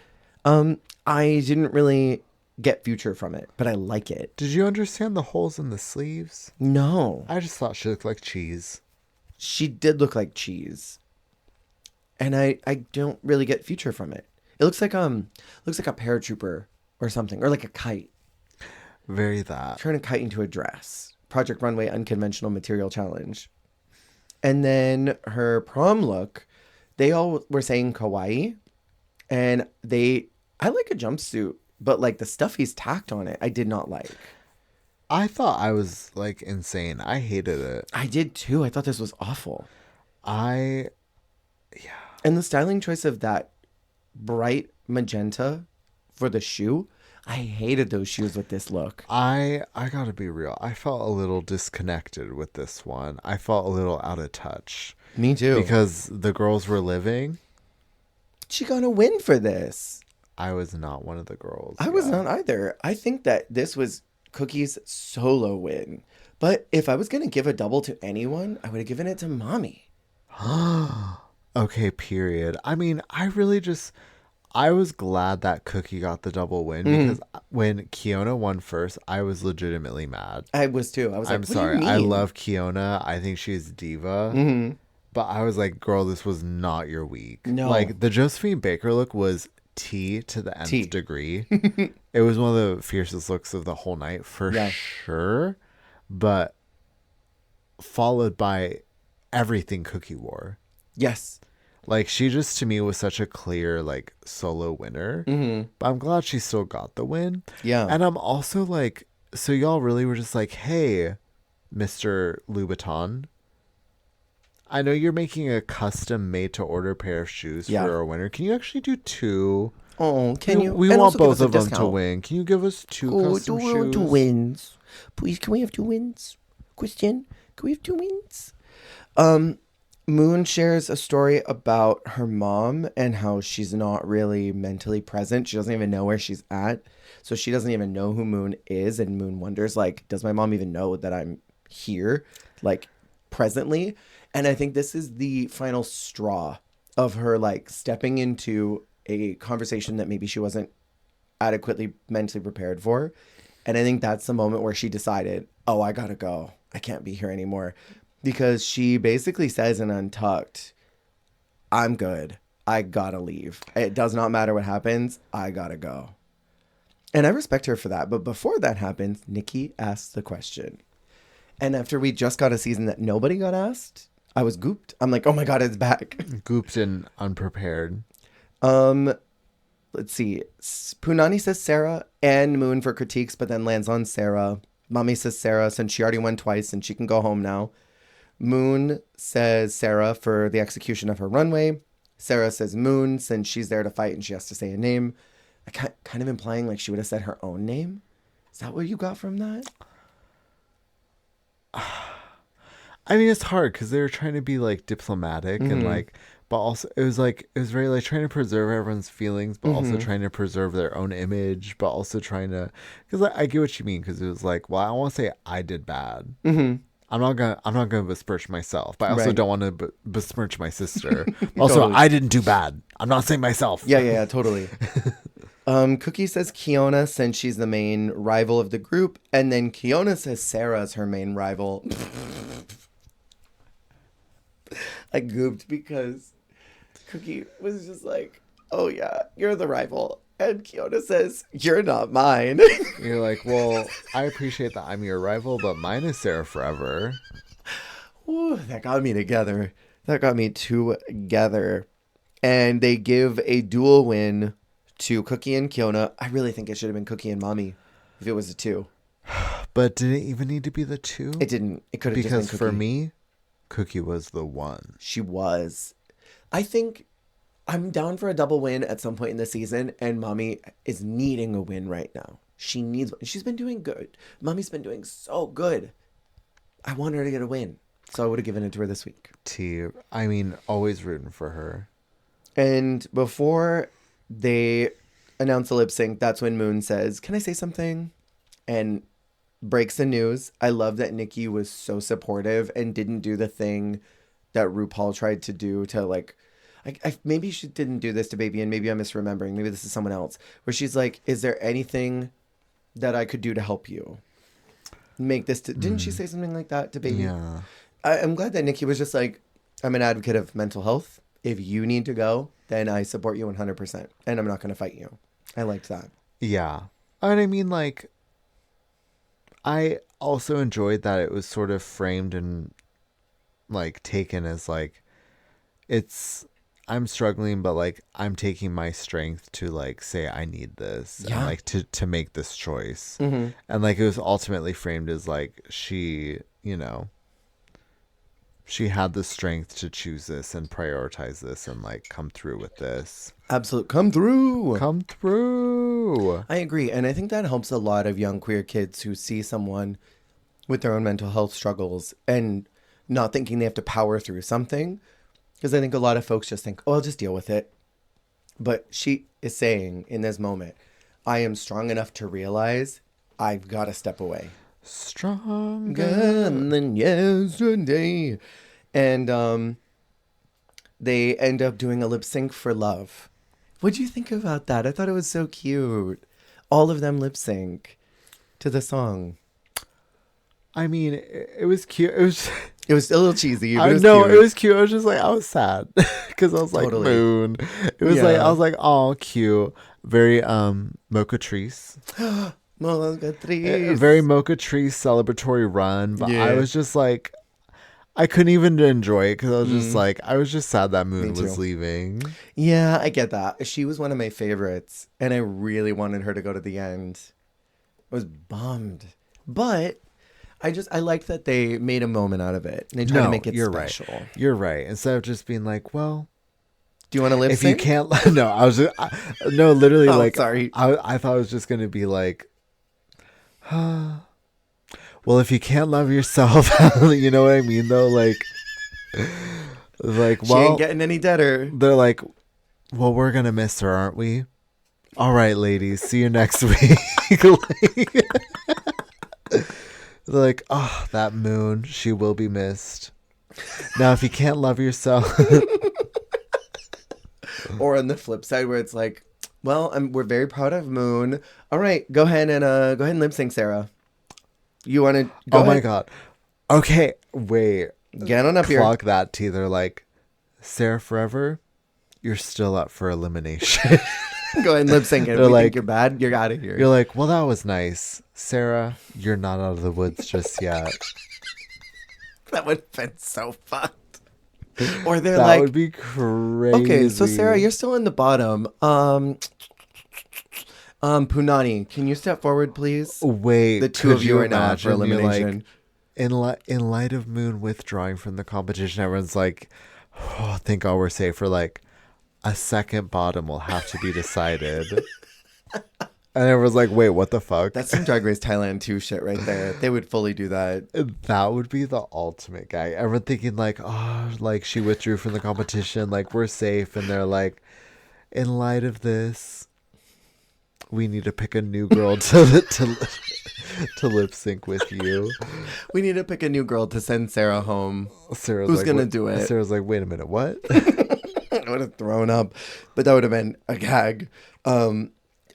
I didn't really get future from it, but I like it. Did you understand the holes in the sleeves? No. I just thought she looked like cheese. She did look like cheese. And I don't really get future from it. It looks like a paratrooper or something, or like a kite. Very that. Turn a kite into a dress. Project Runway Unconventional Material Challenge. And then her prom look, they all were saying kawaii. And I like a jumpsuit, but like the stuff he's tacked on it, I did not like. I thought I was like insane. I hated it. I did too. I thought this was awful. Yeah. And the styling choice of that bright magenta for the shoe, I hated those shoes with this look. I gotta be real. I felt a little disconnected with this one. I felt a little out of touch. Me too. Because the girls were living. She got a win for this. I was not one of the girls. I was not either. I think that this was Cookie's solo win. But if I was going to give a double to anyone, I would have given it to Mommy. Okay, period. I mean, I was glad that Cookie got the double win because when Kiona won first, I was legitimately mad. I was too. I was like, I'm what sorry. do you I mean? love Kiona. I think she's a diva. But I was like, girl, this was not your week. No. Like, the Josephine Baker look was tea to the nth Tea. degree. It was one of the fiercest looks of the whole night for sure. But followed by everything Cookie wore. Yes. Like, she just, to me, was such a clear, like, solo winner. But I'm glad she still got the win. Yeah. And I'm also like, so y'all really were just like, hey, Mr. Louboutin, I know you're making a custom made-to-order pair of shoes for a winner. Can you actually do two? Oh, can you? We and want also give both us a of them to discount. win. Can you give us two custom shoes? 2 wins. Please, can we have 2 wins? Christian, can we have 2 wins? Moon shares a story about her mom and how she's not really mentally present. She doesn't even know where she's at. So she doesn't even know who Moon is. And Moon wonders, like, does my mom even know that I'm here, like, presently? And I think this is the final straw of her, like, stepping into a conversation that maybe she wasn't adequately mentally prepared for. And I think that's the moment where she decided, oh, I gotta go. I can't be here anymore. Because she basically says in Untucked, I'm good. I gotta leave. It does not matter what happens. I gotta go. And I respect her for that. But before that happens, Nikki asks the question. And after we just got a season that nobody got asked, I was gooped. I'm like, oh my God, it's back. Gooped and unprepared. Let's see. Punani says Sarah and Moon for critiques, but then lands on Sarah. Mommy says Sarah since she already won twice and she can go home now. Moon says Sarah for the execution of her runway. Sarah says Moon since she's there to fight and she has to say a name. Kind of implying like she would have said her own name. Is that what you got from that? I mean, it's hard because they were trying to be like diplomatic and like, but also it was very like trying to preserve everyone's feelings, but also trying to preserve their own image, but also trying to, because I get what you mean, because it was like, well, I don't want to say I did bad. I'm not gonna besmirch myself, but I also don't want to besmirch my sister. Also, totally. I didn't do bad. I'm not saying myself. Yeah, totally. Cookie says Kiona since she's the main rival of the group, and then Kiona says Sarah's her main rival. I gooped because Cookie was just like, oh yeah, you're the rival. And Kiona says, you're not mine. You're like, well, I appreciate that I'm your rival, but mine is Sarah forever. Ooh, that got me together. That got me together. And they give a dual win to Cookie and Kiona. I really think it should have been Cookie and Mommy if it was a 2. But did it even need to be the 2? It didn't. It could have just been Cookie. Because for me, Cookie was the 1. She was. I think I'm down for a double win at some point in the season, and Mommy is needing a win right now. She needs one. She's been doing good. Mommy's been doing so good. I want her to get a win, so I would have given it to her this week. I mean, always rooting for her. And before they announce the lip sync, that's when Moon says, "Can I say something?" And breaks the news. I love that Nikki was so supportive and didn't do the thing that RuPaul tried to do to like. Maybe she didn't do this to Baby, and maybe I'm misremembering. Maybe this is someone else. Where she's like, "Is there anything that I could do to help you make this?" Didn't she say something like that to Baby? Yeah. I'm glad that Nikki was just like, "I'm an advocate of mental health. If you need to go, then I support you 100%, and I'm not going to fight you." I liked that. Yeah, and I mean, like, I also enjoyed that it was sort of framed and like taken as like it's I'm struggling, but like I'm taking my strength to like say I need this and like to make this choice. Mm-hmm. And like it was ultimately framed as like she, she had the strength to choose this and prioritize this and like come through with this. Absolute come through. Come through. I agree. And I think that helps a lot of young queer kids who see someone with their own mental health struggles and not thinking they have to power through something. Because I think a lot of folks just think, oh, I'll just deal with it. But she is saying in this moment, I am strong enough to realize I've got to step away. Stronger than yesterday. And they end up doing a lip sync for love. What'd you think about that? I thought it was so cute. All of them lip sync to the song. I mean, it was cute. It was a little cheesy. But it was cute. I was just like, I was sad because I was like, Totally. Moon. It was like, I was like, oh, cute. Very mochatrice. Mochatrice. Very mochatrice celebratory run. But Yeah. I was just like, I couldn't even enjoy it because I was just like, I was just sad that Moon was leaving. Yeah, I get that. She was one of my favorites, and I really wanted her to go to the end. I was bummed, but I liked that they made a moment out of it. And they tried to make it special. Right. You're right. Instead of just being like, well, do you want to lip sync? If you can't, no, I was just, no, literally, like, sorry. I thought it was just gonna be like, well, if you can't love yourself, you know what I mean, though, like, well, she ain't getting any deader. They're like, well, we're gonna miss her, aren't we? All right, ladies, see you next week. They're like, oh, that Moon, she will be missed. Now, if you can't love yourself. Or on the flip side where it's like, well, we're very proud of Moon. All right, go ahead and lip sync, Sarah. You want to go ahead? My God. Okay, wait. Get on up here. Clock that T. They're like, Sarah Forever, you're still up for elimination. Go ahead and lip sync it. If you think you're bad, you're out of here. You're like, well, that was nice. Sarah, you're not out of the woods just yet. That would have been so fucked. Or they're that like, that would be crazy. Okay, so Sarah, you're still in the bottom. Punani, can you step forward, please? Wait, the two of you are now for elimination. Like, in light of Moon withdrawing from the competition, everyone's like, oh, thank God we're safe. For like a second bottom will have to be decided. And everyone's like, wait, what the fuck? That's some Drag Race Thailand 2 shit right there. They would fully do that. That would be the ultimate gag. Everyone thinking like, oh, like she withdrew from the competition, like we're safe. And they're like, in light of this, we need to pick a new girl to lip sync with you. We need to pick a new girl to send Sarah home. Sarah's Who's like, going to do it? Sarah's like, wait a minute, what? I would have thrown up, but that would have been a gag.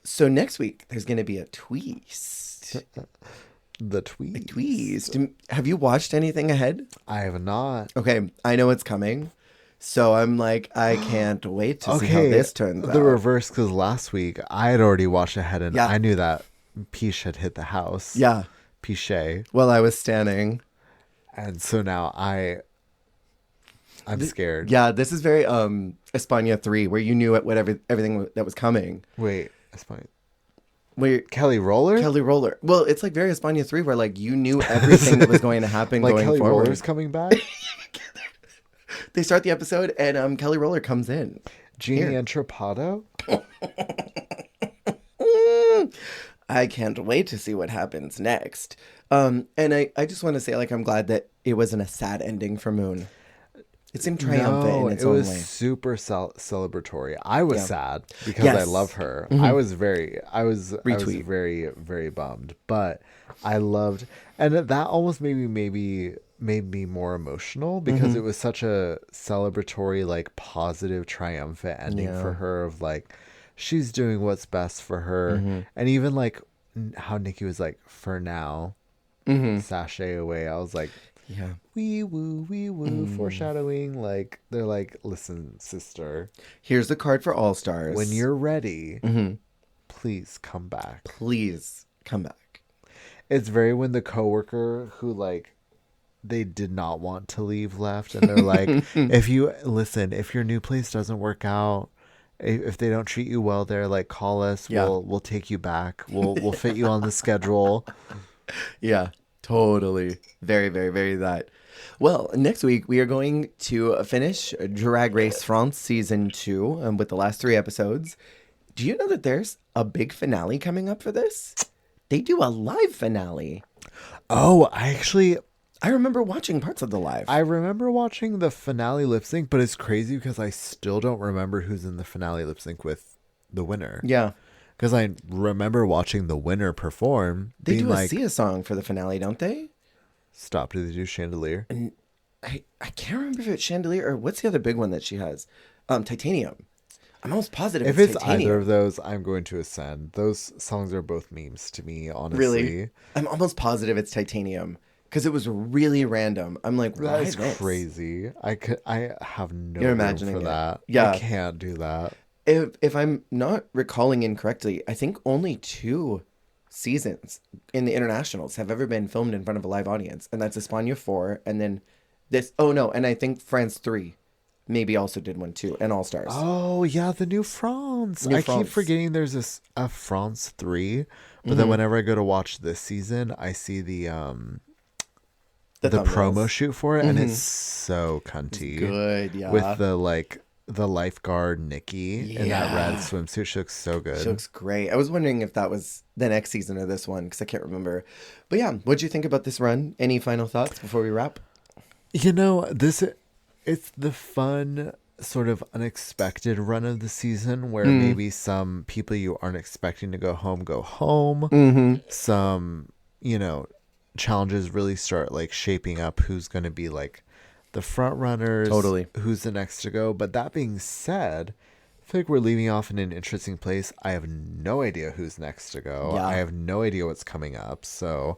So next week, there's going to be a twist. The twist. A twist. Have you watched anything ahead? I have not. Okay, I know it's coming. So I'm like, I can't wait to see how this turns out. The reverse, because last week, I had already watched ahead and I knew that Piche had hit the house. Yeah. Piche. While I was standing. And so now I'm scared. Yeah, this is very España 3, where you knew everything that was coming. Wait. That's fine. Wait, Kelly Roller? Kelly Roller. Well, it's like very España 3 where like you knew everything that was going to happen like going Kelly forward. Roller's coming back? They start the episode and Kelly Roller comes in. Jeannie Entrapado? I can't wait to see what happens next. And I just want to say, like, I'm glad that it wasn't a sad ending for Moon. It seemed triumphant in its own way. It was super celebratory. I was sad because I love her. Mm-hmm. I was very, very bummed. But I loved, and that almost made me more emotional because it was such a celebratory, like positive, triumphant ending for her of like, she's doing what's best for her. And even like how Nikki was like, for now, sashay away. I was like, yeah. Wee woo, foreshadowing. Like, they're like, listen, sister. Here's the card for All Stars. When you're ready, please come back. Please come back. it's very when the coworker who like they did not want to leave left, and they're like, if your new place doesn't work out, if they don't treat you well there, like call us. Yeah. We'll take you back. We'll fit you on the schedule. Yeah, totally. Very, very, very that. Well, next week we are going to finish Drag Race France season 2 with the last 3 episodes. Do you know that there's a big finale coming up for this? They do a live finale. Oh, I remember watching parts of the live. I remember watching the finale lip sync, but it's crazy because I still don't remember who's in the finale lip sync with the winner. Yeah. Because I remember watching the winner perform. They do a Sia song for the finale, don't they? Stop. Do they do Chandelier? And I can't remember if it's Chandelier or what's the other big one that she has? Titanium. I'm almost positive If it's Titanium. either of those, I'm going to ascend. Those songs are both memes to me, honestly. Really? I'm almost positive it's Titanium because it was really random. I'm like, why That's this? Crazy. I have no You're room imagining for it. that. Yeah. I can't do that. If I'm not recalling incorrectly, I think only 2 seasons in the internationals have ever been filmed in front of a live audience, and that's España 4, and then this. Oh no, and I think France 3 maybe also did one too, and All Stars. Oh yeah, the new France. New I France. keep forgetting there's a France 3, but then whenever I go to watch this season, I see the promo shoot for it, and it's so cunty. It's good, yeah. With the lifeguard Nikki in that red swimsuit. She looks so good. She looks great. I was wondering if that was the next season or this one because I can't remember. But yeah, what'd you think about this run? Any final thoughts before we wrap? You know, it's the fun sort of unexpected run of the season where maybe some people you aren't expecting to go home. Some, challenges really start like shaping up who's going to be like the front runners, Totally. who's the next to go. But that being said, I feel like we're leaving off in an interesting place. I have no idea who's next to go. Yeah. I have no idea what's coming up. So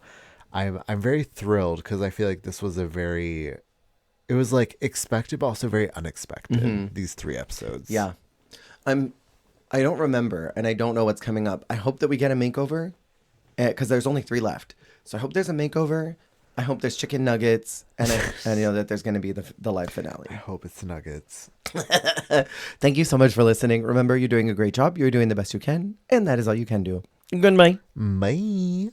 I'm very thrilled because I feel like this was it was like expected, but also very unexpected. These 3 episodes. Yeah. I don't remember, and I don't know what's coming up. I hope that we get a makeover because there's only 3 left. So I hope there's a makeover. I hope there's chicken nuggets, and I know that there's going to be the live finale. I hope it's nuggets. Thank you so much for listening. Remember, you're doing a great job. You're doing the best you can, and that is all you can do. Goodbye. Bye.